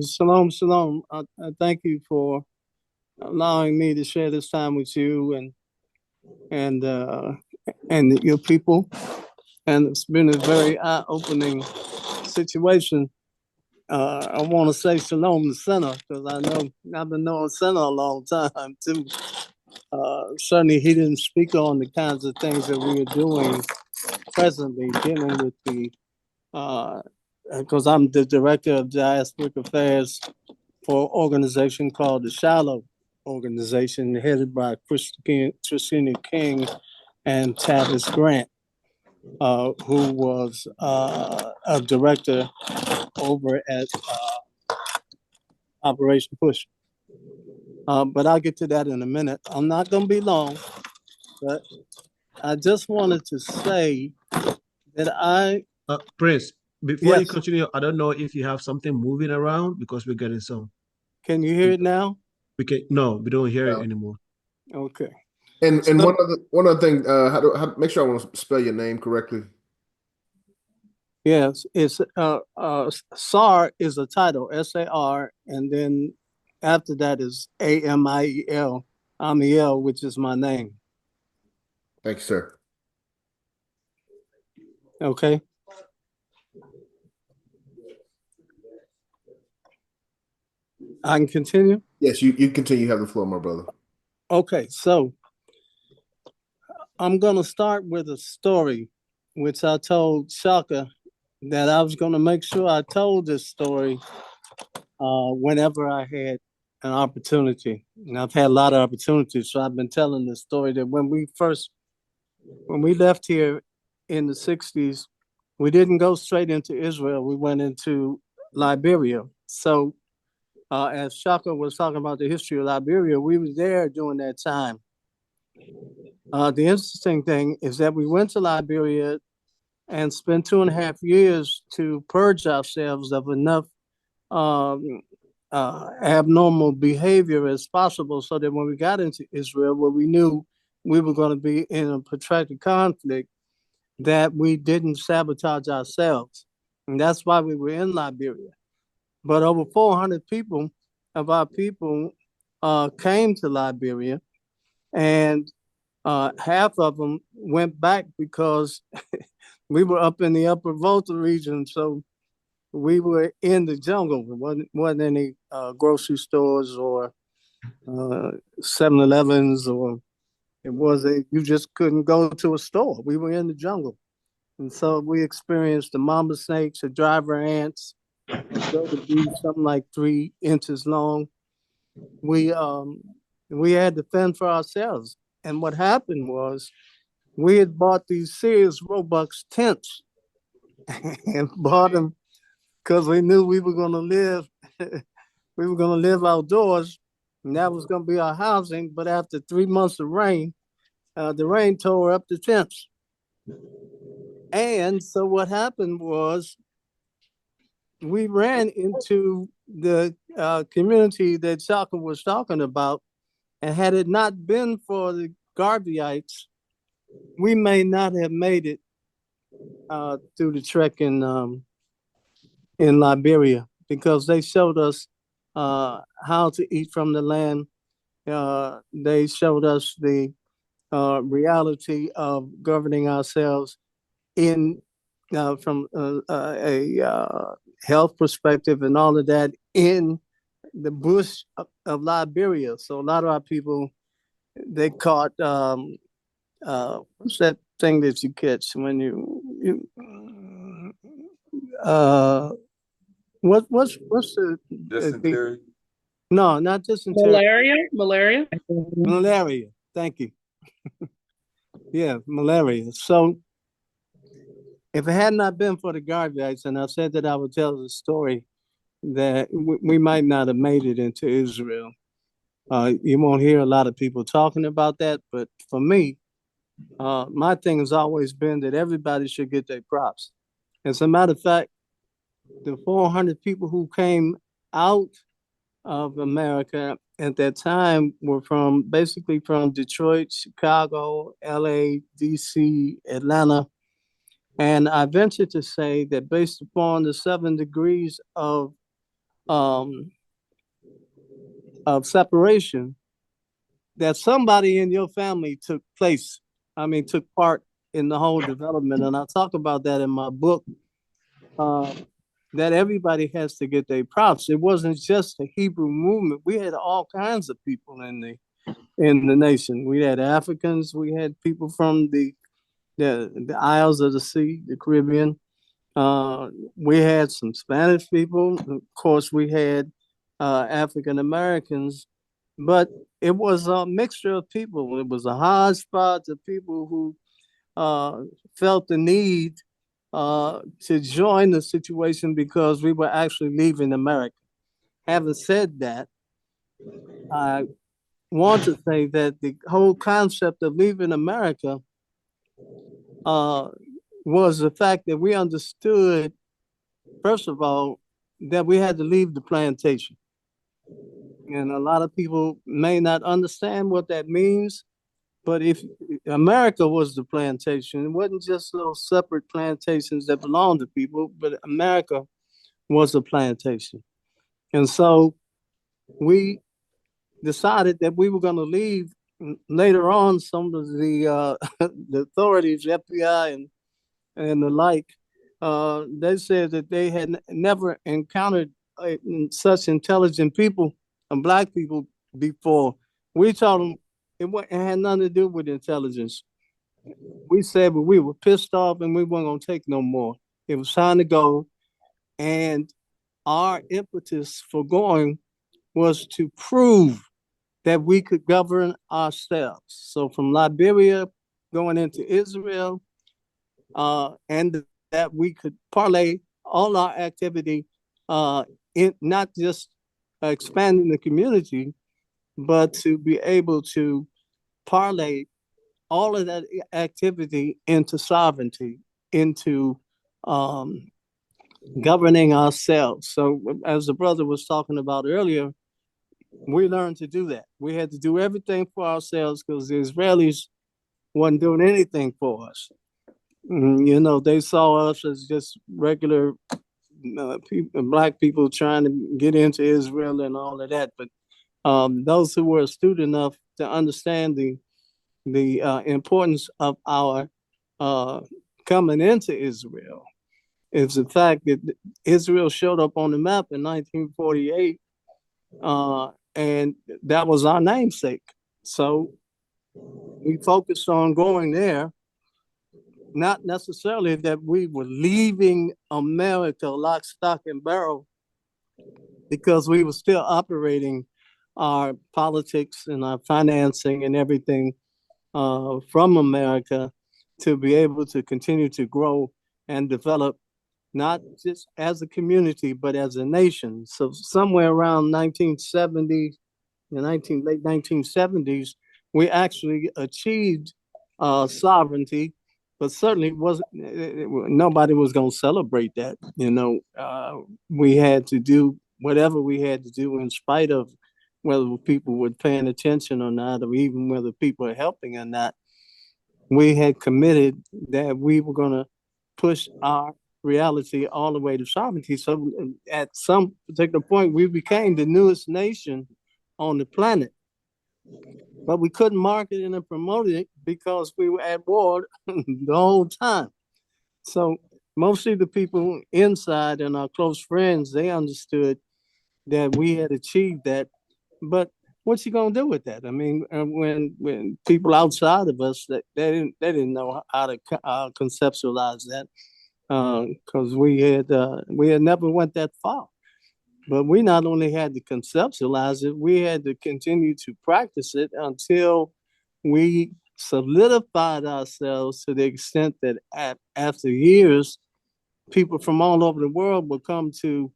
Shalom, shalom. I thank you for allowing me to share this time with you and your people. And it's been a very eye-opening situation. I want to say shalom to Sena because I know I've been knowing Sena a long time too. Certainly, he didn't speak on the kinds of things that we are doing presently, dealing with the because I'm the director of diasporic affairs for an organization called the Shallow Organization, headed by Christina King and Tavis Grant, who was a director over at Operation Push. But I'll get to that in a minute. I'm not going to be long, but I just wanted to say that Prince, before you yes. continue, I don't know if you have something moving around because we're getting some. Can you hear it now? No, we don't hear it anymore. Okay. And one other thing, how make sure I want to spell your name correctly. Yes, it's Sar is a title, SAR, and then after that is AMIEL, Ami-El, which is my name. Thanks, sir. Okay. I can continue? Yes, you continue. You have the floor, my brother. Okay, so I'm going to start with a story, which I told Shaka that I was going to make sure I told this story whenever I had an opportunity. And I've had a lot of opportunities, so I've been telling this story that when we left here in the 60s, we didn't go straight into Israel. We went into Liberia. So as Shaka was talking about the history of Liberia, we were there during that time. The interesting thing is that we went to Liberia and spent 2.5 years to purge ourselves of enough abnormal behavior as possible so that when we got into Israel, where we knew we were going to be in a protracted conflict, that we didn't sabotage ourselves. And that's why we were in Liberia. But over 400 people of our people came to Liberia, and half of them went back because we were up in the upper Volta region. So we were in the jungle. There wasn't any grocery stores or 7-Elevens, or you just couldn't go to a store. We were in the jungle. And so we experienced the mamba snakes, the driver ants, grow to be something like 3 inches long. We had to fend for ourselves. And what happened was we had bought these Sears Roebuck tents and bought them because we knew we were going to live outdoors, and that was going to be our housing. But after 3 months of rain, the rain tore up the tents. And so what happened was we ran into the community that Shaka was talking about, and had it not been for the Garveyites, we may not have made it through the trek in Liberia, because they showed us how to eat from the land. They showed us the reality of governing ourselves from a health perspective and all of that in the bush of Liberia. So a lot of our people, they caught what's that thing that you catch when what's the dysentery? No, not dysentery. Malaria. Thank you. Yeah, malaria. So if it had not been for the Garveyites, and I said that I would tell the story, that we might not have made it into Israel. You won't hear a lot of people talking about that, but for me, my thing has always been that everybody should get their props. As a matter of fact, the 400 people who came out of America at that time were basically from Detroit, Chicago, LA, DC, Atlanta. And I venture to say that based upon the 7 degrees of separation, that somebody in your family took part in the whole development. And I talk about that in my book, that everybody has to get their props. It wasn't just the Hebrew movement. We had all kinds of people in the nation. We had Africans, we had people from the Isles of the Sea, the Caribbean. We had some Spanish people. Of course, we had African Americans, but it was a mixture of people. It was a hodgepodge of people who felt the need to join the situation because we were actually leaving America. Having said that, I want to say that the whole concept of leaving America was the fact that we understood, first of all, that we had to leave the plantation. And a lot of people may not understand what that means, but if America was the plantation, it wasn't just little separate plantations that belonged to people, but America was a plantation. And so we decided that we were going to leave. Later on, some of the the authorities, FBI and the like, they said that they had never encountered such intelligent people and Black people before. We told them it had nothing to do with intelligence. We said, but we were pissed off and we weren't going to take no more. It was time to go. And our impetus for going was to prove that we could govern ourselves. So from Liberia going into Israel, and that we could parlay all our activity in not just expanding the community, but to be able to parlay all of that activity into sovereignty, into governing ourselves. So as the brother was talking about earlier, we learned to do that. We had to do everything for ourselves because the Israelis wasn't doing anything for us. You know, they saw us as just regular people, Black people trying to get into Israel and all of that. But those who were astute enough to understand the importance of our coming into Israel is the fact that Israel showed up on the map in 1948, and that was our namesake. So we focused on going there, not necessarily that we were leaving America lock, stock, and barrel, because we were still operating our politics and our financing and everything from America to be able to continue to grow and develop, not just as a community, but as a nation. So somewhere around 1970, late 1970s, we actually achieved sovereignty, but certainly nobody was going to celebrate that. You know, we had to do whatever we had to do in spite of whether people were paying attention or not, or even whether people were helping or not. We had committed that we were going to push our reality all the way to sovereignty. So at some particular point, we became the newest nation on the planet. But we couldn't market it and promote it because we were at war the whole time. So mostly the people inside and our close friends, they understood that we had achieved that. But what's he gonna do with that? I mean, when people outside of us, that they didn't know how to conceptualize that, because we had never went that far. But we not only had to conceptualize it, we had to continue to practice it until we solidified ourselves to the extent that after years, people from all over the world would come to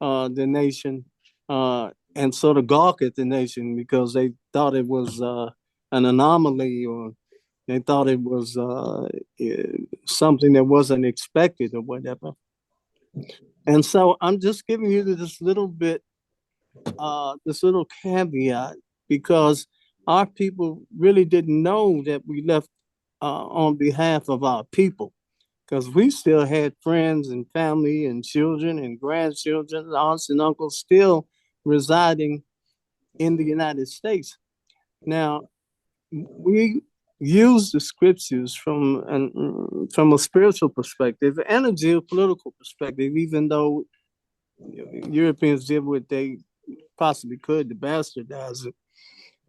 the nation and sort of gawk at the nation because they thought it was an anomaly, or they thought it was something that wasn't expected or whatever. And so I'm just giving you this little bit, this little caveat, because our people really didn't know that we left on behalf of our people, because we still had friends and family and children and grandchildren, aunts and uncles still residing in the United States. Now, we use the scriptures from a spiritual perspective and a geopolitical perspective, even though Europeans did what they possibly could to bastardize it.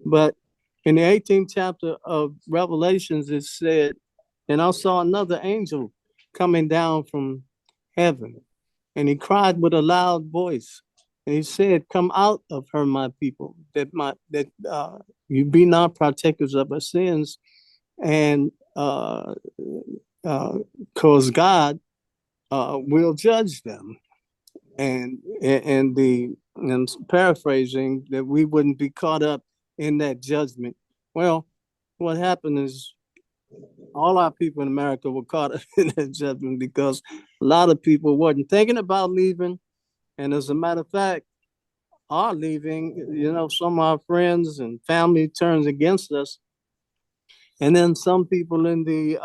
But in the 18th chapter of Revelations, it said, and I saw another angel coming down from heaven, and he cried with a loud voice, and he said, "Come out of her, my people, that you be not partakers of her sins, and cause God will judge them." And paraphrasing, that we wouldn't be caught up in that judgment. Well, what happened is all our people in America were caught up in that judgment because a lot of people wasn't thinking about leaving. And as a matter of fact, are leaving. Some of our friends and family turns against us. And then some people in the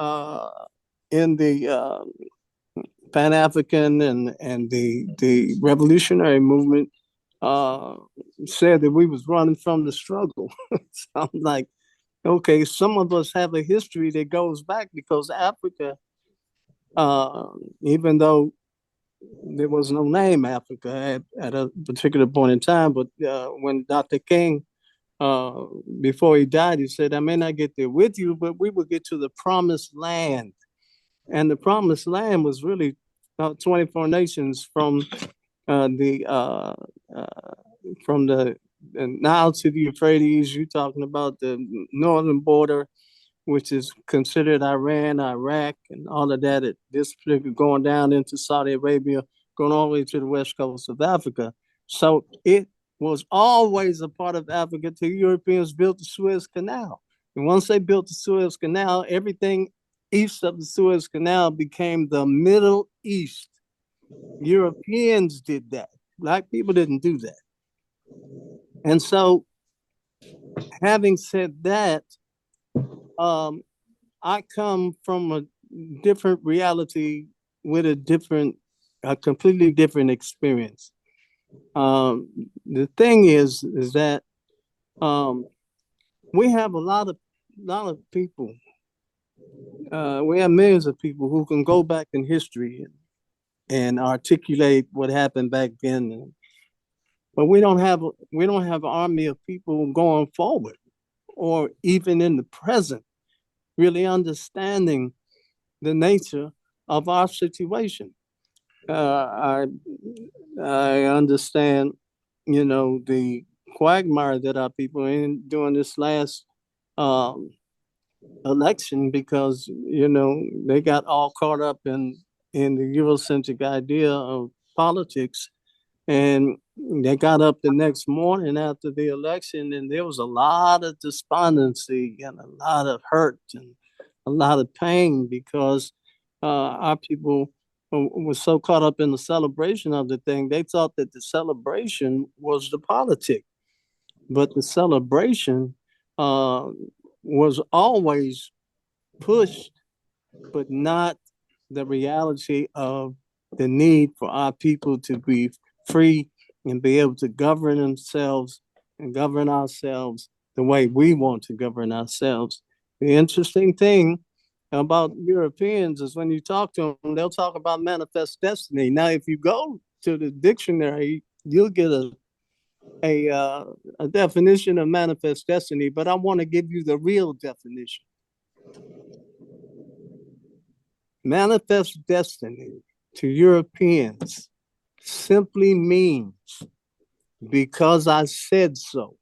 Pan-African and the revolutionary movement said that we was running from the struggle. So I'm like, okay, some of us have a history that goes back, because Africa, even though there was no name Africa at a particular point in time, but when Dr. King, before he died, he said, "I may not get there with you, but we will get to the promised land." And the promised land was really 24 nations from the Nile to the Euphrates. You're talking about the northern border, which is considered Iran, Iraq, and all of that. This particular going down into Saudi Arabia, going all the way to the west coast of Africa. So it was always a part of Africa till Europeans built the Suez Canal. And once they built the Suez Canal, everything east of the Suez Canal became the Middle East. Europeans did that. Black people didn't do that. And so, having said that, I come from a different reality with a completely different experience. The thing is that we have a lot of people. We have millions of people who can go back in history and articulate what happened back then. But we don't have an army of people going forward, or even in the present, really understanding the nature of our situation. I understand, the quagmire that our people are in during this last election, because they got all caught up in the Eurocentric idea of politics, and they got up the next morning after the election, and there was a lot of despondency and a lot of hurt and a lot of pain, because our people were so caught up in the celebration of the thing. They thought that the celebration was the politic, but the celebration was always pushed, but not the reality of the need for our people to be free and be able to govern themselves and govern ourselves the way we want to govern ourselves. The interesting thing about Europeans is when you talk to them, they'll talk about manifest destiny. Now, if you go to the dictionary, you'll get a definition of manifest destiny, but I want to give you the real definition. Manifest destiny to Europeans simply means because I said so.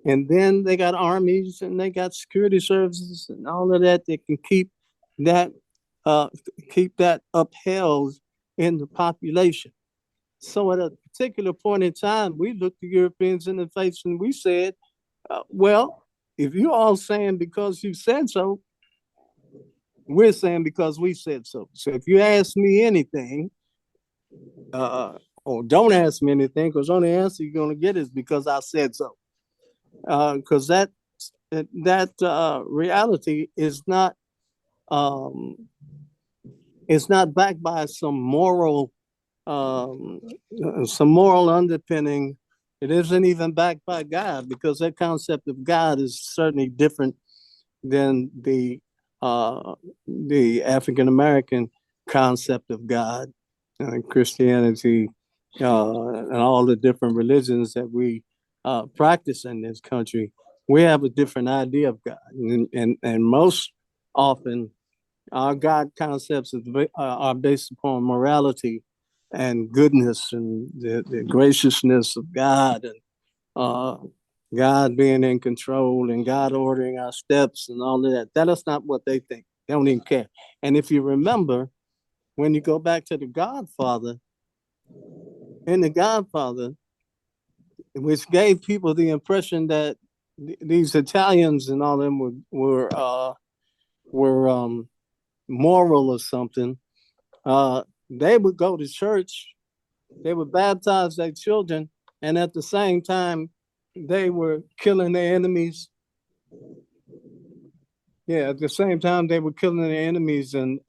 And then they got armies and they got security services and all of that that can keep that upheld in the population. So at a particular point in time, we looked the Europeans in the face and we said, well, if you're all saying because you said so, we're saying because we said so. So if you ask me anything, or don't ask me anything, because the only answer you're going to get is because I said so. Because that reality is not backed by some moral underpinning It isn't even backed by God, because that concept of God is certainly different than the African American concept of God, Christianity, and all the different religions that we practice in this country. We have a different idea of God, and most often our God concepts are based upon morality and goodness and the graciousness of God, and God being in control and God ordering our steps and all of that. That is not what they think. They don't even care. And if you remember, when you go back to the Godfather, in the Godfather, which gave people the impression that these Italians and all of them were moral or something. They would go to church, they would baptize their children, and at the same time, they were killing their enemies. Yeah, at the same time, they were killing their enemies and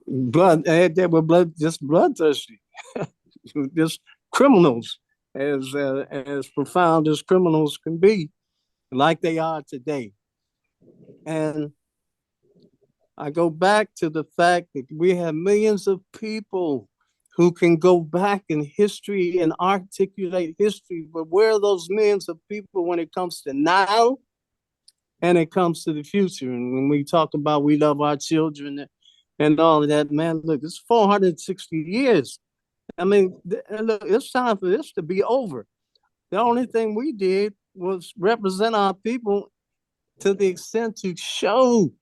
blood. They were just bloodthirsty, just criminals, as profound as criminals can be, like they are today. And I go back to the fact that we have millions of people who can go back in history and articulate history, but where are those millions of people when it comes to now and it comes to the future? And when we talk about we love our children and all of that, man, look, it's 460 years. I mean, look, it's time for this to be over. The only thing we did was represent our people to the extent to show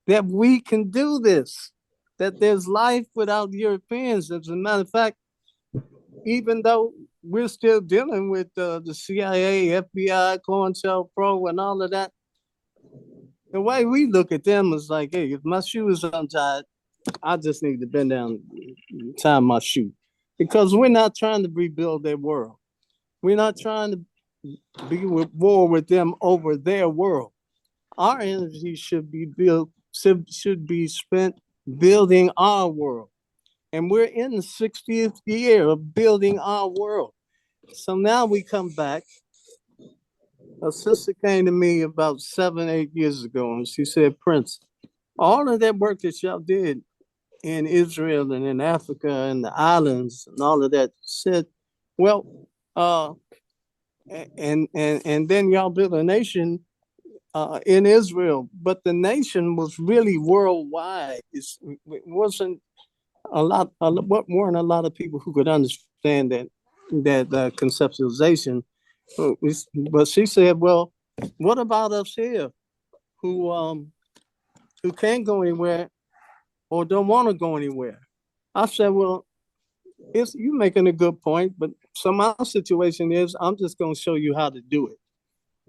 that we can do this, that there's life without Europeans. As a matter of fact, even though we're still dealing with the CIA, FBI, COINTELPRO, and all of that, the way we look at them is like, hey, if my shoe is untied, I just need to bend down and tie my shoe. Because we're not trying to rebuild their world. We're not trying to be at war with them over their world. Our energy should be spent building our world. And we're in the 60th year of building our world. So now we come back. A sister came to me about 7, 8 years ago, and she said, Prince, all of that work that y'all did in Israel and in Africa and the islands and all of that, said, well, and then y'all built a nation in Israel, but the nation was really worldwide. It wasn't weren't a lot of people who could understand that conceptualization. But she said, "Well, what about us here, who can't go anywhere or don't want to go anywhere?" I said, "Well, you're making a good point, but so my situation is, I'm just going to show you how to do it."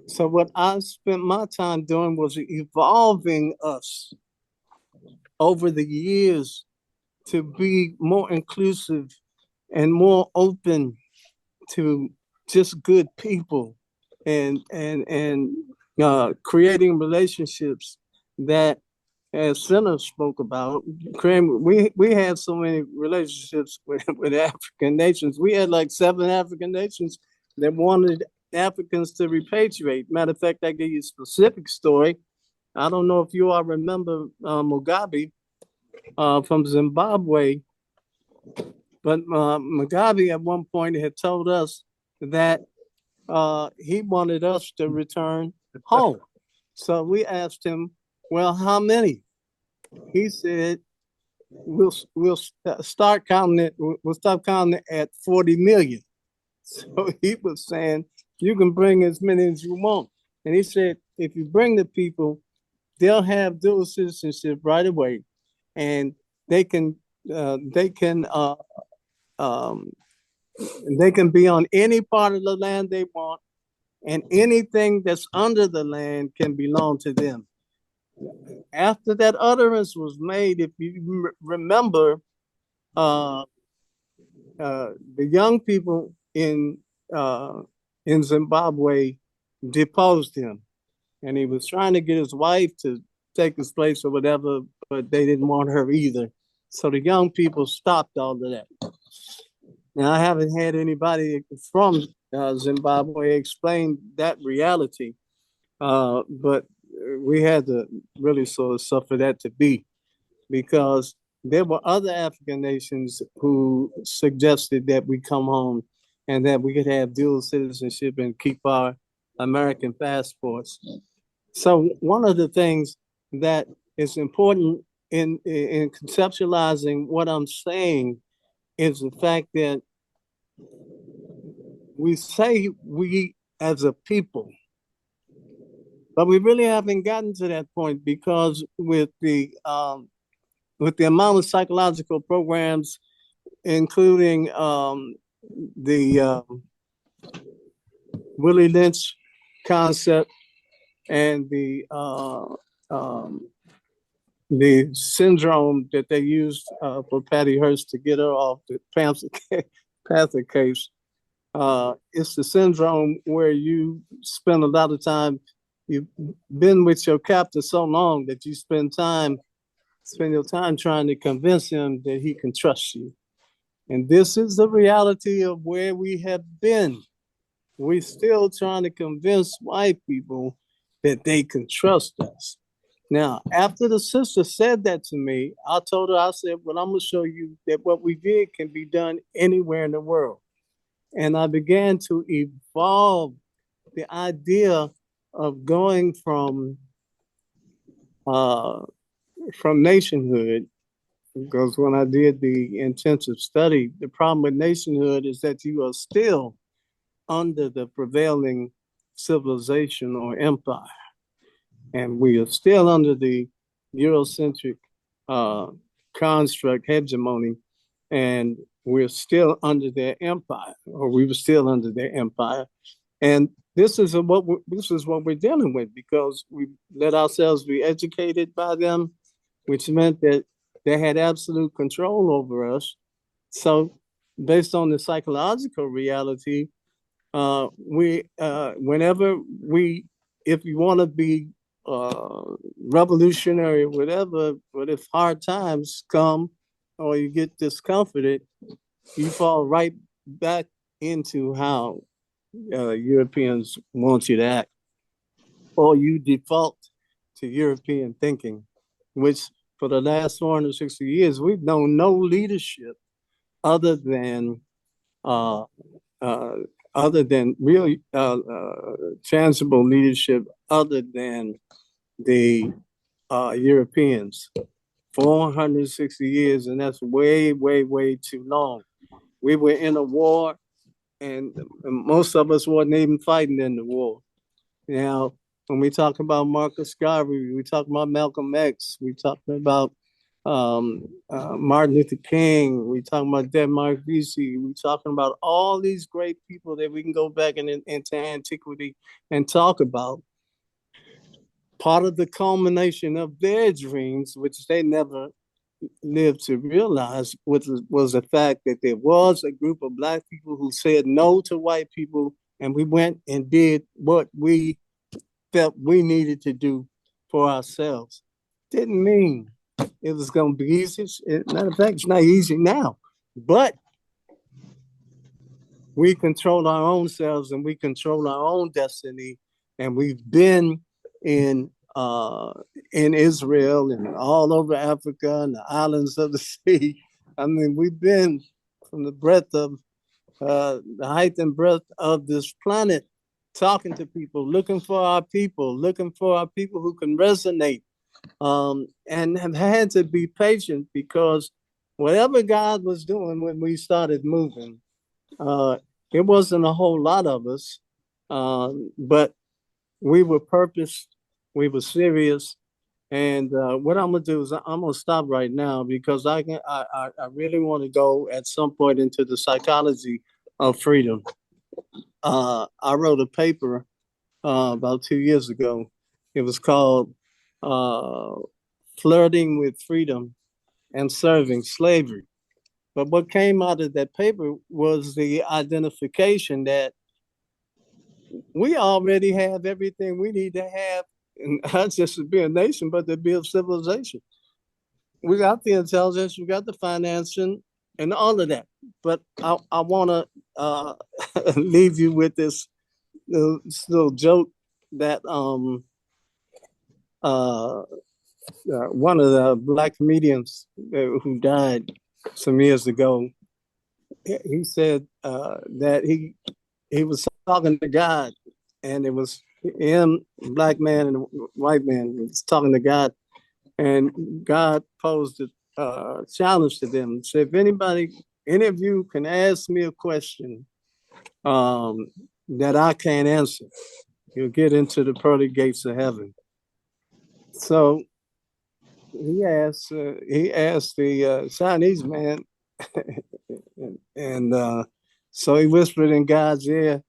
So what I spent my time doing was evolving us over the years to be more inclusive and more open to just good people, and creating relationships that, as Sena spoke about, we had so many relationships with African nations. We had like 7 African nations that wanted Africans to repatriate. Matter of fact, I give you a specific story. I don't know if you all remember Mugabe from Zimbabwe, but Mugabe at one point had told us that he wanted us to return home. So we asked him, well, how many? He said, we'll start counting it. We'll stop counting it at 40 million. So he was saying, you can bring as many as you want. And he said, if you bring the people, they'll have dual citizenship right away, and they can be on any part of the land they want, and anything that's under the land can belong to them. After that utterance was made, if you remember, the young people in Zimbabwe deposed him, and he was trying to get his wife to take his place or whatever, but they didn't want her either. So the young people stopped all of that. Now, I haven't had anybody from Zimbabwe explain that reality, but we had to really sort of suffer that to be, because there were other African nations who suggested that we come home and that we could have dual citizenship and keep our American passports. So one of the things that is important in conceptualizing what I'm saying is the fact that we say we as a people, but we really haven't gotten to that point, because with the amount of psychological programs, including the Willie Lynch concept and the syndrome that they used for Patty Hearst to get her off the Panther case. It's the syndrome where you spend a lot of time, you've been with your captor so long that you spend your time trying to convince him that he can trust you. And this is the reality of where we have been. We're still trying to convince white people that they can trust us. Now, after the sister said that to me, I told her, I said, well, I'm going to show you that what we did can be done anywhere in the world. And I began to evolve the idea of going from nationhood, because when I did the intensive study, the problem with nationhood is that you are still under the prevailing civilization or empire. And we are still under the Eurocentric construct hegemony, and we're still under their empire, or we were still under their empire. And this is what we're dealing with, because we let ourselves be educated by them, which meant that they had absolute control over us. So based on the psychological reality, if you want to be revolutionary or whatever, but if hard times come or you get discomforted, you fall right back into how Europeans want you to act, or you default to European thinking, which for the last 460 years, we've known no leadership other than really tangible leadership other than the Europeans. 460 years, and that's way, way, way too long. We were in a war, and most of us weren't even fighting in the war. Now, when we talk about Marcus Garvey, we talk about Malcolm X, we talk about Martin Luther King, we talking about Denmark Vesey, we talking about all these great people that we can go back into antiquity and talk about. Part of the culmination of their dreams, which they never lived to realize, was the fact that there was a group of Black people who said no to white people, and we went and did what we felt we needed to do for ourselves. Didn't mean it was going to be easy. Matter of fact, it's not easy now, but we control our own selves and we control our own destiny. And we've been in Israel and all over Africa and the islands of the sea. I mean, we've been from the breadth of the height and breadth of this planet, talking to people, looking for our people who can resonate, and have had to be patient, because whatever God was doing when we started moving, it wasn't a whole lot of us, but we were purposed, we were serious. And what I'm gonna do is I'm gonna stop right now, because I really want to go at some point into the psychology of freedom. I wrote a paper about 2 years ago. It was called Flirting with Freedom and Serving Slavery. But what came out of that paper was the identification that we already have everything we need to have, and not just to be a nation, but to build civilization. We got the intelligence, we got the financing, and all of that. But I want to leave you with this little joke that one of the black comedians who died some years ago, he said that he was talking to God, and it was him, black man, and a white man. He was talking to God, and God posed a challenge to them. Said, if any of you can ask me a question that I can't answer, you'll get into the pearly gates of heaven. So he asked the Chinese man, and so he whispered in God's ear.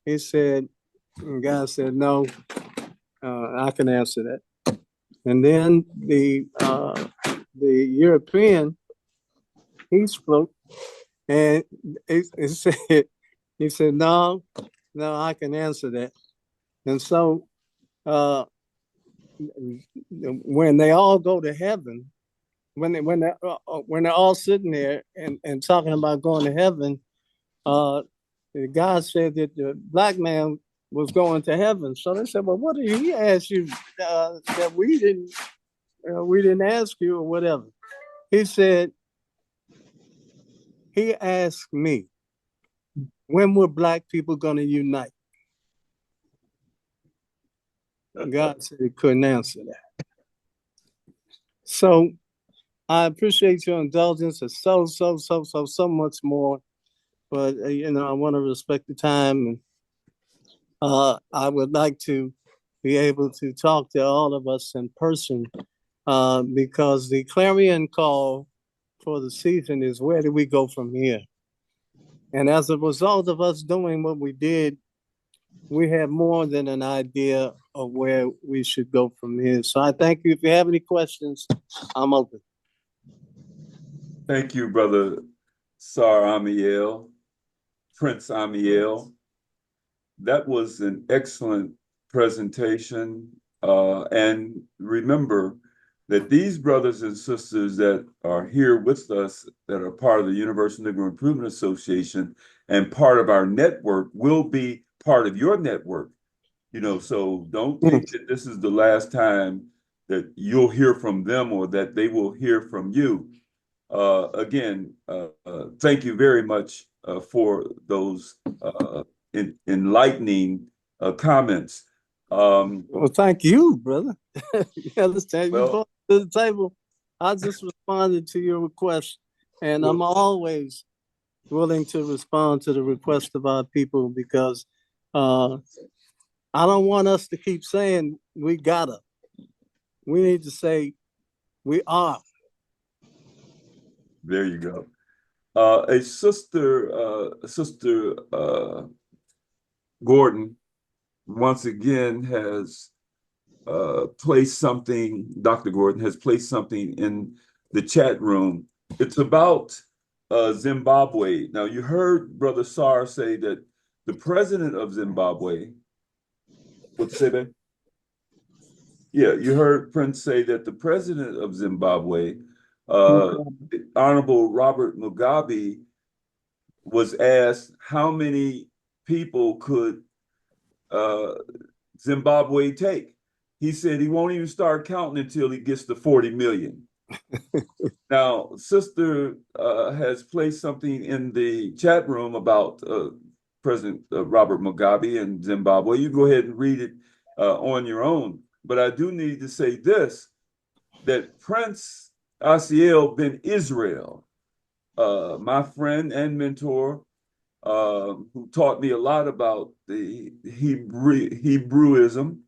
He said, and God said, "No, I can answer that." And then the European, he spoke, and he said, "No, I can answer that." And so when they all go to heaven, when they're all sitting there and talking about going to heaven, God said that the black man was going to heaven. So they said, "Well, what did he ask you that we didn't ask you or whatever?" He said, he asked me, when were black people going to unite? And God said he couldn't answer that. So I appreciate your indulgence. It's so much more. But, I want to respect the time. And I would like to be able to talk to all of us in person because the clarion call for the season is, where do we go from here? And as a result of us doing what we did, we have more than an idea of where we should go from here. So I thank you. If you have any questions, I'm open. Thank you, Brother Sar Ami-El, Prince Ami-El. That was an excellent presentation. And remember that these brothers and sisters that are here with us, that are part of the Universal Negro Improvement Association and part of our network, will be part of your network. So don't think that this is the last time that you'll hear from them or that they will hear from you. Again, thank you very much for those enlightening comments. Well, thank you, brother. You understand? You brought to the table. I just responded to your request, and I'm always willing to respond to the request of our people because I don't want us to keep saying we gotta. We need to say we are. There you go. A sister Gordon once again has placed something. Dr. Gordon has placed something in the chat room. It's about Zimbabwe. Now, you heard Brother Sar say that the president of Zimbabwe, what'd you say, babe? Yeah, you heard Prince say that the president of Zimbabwe, Honorable Robert Mugabe, was asked how many people could Zimbabwe take. He said he won't even start counting until he gets to 40 million. Now, Sister has placed something in the chat room about President Robert Mugabe and Zimbabwe. You go ahead and read it on your own. But I do need to say this, that Prince ACL Ben Israel, my friend and mentor, who taught me a lot about the Hebrewism,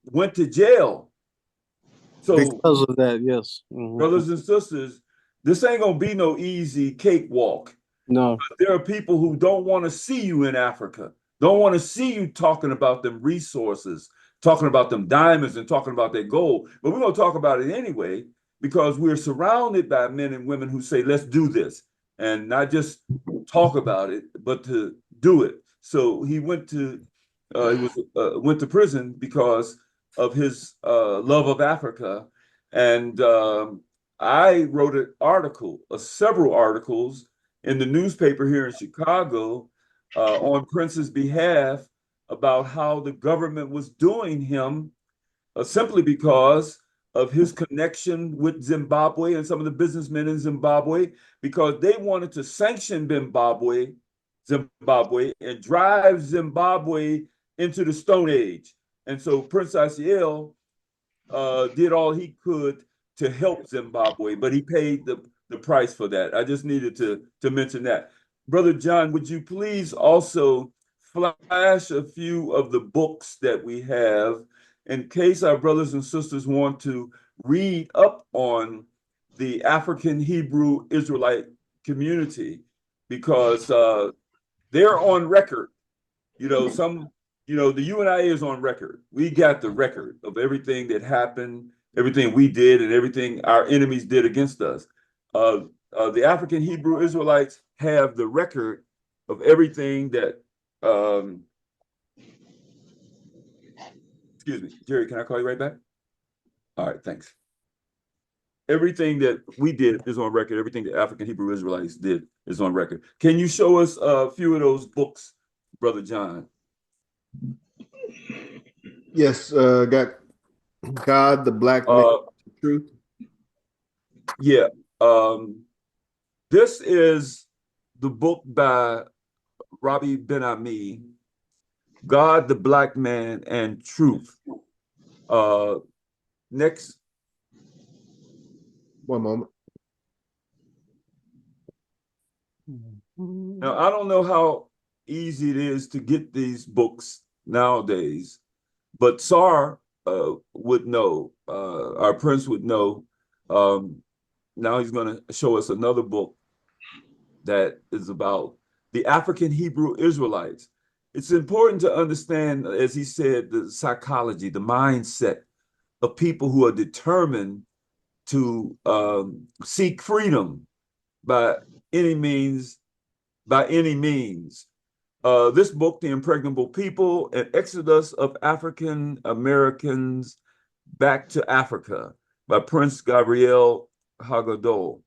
went to jail. So because of that, yes. Brothers and sisters, this ain't gonna be no easy cakewalk. No. There are people who don't want to see you in Africa, don't want to see you talking about them resources, talking about them diamonds and talking about their gold. But we're gonna talk about it anyway, because we're surrounded by men and women who say, let's do this. And not just talk about it, but to do it. So he went to prison because of his love of Africa, and I wrote an article, several articles in the newspaper here in Chicago on Prince's behalf about how the government was doing him simply because of his connection with Zimbabwe and some of the businessmen in Zimbabwe, because they wanted to sanction Zimbabwe and drive Zimbabwe into the Stone Age. And so Prince ACL did all he could to help Zimbabwe, but he paid the price for that. I just needed to mention that. Brother John, would you please also flash a few of the books that we have in case our brothers and sisters want to read up on the African Hebrew Israelite community, because they're on record. The UNIA is on record. We got the record of everything that happened, everything we did, and everything our enemies did against us. The African Hebrew Israelites have the record of everything that, excuse me, Jerry, can I call you right back? All right, thanks. Everything that we did is on record. Everything the African Hebrew Israelites did is on record. Can you show us a few of those books, Brother John? Yes, got God, the Black Man, Truth. Yeah. This is the book by Robbie Ben-Ami, God, the Black Man, and Truth. Next. One moment. Now, I don't know how easy it is to get these books nowadays, but Sar would know, our prince would know. Now he's going to show us another book that is about the African Hebrew Israelites. It's important to understand, as he said, the psychology, the mindset of people who are determined to seek freedom by any means. This book, The Impregnable People, an Exodus of African Americans Back to Africa, by Prince Gabriel Haggadol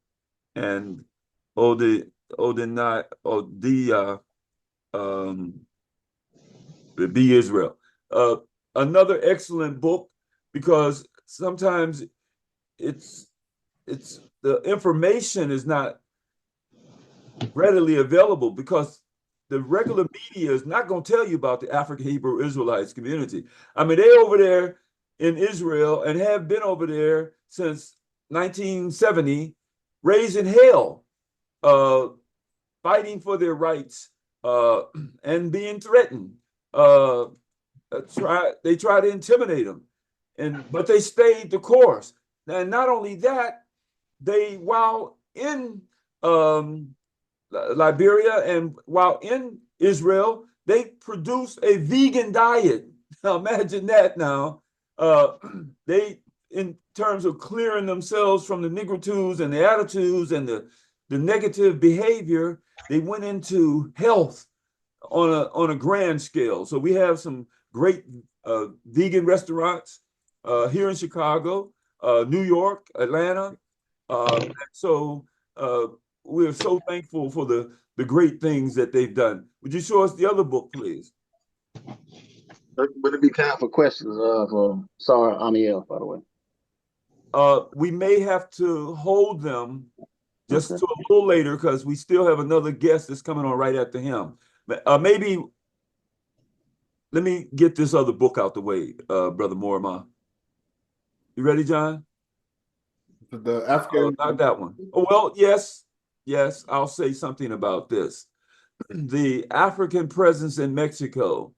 and Be Israel. Another excellent book, because sometimes it's the information is not readily available, because the regular media is not going to tell you about the African Hebrew Israelites community. I mean, they're over there in Israel and have been over there since 1970, raising hell, fighting for their rights, and being threatened. They try to intimidate them, but they stayed the course. And not only that, while in Liberia and while in Israel, they produce a vegan diet. Now imagine that. Now they, in terms of clearing themselves from the nigritudes and the attitudes and the negative behavior, they went into health on a grand scale. So we have some great vegan restaurants here in Chicago, New York, Atlanta. So we're so thankful for the great things that they've done. Would you show us the other book, please? Would it be time for questions of Sar Ami-El, by the way? We may have to hold them just to a little later, because we still have another guest that's coming on right after him. Maybe let me get this other book out the way, Brother Morima. You ready, John? The African. Not that one. Oh, well, yes, I'll say something about this. The African presence in Mexico.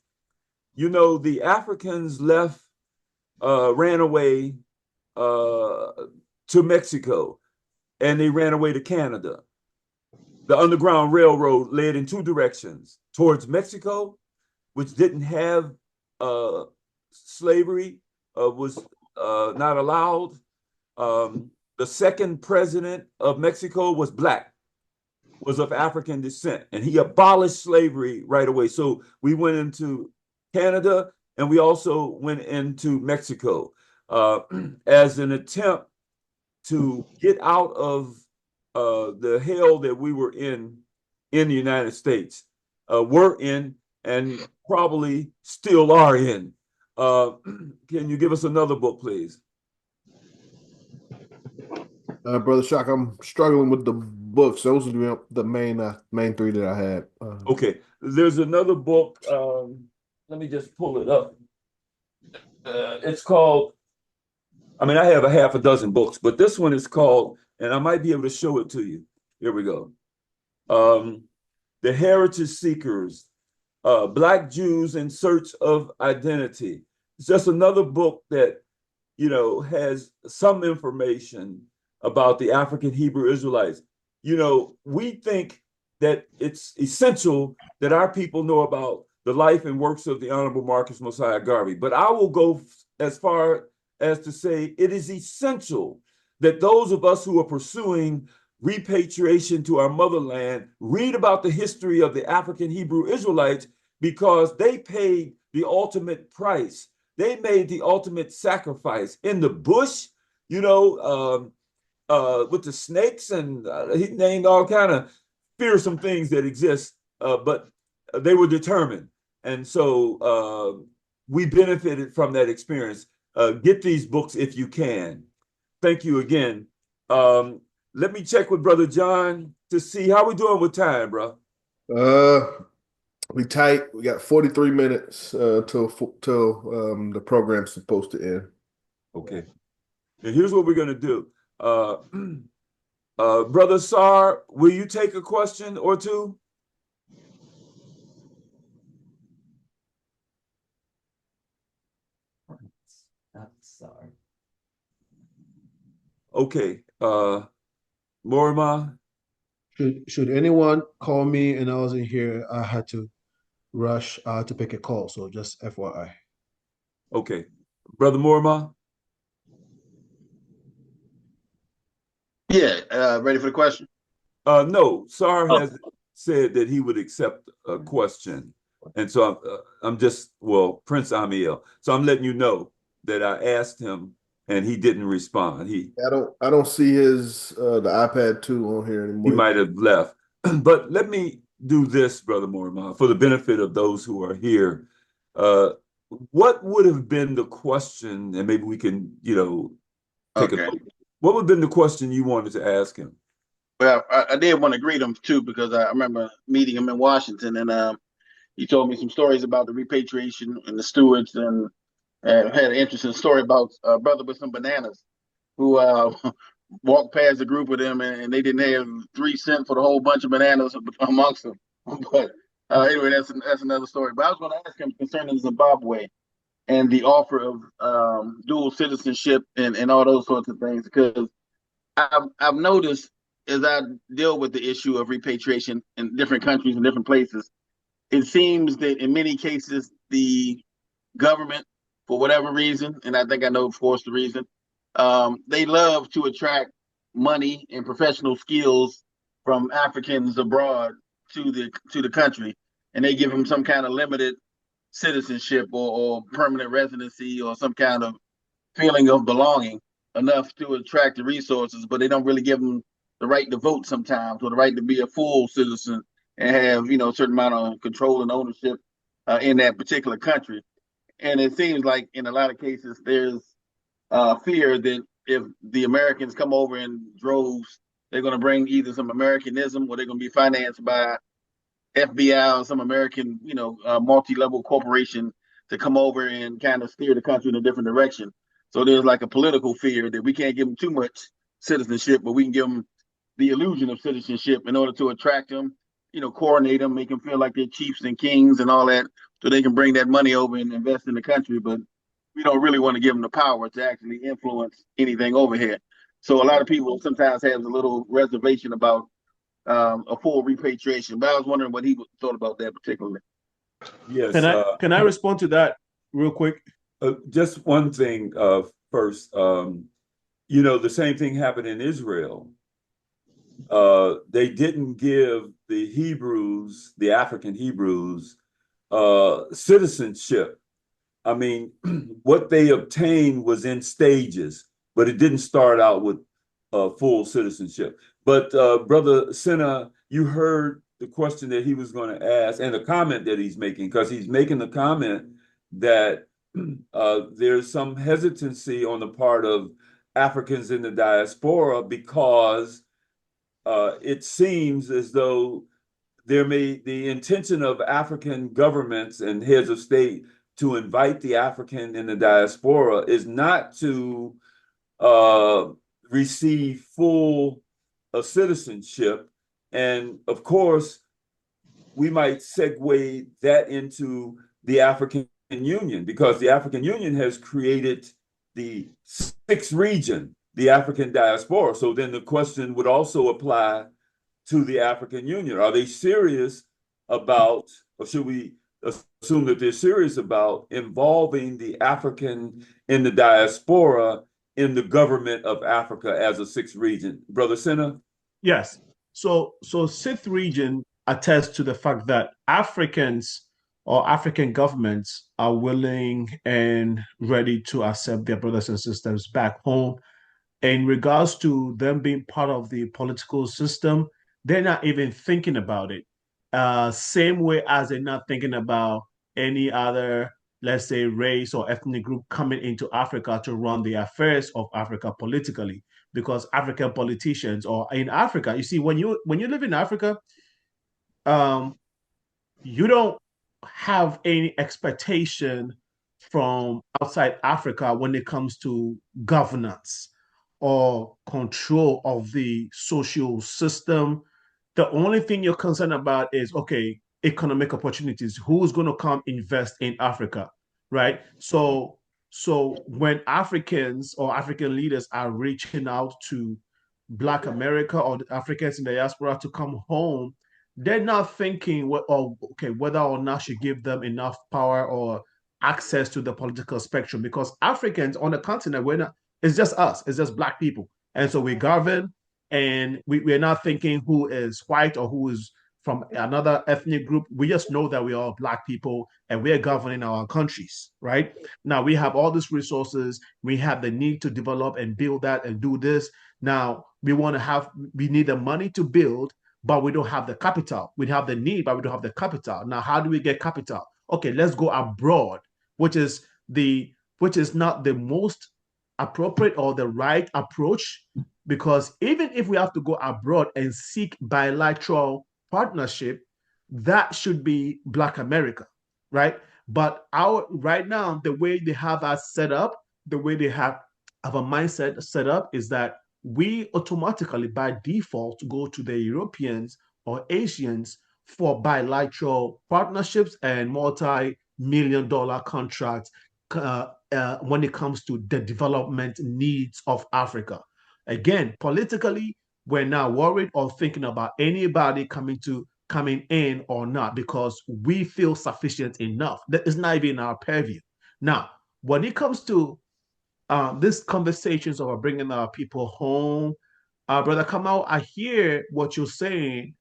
The Africans ran away to Mexico, and they ran away to Canada. The Underground Railroad led in two directions: towards Mexico, which didn't have slavery, was not allowed. The second president of Mexico was black, was of African descent, and he abolished slavery right away. So we went into Canada, and we also went into Mexico as an attempt to get out of the hell that we were in the United States, were in, and probably still are in. Can you give us another book, please? Brother Shock, I'm struggling with the books. Those are the main three that I had. Okay, there's another book. Let me just pull it up. It's called, I mean, I have a half a dozen books, but this one is called, and I might be able to show it to you. Here we go. The Heritage Seekers, Black Jews in Search of Identity. It's just another book that, you know, has some information about the African Hebrew Israelites. You know, we think that it's essential that our people know about the life and works of the Honorable Marcus Mosiah Garvey, but I will go as far as to say it is essential that those of us who are pursuing repatriation to our motherland read about the history of the African Hebrew Israelites, because they paid the ultimate price. They made the ultimate sacrifice in the bush, you know, with the snakes, and he named all kind of fearsome things that exist, but they were determined. And so we benefited from that experience. Get these books if you can. Thank you again. Let me check with Brother John to see how we doing with time, bro. We tight. We got 43 minutes till the program's supposed to end. Okay. And here's what we're gonna do. Brother Sar, will you take a question or two? Sorry. Okay. Morima? Should anyone call me and I wasn't here, I had to rush to pick a call. So just FYI. Okay. Brother Morima? Yeah, ready for the question? No, Sar has said that he would accept a question. And so I'm just, well, Prince Ami-El. So I'm letting you know that I asked him and he didn't respond. I don't see his the iPad 2 on here anymore. He might have left. But let me do this, Brother Morima, for the benefit of those who are here. What would have been the question, and maybe we can, you know, take a look. What would have been the question you wanted to ask him? Well, I did want to greet him too, because I remember meeting him in Washington, and he told me some stories about the repatriation and the stewards, and had an interesting story about a brother with some bananas who walked past a group of them, and they didn't have 3 cents for the whole bunch of bananas amongst them. But anyway, that's another story. But I was going to ask him concerning Zimbabwe and the offer of dual citizenship and all those sorts of things, because I've noticed as I deal with the issue of repatriation in different countries and different places, it seems that in many cases the government, for whatever reason, and I think I know, of course, the reason, they love to attract money and professional skills from Africans abroad to the country, and they give them some kind of limited citizenship or permanent residency or some kind of feeling of belonging enough to attract the resources, but they don't really give them the right to vote sometimes, or the right to be a full citizen and have, you know, a certain amount of control and ownership in that particular country. And it seems like in a lot of cases there's fear that if the Americans come over in droves, they're going to bring either some Americanism, or they're going to be financed by FBI or some American, you know, multi-level corporation to come over and kind of steer the country in a different direction. So there's like a political fear that we can't give them too much citizenship, but we can give them the illusion of citizenship in order to attract them, you know, coordinate them, make them feel like they're chiefs and kings and all that, so they can bring that money over and invest in the country. But we don't really want to give them the power to actually influence anything over here. So a lot of people sometimes have a little reservation about a full repatriation. But I was wondering what he thought about that particularly. Yes. Can I respond to that real quick? Just one thing first. You know, the same thing happened in Israel. They didn't give the Hebrews, the African Hebrews, citizenship. I mean, what they obtained was in stages, but it didn't start out with full citizenship. But Brother Sena, you heard the question that he was going to ask and the comment that he's making, because he's making the comment that there's some hesitancy on the part of Africans in the diaspora because it seems as though the intention of African governments and heads of state to invite the African in the diaspora is not to receive full citizenship. And of course, we might segue that into the African Union, because the African Union has created the sixth region, the African diaspora. So then the question would also apply to the African Union. Are they serious about, or should we assume that they're serious about involving the African in the diaspora in the government of Africa as a sixth region? Brother Sena? Yes. So sixth region attests to the fact that Africans or African governments are willing and ready to accept their brothers and sisters back home. In regards to them being part of the political system, they're not even thinking about it. Same way as they're not thinking about any other, let's say, race or ethnic group coming into Africa to run the affairs of Africa politically. Because African politicians, or in Africa, you see, when you live in Africa, you don't have any expectation from outside Africa when it comes to governance or control of the social system. The only thing you're concerned about is, okay, economic opportunities. Who's going to come invest in Africa, right? So when Africans or African leaders are reaching out to Black America or the Africans in the diaspora to come home, they're not thinking, okay, whether or not should give them enough power or access to the political spectrum, because Africans on the continent, it's just us, it's just Black people. And so we govern, and we're not thinking who is white or who is from another ethnic group. We just know that we are Black people and we're governing our countries, right? Now we have all these resources. We have the need to develop and build that and do this. Now we need the money to build, but we don't have the capital. We have the need, but we don't have the capital. Now, how do we get capital? Okay, let's go abroad, which is not the most appropriate or the right approach, because even if we have to go abroad and seek bilateral partnership, that should be Black America, right? But right now, the way they have us set up, the way they have a mindset set up is that we automatically by default go to the Europeans or Asians for bilateral partnerships and multi-million-dollar contracts when it comes to the development needs of Africa. Again, politically, we're not worried or thinking about anybody coming in or not, because we feel sufficient enough. That is not even in our purview. Now, when it comes to these conversations of bringing our people home, Brother Kamal, I hear what you're saying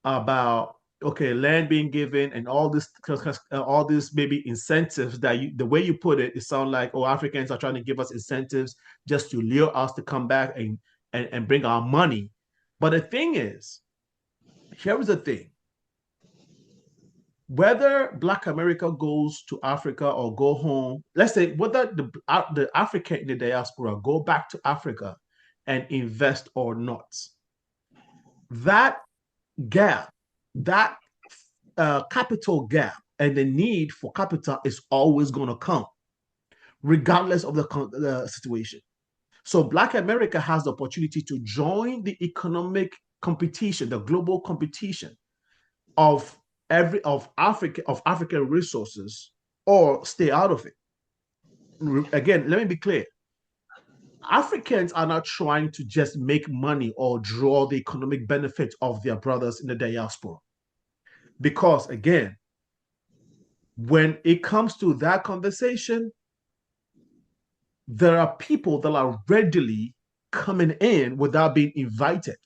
about, okay, land being given and all this maybe incentives that the way you put it sounds like, oh, Africans are trying to give us incentives just to lure us to come back and bring our money. But the thing is, here is the thing. Whether Black America goes to Africa or go home, let's say whether the African in the diaspora go back to Africa and invest or not, that gap, that capital gap and the need for capital is always going to come, regardless of the situation. So Black America has the opportunity to join the economic competition, the global competition of African resources, or stay out of it. Again, let me be clear. Africans are not trying to just make money or draw the economic benefit of their brothers in the diaspora. Because again, when it comes to that conversation, there are people that are readily coming in without being invited.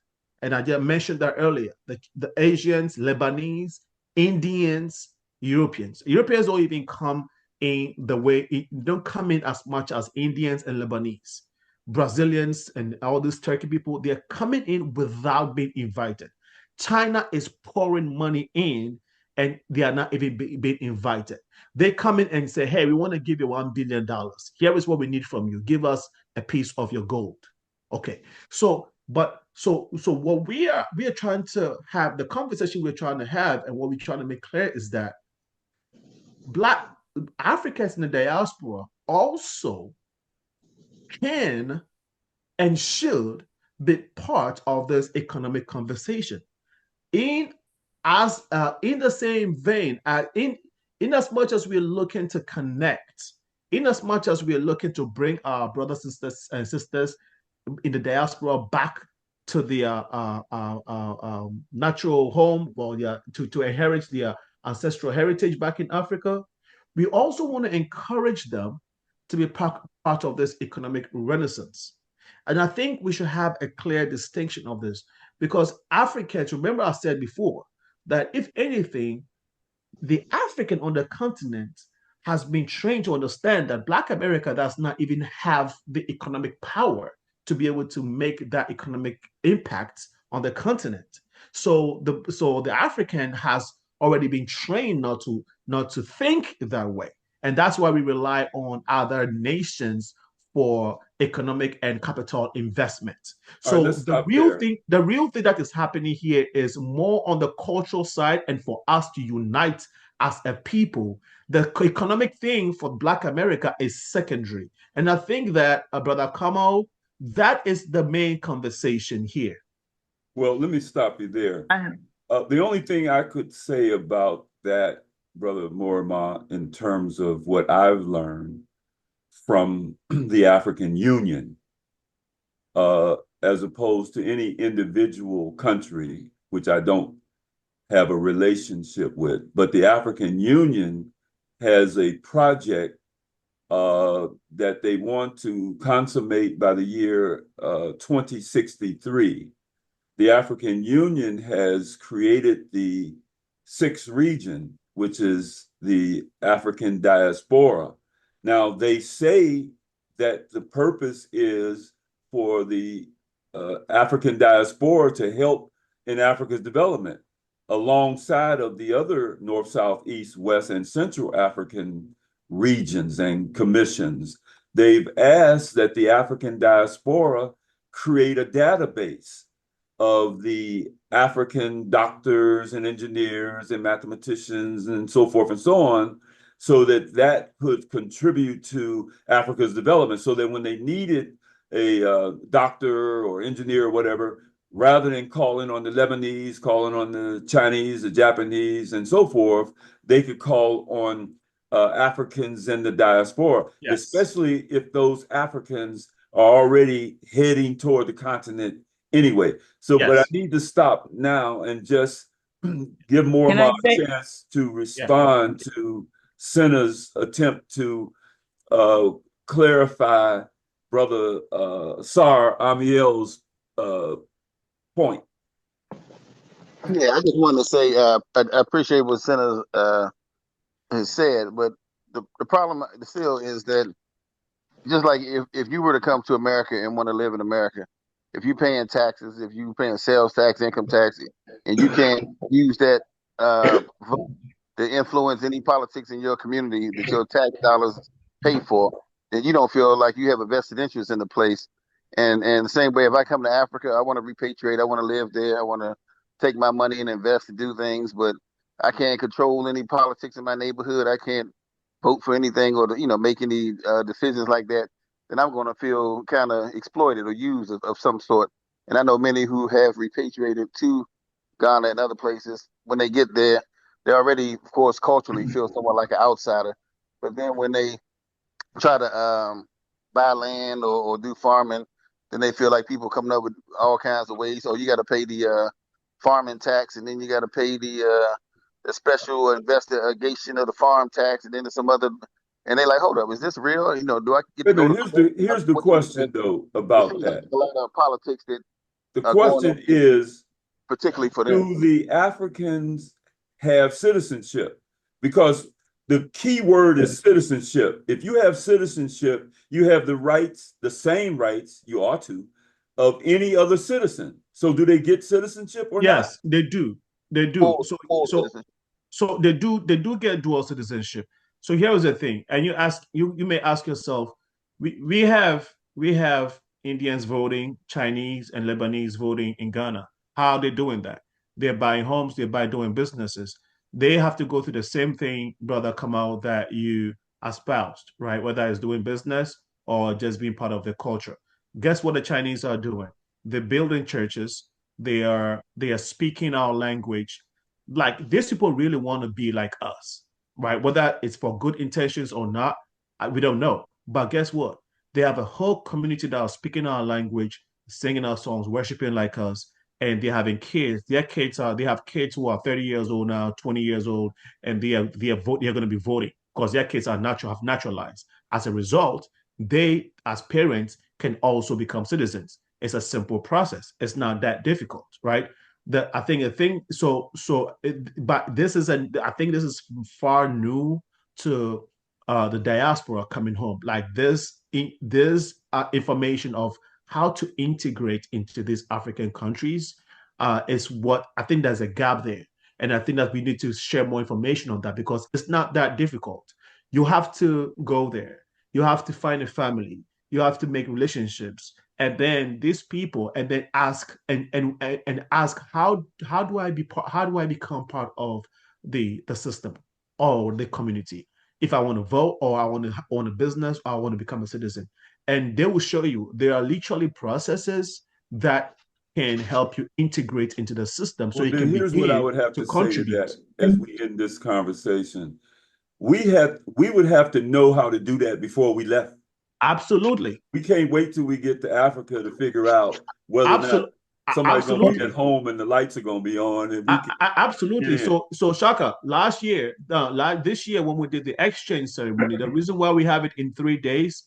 And I just mentioned that earlier, the Asians, Lebanese, Indians, Europeans. Europeans don't even come in the way, don't come in as much as Indians and Lebanese. Brazilians and all these Turkey people, they're coming in without being invited. China is pouring money in and they are not even being invited. They come in and say, hey, we want to give you $1 billion. Here is what we need from you. Give us a piece of your gold. Okay. So what we are trying to have, the conversation we're trying to have and what we're trying to make clear is that Black Africans in the diaspora also can and should be part of this economic conversation. In the same vein, in as much as we're looking to connect, in as much as we're looking to bring our brothers and sisters in the diaspora back to their natural home, well, yeah, to inherit their ancestral heritage back in Africa, we also want to encourage them to be part of this economic renaissance. And I think we should have a clear distinction of this because Africans, remember I said before, that if anything, the African on the continent has been trained to understand that Black America does not even have the economic power to be able to make that economic impact on the continent. So the African has already been trained not to think that way. And that's why we rely on other nations for economic and capital investment. So the real thing that is happening here is more on the cultural side, and for us to unite as a people. The economic thing for Black America is secondary. And I think that, Brother Kamal, that is the main conversation here. Well, let me stop you there. The only thing I could say about that, Brother Morima, in terms of what I've learned from the African Union, as opposed to any individual country, which I don't have a relationship with, but the African Union has a project that they want to consummate by the year 2063. The African Union has created the sixth region, which is the African diaspora. Now, they say that the purpose is for the African diaspora to help in Africa's development alongside of the other North, South, East, West, and Central African regions and commissions. They've asked that the African diaspora create a database of the African doctors and engineers and mathematicians and so forth and so on, so that that could contribute to Africa's development, so that when they needed a doctor or engineer or whatever, rather than calling on the Lebanese, calling on the Chinese, the Japanese, and so forth, they could call on Africans in the diaspora, especially if those Africans are already heading toward the continent anyway. So, but I need to stop now and just give Morima a chance to respond to Sena's attempt to clarify Brother Sar Ami-El's point. Yeah, I just wanted to say I appreciate what Sena has said, but the problem still is that just like if you were to come to America and want to live in America, if you're paying taxes, if you're paying sales tax, income tax, and you can't use that vote to influence any politics in your community that your tax dollars pay for, then you don't feel like you have a vested interest in the place. And the same way, if I come to Africa, I want to repatriate, I want to live there, I want to take my money and invest and do things, but I can't control any politics in my neighborhood. I can't vote for anything or make any decisions like that. Then I'm going to feel kind of exploited or used of some sort. And I know many who have repatriated to Ghana and other places. When they get there, they already, of course, culturally feel somewhat like an outsider. But then when they try to buy land or do farming, then they feel like people coming up with all kinds of ways. So you got to pay the farming tax, and then you got to pay the special investigation of the farm tax, and then there's some other. And they like, hold up, is this real? Do I get to go to here's the question though about that. A lot of politics that the question is, particularly for them, do the Africans have citizenship? Because The key word is citizenship. If you have citizenship, you have the rights, the same rights, you ought to, of any other citizen. So do they get citizenship or not? Yes, they do. They do. Full, So full so citizenship. so they do get dual citizenship. So here is the thing, and you may ask yourself, we have Indians voting, Chinese and Lebanese voting in Ghana. How are they doing that? They're buying homes, they're by doing businesses. They have to go through the same thing, brother Kamal, that you espoused, right? Whether it's doing business or just being part of the culture. Guess what the Chinese are doing? They're building churches. They are speaking our language. Like these people really want to be like us, right? Whether it's for good intentions or not, we don't know. But guess what? They have a whole community that are speaking our language, singing our songs, worshiping like us, and they're having kids. They have kids who are 30 years old now, 20 years old, and they're going to be voting because their kids have naturalized. As a result, they as parents can also become citizens. It's a simple process. It's not that difficult, right? I think the thing but I think this is far new to the diaspora coming home. Like this information of how to integrate into these African countries is what I think there's a gap there. And I think that we need to share more information on that because it's not that difficult. You have to go there. You have to find a family. You have to make relationships. And then these people, and then ask and ask how do I become part of the system or the community? If I want to vote or I want to own a business or I want to become a citizen. And they will show you there are literally processes that can help you integrate into the system so Well, you then can here's what I begin would have to to say to contribute. that as we end this conversation. We would have to know how to do that before we left. Absolutely. We can't wait till we get to Africa to figure out whether or not somebody's going to be at home and the lights are going to be on. And we can, Absolutely. So Shaka, this year when we did the exchange ceremony, the reason why we have it in 3 days,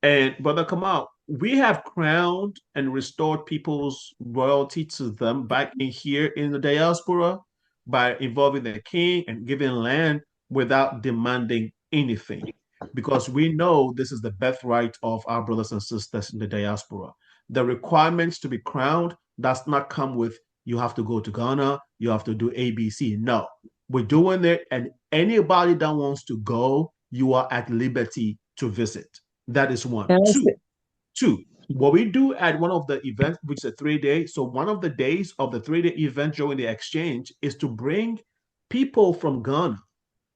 and Brother Kamal, we have crowned and restored people's royalty to them back in here in the diaspora by involving the king and giving land without demanding anything. Because we know this is the birthright of our brothers and sisters in the diaspora. The requirements to be crowned does not come with you have to go to Ghana, you have to do ABC. No, we're doing it, and anybody that wants to go, you are at liberty to visit. That is one. Two, what we do at one of the events, which is a 3 day. So one of the days of the 3 day event during the exchange is to bring people from Ghana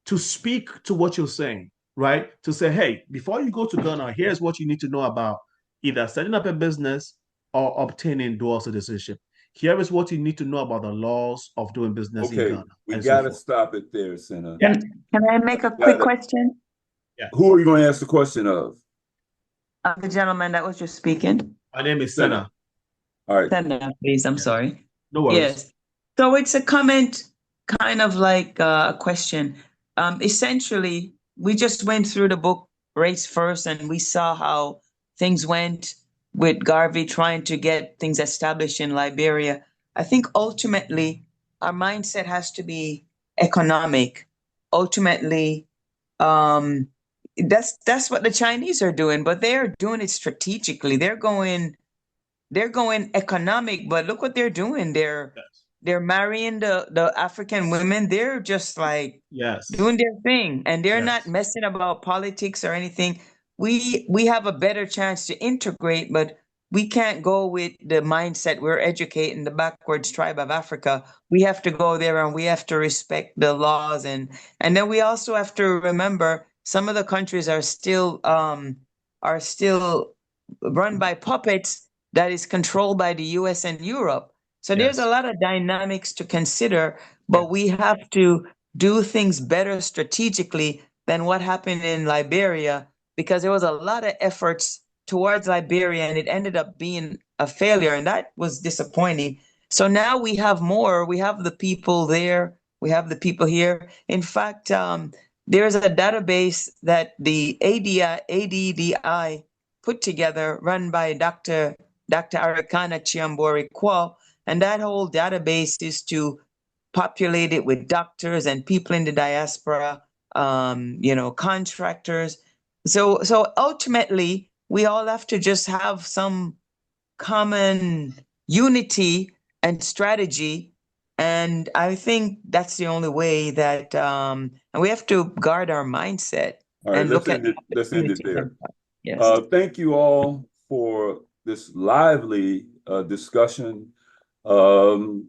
to speak to what you're saying, right? To say, hey, before you go to Ghana, here's what you need to know about either setting up a business or obtaining dual citizenship. Here is what you need to know about the laws of doing business in Ghana. We got to stop it there, Sena. Can I make a quick question? Yeah. Who are you going to ask the question of? The gentleman that was just speaking. My name is Sena. All right. Sena, please. I'm sorry. No worries. Yes. So it's a comment, kind of like a question. Essentially, we just went through the book Race First, and we saw how things went with Garvey trying to get things established in Liberia. I think ultimately our mindset has to be economic. Ultimately, that's what the Chinese are doing, but they're doing it strategically. They're going economic, but look what they're doing. They're marrying the African women. They're just like doing their thing, and they're not messing about politics or anything. We have a better chance to integrate, but we can't go with the mindset we're educating the backwards tribe of Africa. We have to go there and we have to respect the laws, and then we also have to remember some of the countries are still run by puppets that is controlled by the US and Europe. So there's a lot of dynamics to consider, but we have to do things better strategically than what happened in Liberia, because there was a lot of efforts towards Liberia and it ended up being a failure, and that was disappointing. So now we have more. We have the people there. We have the people here. In fact, there's a database that the ADDI put together, run by Dr. Arikana Chiambori-Quo, and that whole database is to populate it with doctors and people in the diaspora contractors. So ultimately, we all have to just have some common unity and strategy. And I think that's the only way that, and we have to guard our mindset. All right, and let's look at end it there. Yes. Thank you all for this lively discussion. And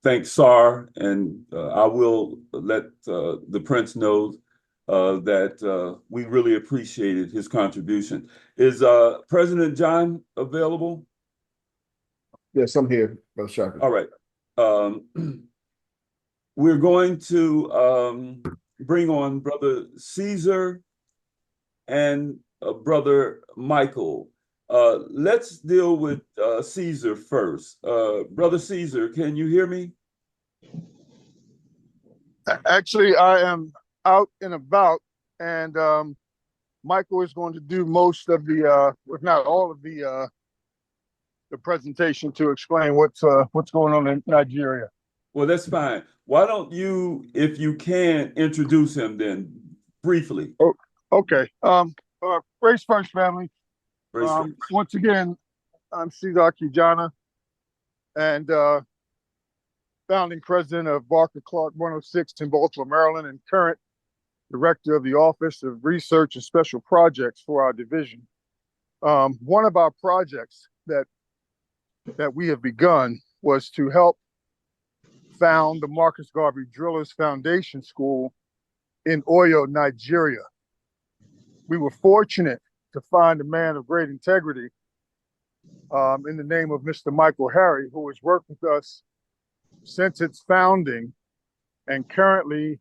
thanks, Sar. And I will let the Prince know that we really appreciated his contribution. Is President John available? Yes, I'm here, Brother Shaka. All right. We're going to bring on Brother Caesar and Brother Michael. Let's deal with Caesar first. Brother Caesar, can you hear me? Actually, I am out and about, and Michael is going to do most of the, if not all of the presentation to explain what's going on in Nigeria. Well, that's fine. Why don't you, if you can, introduce him then briefly? Oh, okay. Race First family. Race First. Once again, I'm Sis Tawanna, and founding president of Barker Clark 106 in Baltimore, Maryland, and current director of the Office of Research and Special Projects for our division. One of our projects that we have begun was to help found the Marcus Garvey Drillers Foundation School in Oyo, Nigeria. We were fortunate to find a man of great integrity in the name of Mr. Michael Harry, who has worked with us since its founding and presently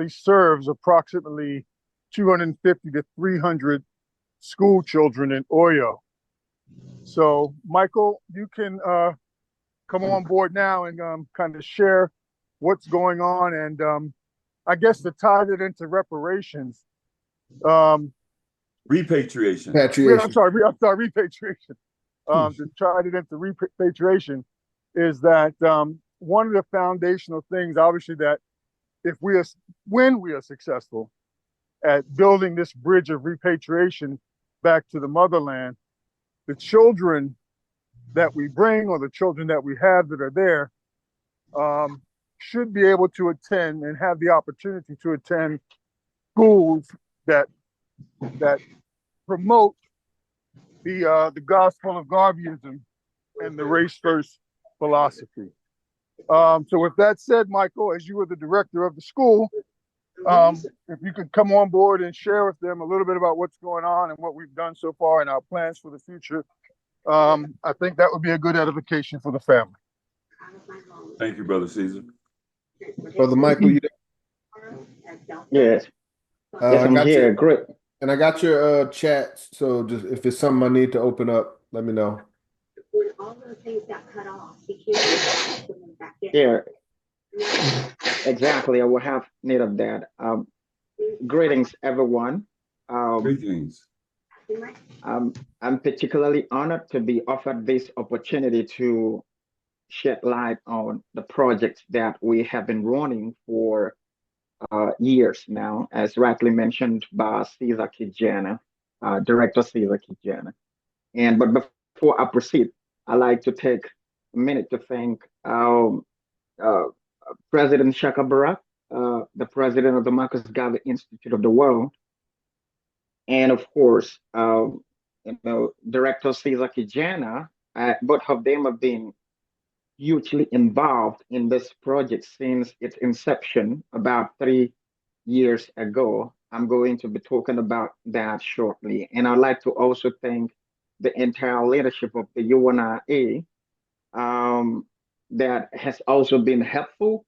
serves approximately 250 to 300 school children in Oyo. So, Michael, you can come on board now and kind of share what's going on, and I guess to tie it into reparations. Repatriation. I'm sorry, repatriation. To tie it into repatriation is that one of the foundational things, obviously, that when we are successful at building this bridge of repatriation back to the motherland, the children that we bring or the children that we have that are there should be able to attend and have the opportunity to attend schools that promote the gospel of Garveyism and the race first philosophy. So with that said, Michael, as you were the director of the school, if you could come on board and share with them a little bit about what's going on and what we've done so far and our plans for the future, I think that would be a good edification for the family. Thank you, Brother Caesar. Brother Michael, you there? Yes. Yes, I'm here. Great. And I got your chat, so just if it's something I need to open up, let me know. Yeah, exactly. I will have need of that. Greetings, everyone. Greetings. I'm particularly honored to be offered this opportunity to shed light on the projects that we have been running for years now, as rightly mentioned by Caesar Kijana, Director Caesar Kijana. But before I proceed, I'd like to take a minute to thank President Shaka Barak, the president of the Marcus Garvey Institute of the World, and of course, Director Caesar Kijana. Both of them have been hugely involved in this project since its inception about 3 years ago. I'm going to be talking about that shortly. And I'd like to also thank the entire leadership of the UNIA that has also been helpful,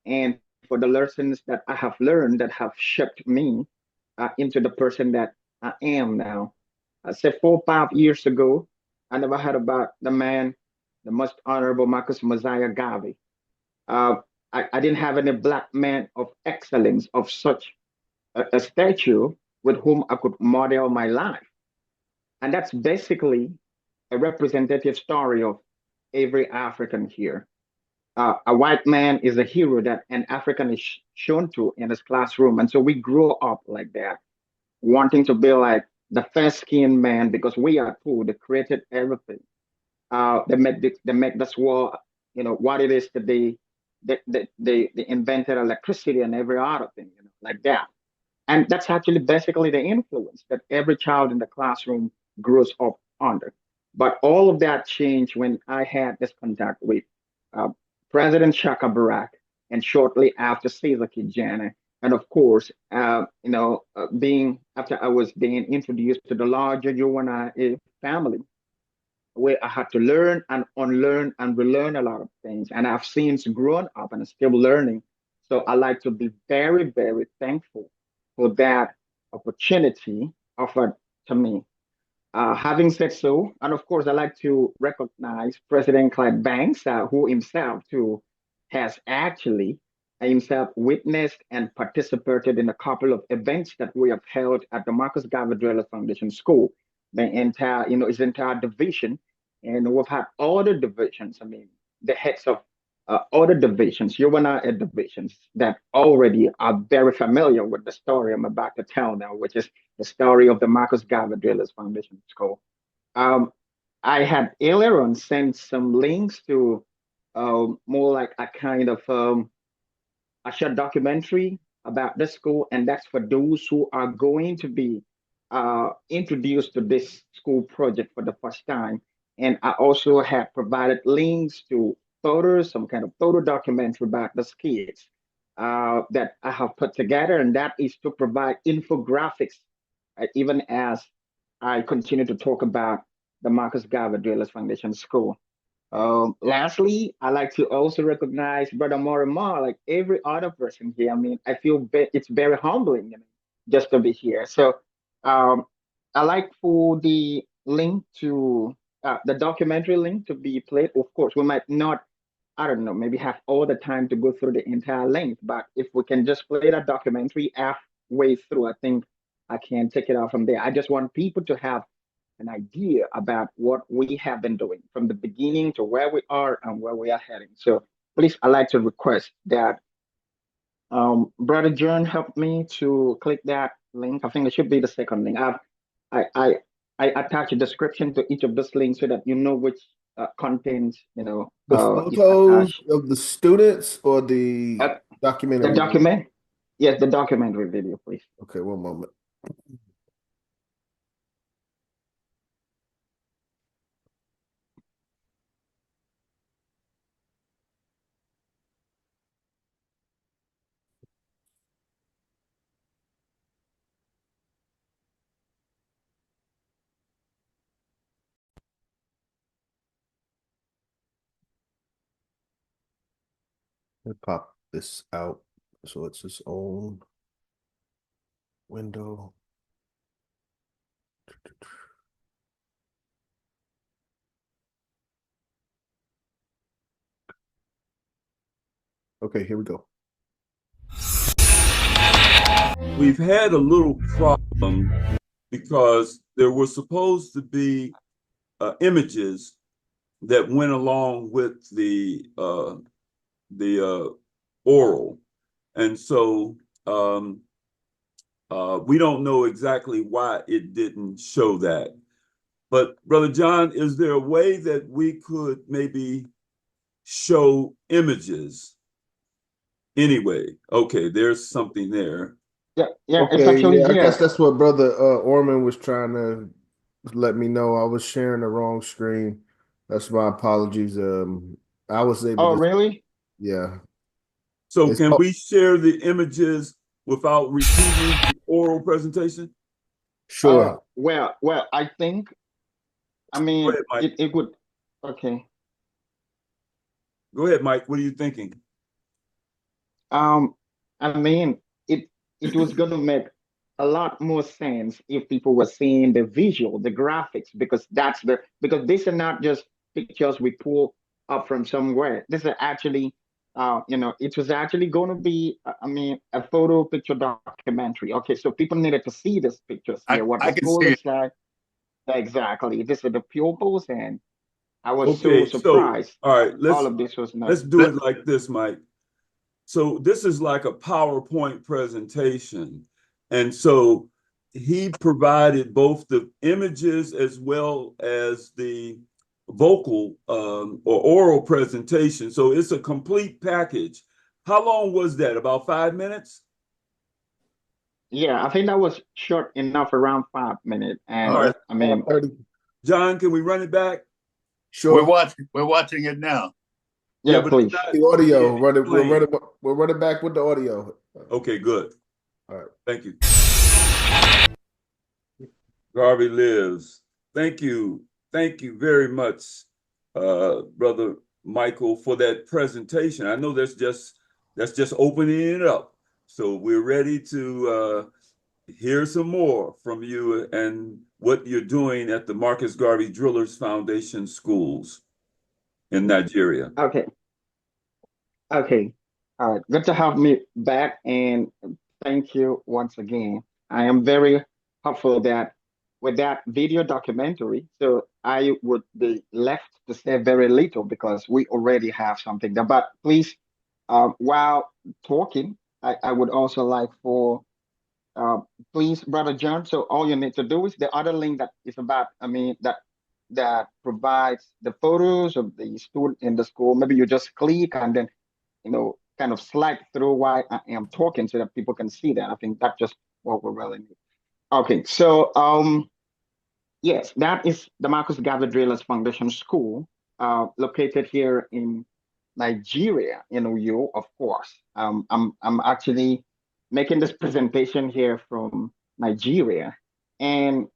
and for the lessons that I have learned that have shaped me into the person that I am now. I said 4 or 5 years ago, I never heard about the man, the most honorable Marcus Mosiah Garvey. I didn't have any Black man of excellence of such a stature with whom I could model my life. And that's basically a representative story of every African here. a white man is a hero that an African is shown to in his classroom. And so we grow up like that, wanting to be like the fair skinned man because we are poor. They created everything. They make this world, what it is today. They invented electricity and every other thing, like that. And that's actually basically the influence that every child in the classroom grows up under. But all of that changed when I had this contact with uh, President Shaka Barak and shortly after Caesar Kijana. And of course, being after I was being introduced to the larger UNIA family, where I had to learn and unlearn and relearn a lot of things. And I've since grown up and still learning. So I like to be very, very thankful for that opportunity offered to me. Having said so, and of course, I like to recognize President Clyde Banks, who himself too has actually himself witnessed and participated in a couple of events that we have held at the Marcus Garvey Foundation School. The entire, his entire division, and we've had other divisions. I mean, the heads of other divisions, UNIA divisions that already are very familiar with the story I'm about to tell now, which is the story of the Marcus Garvey Foundation School. Um, I had earlier on sent some links to more like a kind of a short documentary about the school, and that's for those who are going to be introduced to this school project for the first time. And I also have provided links to photos, some kind of photo documentary about the kids that I have put together, and that is to provide infographics, even as I continue to talk about the Marcus Garvey Foundation School. Lastly, I like to also recognize Brother Morima, like every other person here. I mean, I feel it's very humbling, just to be here. So, I like for the link to the documentary link to be played. Of course, we might not, I don't know, maybe have all the time to go through the entire length, but if we can just play that documentary halfway through, I think I can take it out from there. I just want people to have an idea about what we have been doing from the beginning to where we are and where we are heading. So please, I'd like to request that Brother John help me to click that link. I think it should be the second link. I, I, I attach a description to each of those links so that you know which content, The is photos attached. of the students or the The documentary? document, yes, the documentary video, please. Okay, one moment. Let me pop this out so it's its own window. Okay, here we go. We've had a little problem because there were supposed to be images that went along with the oral, and so we don't know exactly why it didn't show that. But Brother John, is there a way that we could maybe show images anyway? Okay, there's something there. Yeah, it's Okay, actually yeah, I guess here. that's what Brother Orman was trying to let me know. I was sharing the wrong screen. That's my apologies. I was able Oh, to, really? yeah. So It's can we share the images without repeating the oral presentation? sure. Well, I think, I Go mean, ahead, Mike. it would, okay. Go ahead, Mike. What are you thinking? I mean, it was gonna make a lot more sense if people were seeing the visual, the graphics, because because these are not just pictures we pull up from somewhere. This is actually, it was actually going to be, I mean, a photo picture documentary. Okay, so people needed to see these pictures here, what I the can school see it. is like. Exactly. This is the pupils and I was Okay, so so surprised all right, that all of this was not. let's do it like this, Mike. So this is like a PowerPoint presentation. And so he provided both the images as well as the vocal or oral presentation. So it's a complete package. How long was that? About 5 minutes? Yeah, I think that was short enough, around 5 minutes. And All right. I mean, 30. John, can we run it back? Sure. We're watching it now. yeah, but please. The audio. Run it. explain. We're running back with the audio. Okay, good. All right. Thank you. Garvey lives. Thank you. Thank you very much, Brother Michael, for that presentation. I know that's just opening it up. So we're ready to hear some more from you and what you're doing at the Marcus Garvey Drillers Foundation schools in Nigeria. Okay. Okay. All right. Good to have me back, and thank you once again. I am very hopeful that with that video documentary, so I would be left to say very little because we already have something there. But please, while talking, I would also like for uh, please, Brother John. So all you need to do is the other link that is about, I mean, that provides the photos of the student in the school. Maybe you just click and then kind of slide through while I am talking so that people can see that. I think that's just what we really need. Okay, so yes, that is the Marcus Garvey Drillers Foundation School, located here in Nigeria, in Uyo, of course. I'm actually making this presentation here from Nigeria, and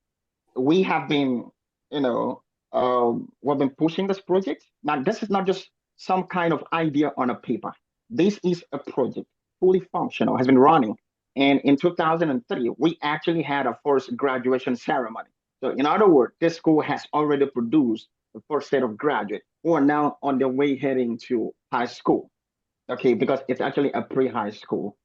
we have been, we've been pushing this project. Now, this is not just some kind of idea on a paper. This is a project, fully functional, has been running. And in 2003, we actually had a first graduation ceremony. So in other words, this school has already produced the first set of graduates who are now on their way heading to high school. Okay, because it's actually a pre-high school.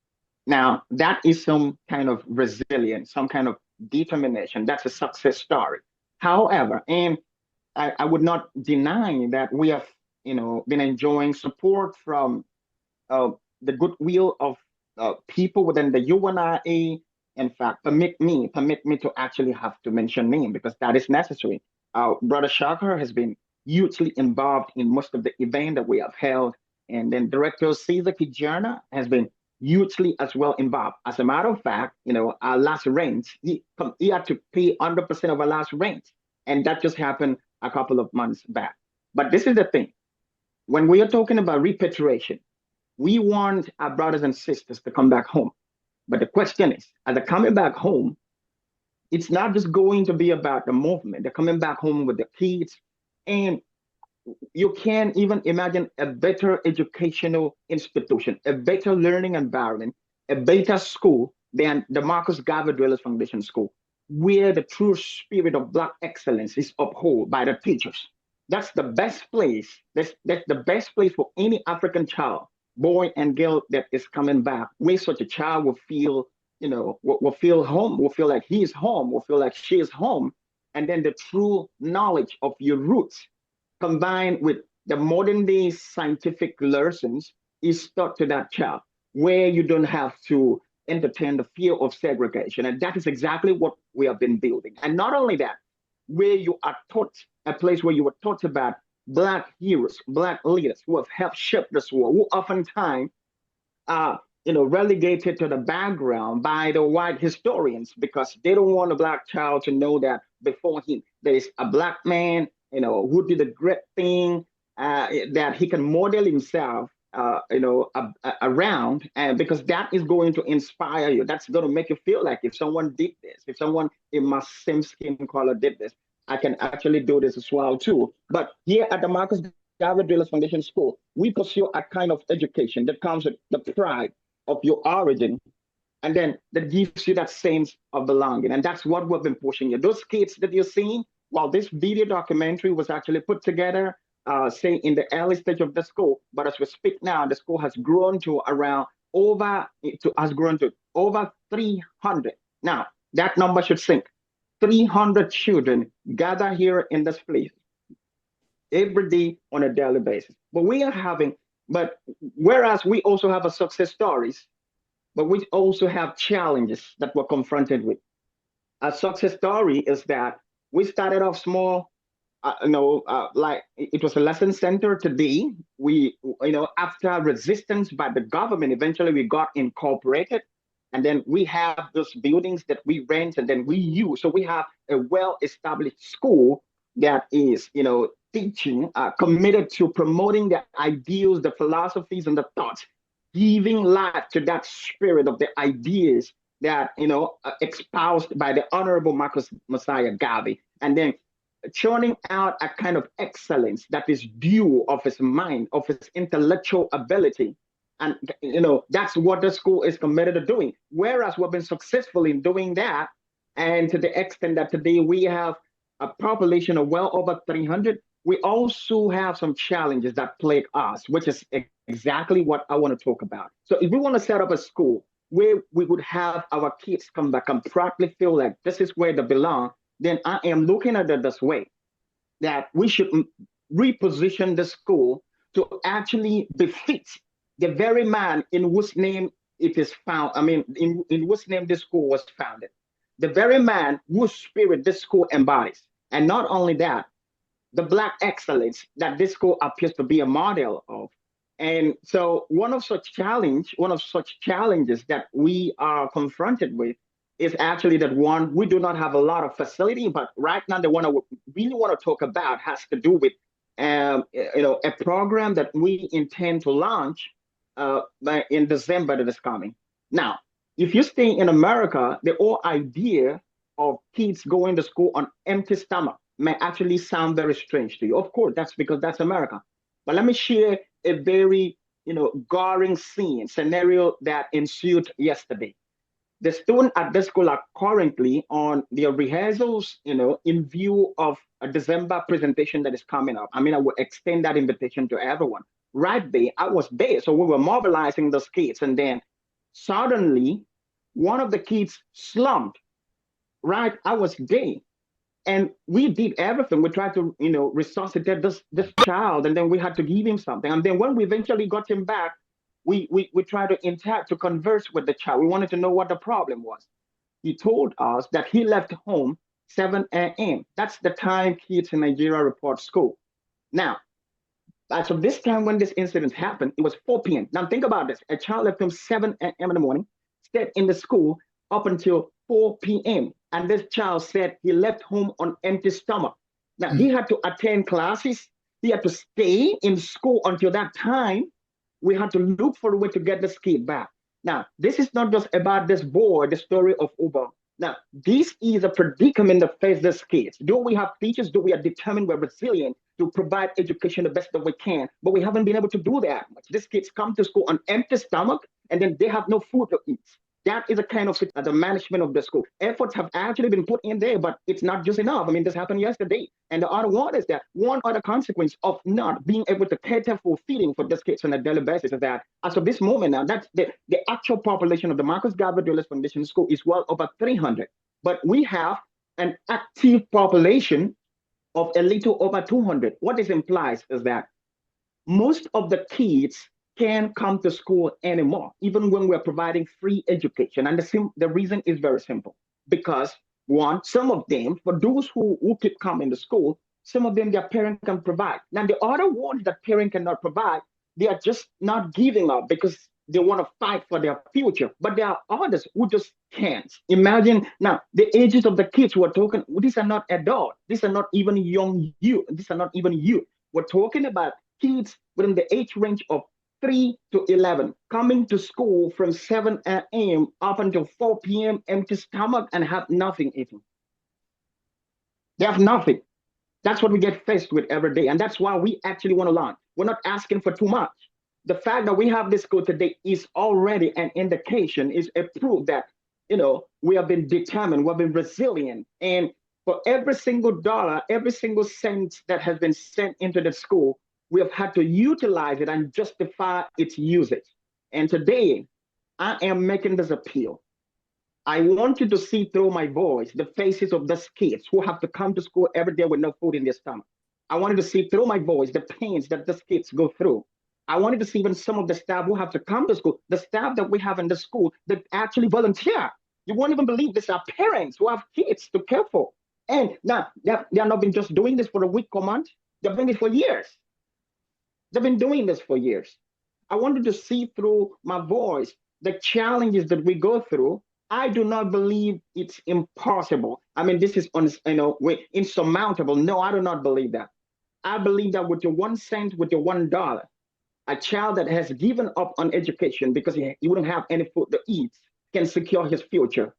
Now, that is some kind of resilience, some kind of determination. That's a success story. However, and I would not deny that we have, been enjoying support from uh, the goodwill of people within the UNIA. In fact, permit me to actually have to mention name because that is necessary. Brother Shaka has been hugely involved in most of the event that we have held, and then Director Cesar Kijana has been hugely as well involved. As a matter of fact, our last rent, he had to pay 100% of our last rent, and that just happened a couple of months back. But this is the thing: when we are talking about repatriation, we want our brothers and sisters to come back home. But the question is, as they're coming back home, it's not just going to be about the movement. They're coming back home with the kids. And you can't even imagine a better educational institution, a better learning environment, a better school than the Marcus Garvey Drillers Foundation School, where the true spirit of Black excellence is upheld by the teachers. That's the best place. That's the best place for any African child, boy and girl, that is coming back, where such a child will feel, will feel home, will feel like he is home, will feel like she is home. And then the true knowledge of your roots combined with the modern day scientific lessons is taught to that child, where you don't have to entertain the fear of segregation. And that is exactly what we have been building. And not only that, where you are taught, a place where you were taught about Black heroes, Black leaders who have helped shape this world, who oftentimes are relegated to the background by the white historians because they don't want a Black child to know that before him there is a Black man, who did a great thing, that he can model himself, around, and because that is going to inspire you. That's going to make you feel like if someone did this, if someone in my same skin color did this, I can actually do this as well too. But here at the Marcus Garvey Drillers Foundation School, we pursue a kind of education that comes with the pride of your origin, and then that gives you that sense of belonging. And that's what we've been pushing you. Those kids that you're seeing, while this video documentary was actually put together, say in the early stage of the school, but as we speak now, the school has grown to over 300. Now, that number should sink. 300 children gather here in this place. every day on a daily basis. But whereas we also have a success stories, but we also have challenges that we're confronted with. A success story is that we started off small. Like it was a lesson center today. After resistance by the government, eventually we got incorporated. And then we have those buildings that we rent and then we use. So we have a well-established school that is, teaching, committed to promoting the ideals, the philosophies, and the thoughts, giving life to that spirit of the ideas that, espoused by the Honorable Marcus Messiah Garvey. And then churning out a kind of excellence that is due of his mind, of his intellectual ability. And, that's what the school is committed to doing. Whereas we've been successful in doing that, and to the extent that today we have a population of well over 300, we also have some challenges that plague us, which is exactly what I want to talk about. So if we want to set up a school where we would have our kids come back and practically feel like this is where they belong, then I am looking at it this way, that we should reposition the school to actually befit the very man in whose name it is found. I mean, in whose name this school was founded. The very man whose spirit this school embodies. And not only that, the Black excellence that this school appears to be a model of. And so one of such challenges that we are confronted with is actually that one, we do not have a lot of facility, but right now the one I really want to talk about has to do with a program that we intend to launch in December that is coming. Now, if you stay in America, the whole idea of kids going to school on empty stomach may actually sound very strange to you. Of course, that's because that's America. But let me share a very, galling scenario that ensued yesterday. The students at the school are currently on their rehearsals, in view of a December presentation that is coming up. I mean, I will extend that invitation to everyone. Right there, I was there. So we were mobilizing those kids. And then suddenly, one of the kids slumped. Right, I was there. And we did everything. We tried to, resuscitate this child, and then we had to give him something. And then when we eventually got him back, we tried to interact, to converse with the child. We wanted to know what the problem was. He told us that he left home 7 a.m. That's the time kids in Nigeria report school. Now, as of this time when this incident happened, it was 4 p.m. Now think about this. A child left home 7 a.m. in the morning, stayed in the school up until 4 p.m. And this child said he left home on empty stomach. Now, he had to attend classes. He had to stay in school until that time. We had to look for a way to get this kid back. Now, this is not just about this boy, the story of Uber. Now, this is a predicament that faces these kids. Do we have teachers? Do we are determined, we're resilient to provide education the best that we can? But we haven't been able to do that much. These kids come to school on empty stomach, and then they have no food to eat. That is a kind of the management of the school. Efforts have actually been put in there, but it's not just enough. I mean, this happened yesterday. And the other one is that one other consequence of not being able to cater for feeding for these kids on a daily basis is that as of this moment now, that's the actual population of the Marcus Garvey Dulles Foundation School is well over 300. But we have an active population of a little over 200. What this implies is that most of the kids can't come to school anymore, even when we're providing free education. And the reason is very simple. Because one, some of them, for those who keep coming to school, some of them their parent can provide. Now the other ones that parent cannot provide, they are just not giving up because they want to fight for their future. But there are others who just can't. Imagine now the ages of the kids who are talking, these are not adults, these are not even young youth, these are not even youth. We're talking about kids within the age range of 3 to 11, coming to school from 7 a.m. up until 4 p.m. empty stomach and have nothing eaten. They have nothing. That's what we get faced with every day. And that's why we actually want to launch. We're not asking for too much. The fact that we have this school today is already an indication, is a proof that, we have been determined, we've been resilient. And for every single dollar, every single cent that has been sent into the school, we have had to utilize it and justify its usage. And today, I am making this appeal. I want you to see through my voice the faces of these kids who have to come to school every day with no food in their stomach. I wanted to see through my voice the pains that these kids go through. I wanted to see even some of the staff who have to come to school, the staff that we have in the school that actually volunteer. You won't even believe this are parents who have kids to care for. And now they're not been just doing this for a week or month. They've been doing it for years. They've been doing this for years. I wanted to see through my voice the challenges that we go through. I do not believe it's impossible. I mean, this is insurmountable. No, I do not believe that. I believe that with your 1 cent, with your $1, a child that has given up on education because he wouldn't have any food to eat can secure his future.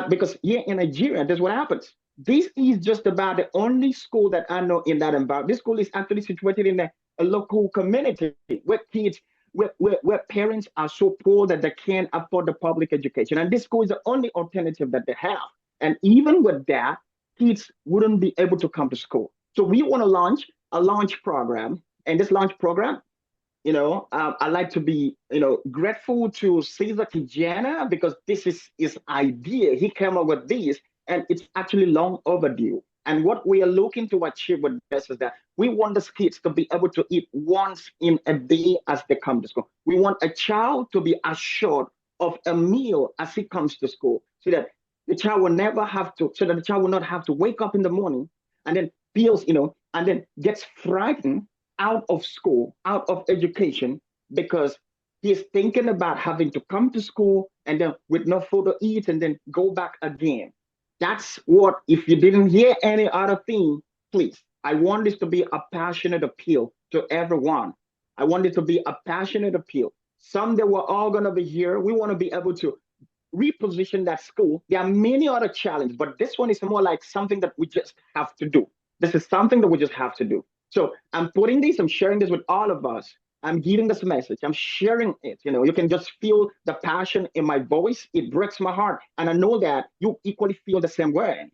Because here in Nigeria, that's what happens. This is just about the only school that I know in that environment. This school is actually situated in a local community where kids, where parents are so poor that they can't afford the public education. And this school is the only alternative that they have. And even with that, kids wouldn't be able to come to school. So we want to launch a launch program. And this launch program, I like to be, grateful to Cesar Tijana because this is his idea. He came up with this, and it's actually long overdue. And what we are looking to achieve with this is that we want the kids to be able to eat once in a day as they come to school. We want a child to be assured of a meal as he comes to school, so that the child will never have to, so that the child will not have to wake up in the morning and then feels, and then gets frightened out of school, out of education, because he's thinking about having to come to school and then with no food to eat and then go back again. That's what, if you didn't hear any other thing, please, I want this to be a passionate appeal to everyone. I want it to be a passionate appeal. Someday we're all going to be here. We want to be able to reposition that school. There are many other challenges, but this one is more like something that we just have to do. This is something that we just have to do. So I'm putting this, I'm sharing this with all of us. I'm giving this message, I'm sharing it. You can just feel the passion in my voice. It breaks my heart. And I know that you equally feel the same way,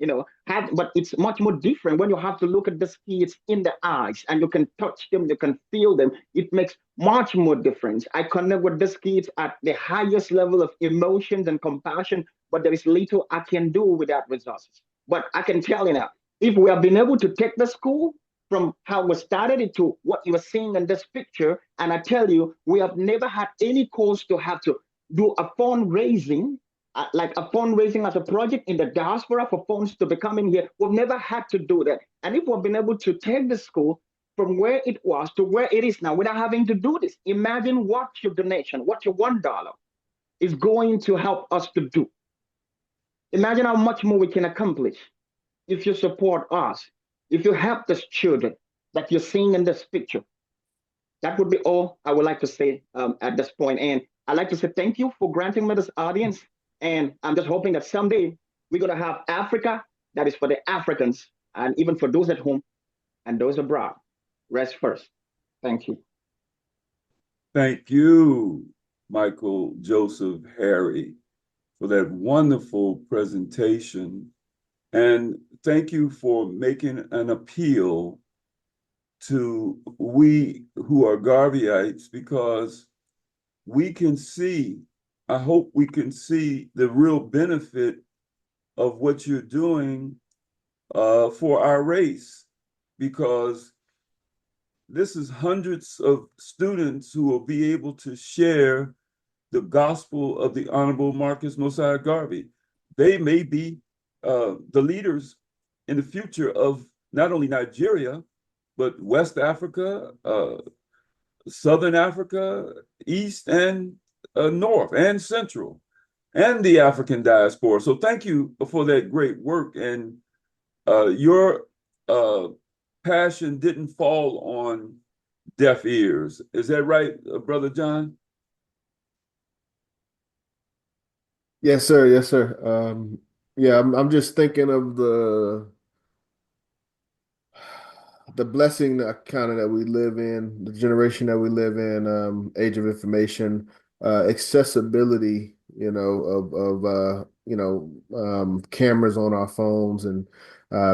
but it's much more different when you have to look at the kids in the eyes and you can touch them, you can feel them. It makes much more difference. I connect with these kids at the highest level of emotions and compassion, but there is little I can do without resources. But I can tell you now, if we have been able to take the school from how we started it to what you are seeing in this picture, and I tell you, we have never had any cause to have to do a fundraising, like a fundraising as a project in the diaspora for funds to be coming here. We've never had to do that. And if we've been able to take the school from where it was to where it is now without having to do this, imagine what your donation, what your $1 is going to help us to do. Imagine how much more we can accomplish if you support us, if you help these children that you're seeing in this picture. That would be all I would like to say at this point. And I'd like to say thank you for granting me this audience. And I'm just hoping that someday we're going to have Africa that is for the Africans, and even for those at home and those abroad. Rest first. Thank you. Thank you, Michael Joseph Harry, for that wonderful presentation. And thank you for making an appeal to we who are Garveyites, because we can see, I hope we can see the real benefit of what you're doing for our race, because this is hundreds of students who will be able to share the gospel of the Honorable Marcus Mosiah Garvey. They may be the leaders in the future of not only Nigeria, but West Africa, Southern Africa, East and North and Central, and the African diaspora. So thank you for that great work. And your passion didn't fall on deaf ears. Is that right, Brother John? Yes, sir. Yes, sir. Yeah, I'm just thinking of the blessing that kind of that we live in, the generation that we live in, age of information, accessibility, of cameras on our phones and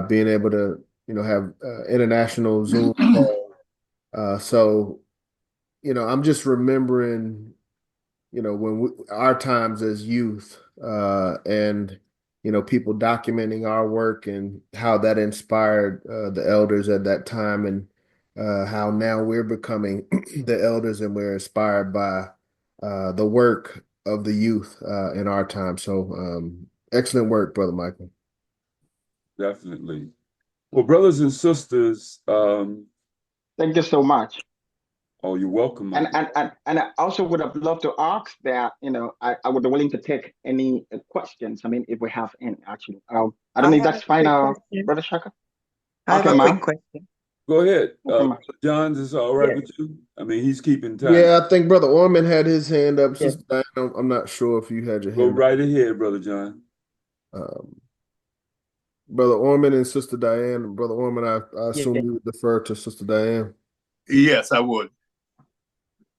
being able to, have international Zoom call. So, I'm just remembering, when our times as youth, and people documenting our work and how that inspired the elders at that time, and how now we're becoming the elders and we're inspired by the work of the youth in our time. So excellent work, Brother Michael. Definitely. Well, brothers and sisters, thank you so much. Oh, you're welcome. And I also would have loved to ask that, I would be willing to take any questions. I mean, if we have any, actually. I don't know if that's fine, Brother Shaka. I have a quick question. Go ahead. Okay, John, is all right with you? I mean, he's keeping time. Yeah, I think Brother Orman had his hand up. Sister Diana, I'm not sure if you had your hand up. Go right ahead, Brother John. Brother Orman and Sister Diane. Brother Orman, I assume you would defer to Sister Diane. Yes, I would.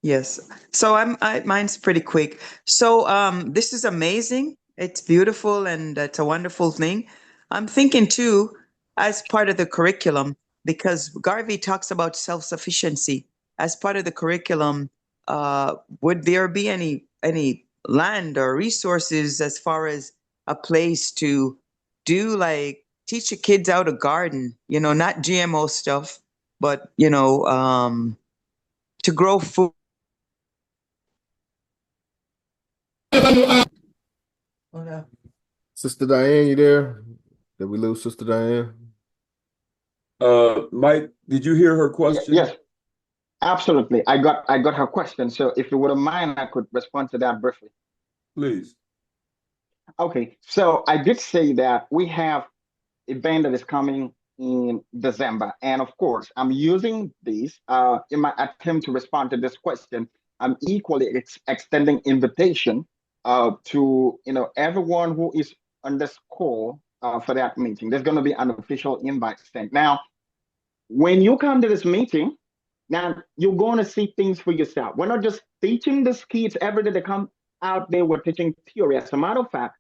Yes. So mine's pretty quick. So this is amazing. It's beautiful and it's a wonderful thing. I'm thinking too, as part of the curriculum, because Garvey talks about self-sufficiency as part of the curriculum. Would there be any land or resources as far as a place to do, like, teach the kids how to garden? Not GMO stuff, but to grow food. Sister Diane, you there? Did we lose Sister Diane? Mike, did you hear her question? Yes, absolutely. I got her question. So if you wouldn't mind, I could respond to that briefly. Please. Okay, so I did say that we have an event that is coming in December, and of course, I'm using this in my attempt to respond to this question. I'm equally extending invitation to everyone who is on this call for that meeting. There's going to be an official invite sent. Now, when you come to this meeting, now you're going to see things for yourself. We're not just teaching these kids every day they come out there. We're teaching theory. As a matter of fact,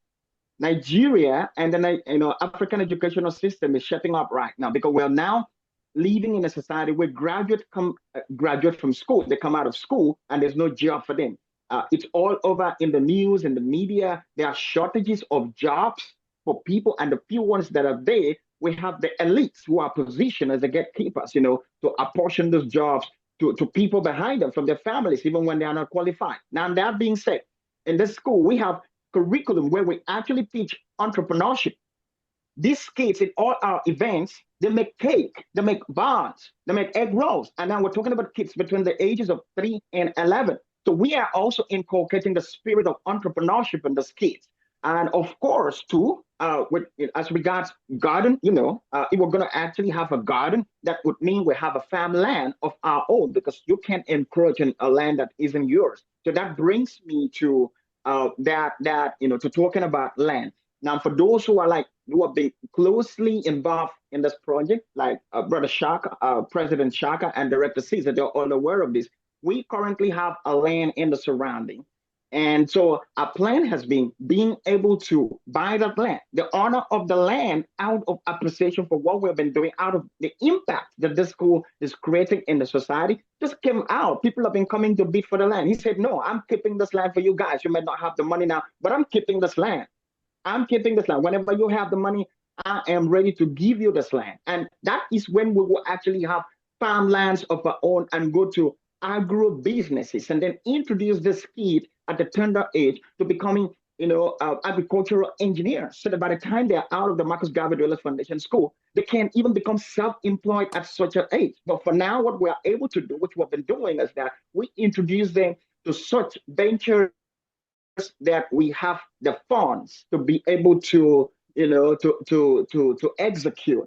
Nigeria and the African educational system is shaping up right now because we're now living in a society where graduate from school, they come out of school and there's no job for them. It's all over in the news and the media. There are shortages of jobs for people, and the few ones that are there, we have the elites who are positioned as the gatekeepers, to apportion those jobs to people behind them from their families, even when they are not qualified. Now, that being said, in this school, we have curriculum where we actually teach entrepreneurship. These kids in all our events, they make cake, they make buns, they make egg rolls. And now we're talking about kids between the ages of 3 and 11. So we are also inculcating the spirit of entrepreneurship in these kids. And of course, too, as regards garden, if we're going to actually have a garden, that would mean we have a farmland of our own, because you can't encroach on a land that isn't yours. So that brings me to to talking about land. Now, for those who have been closely involved in this project, like Brother Shaka, President Shaka, and Director Caesar, they're all aware of this. We currently have a land in the surrounding. And so our plan has been being able to buy that land, the honor of the land, out of appreciation for what we've been doing, out of the impact that this school is creating in the society. Just came out. People have been coming to bid for the land. He said, no, I'm keeping this land for you guys. You might not have the money now, but I'm keeping this land. I'm keeping this land. Whenever you have the money, I am ready to give you this land. And that is when we will actually have farmlands of our own and go to agro businesses and then introduce this kid at the tender age to becoming, agricultural engineers, so that by the time they're out of the Marcus Garvey Foundation School, they can even become self-employed at such an age. But for now, what we are able to do, which we've been doing, is that we introduce them to such ventures that we have the funds to be able to, to execute.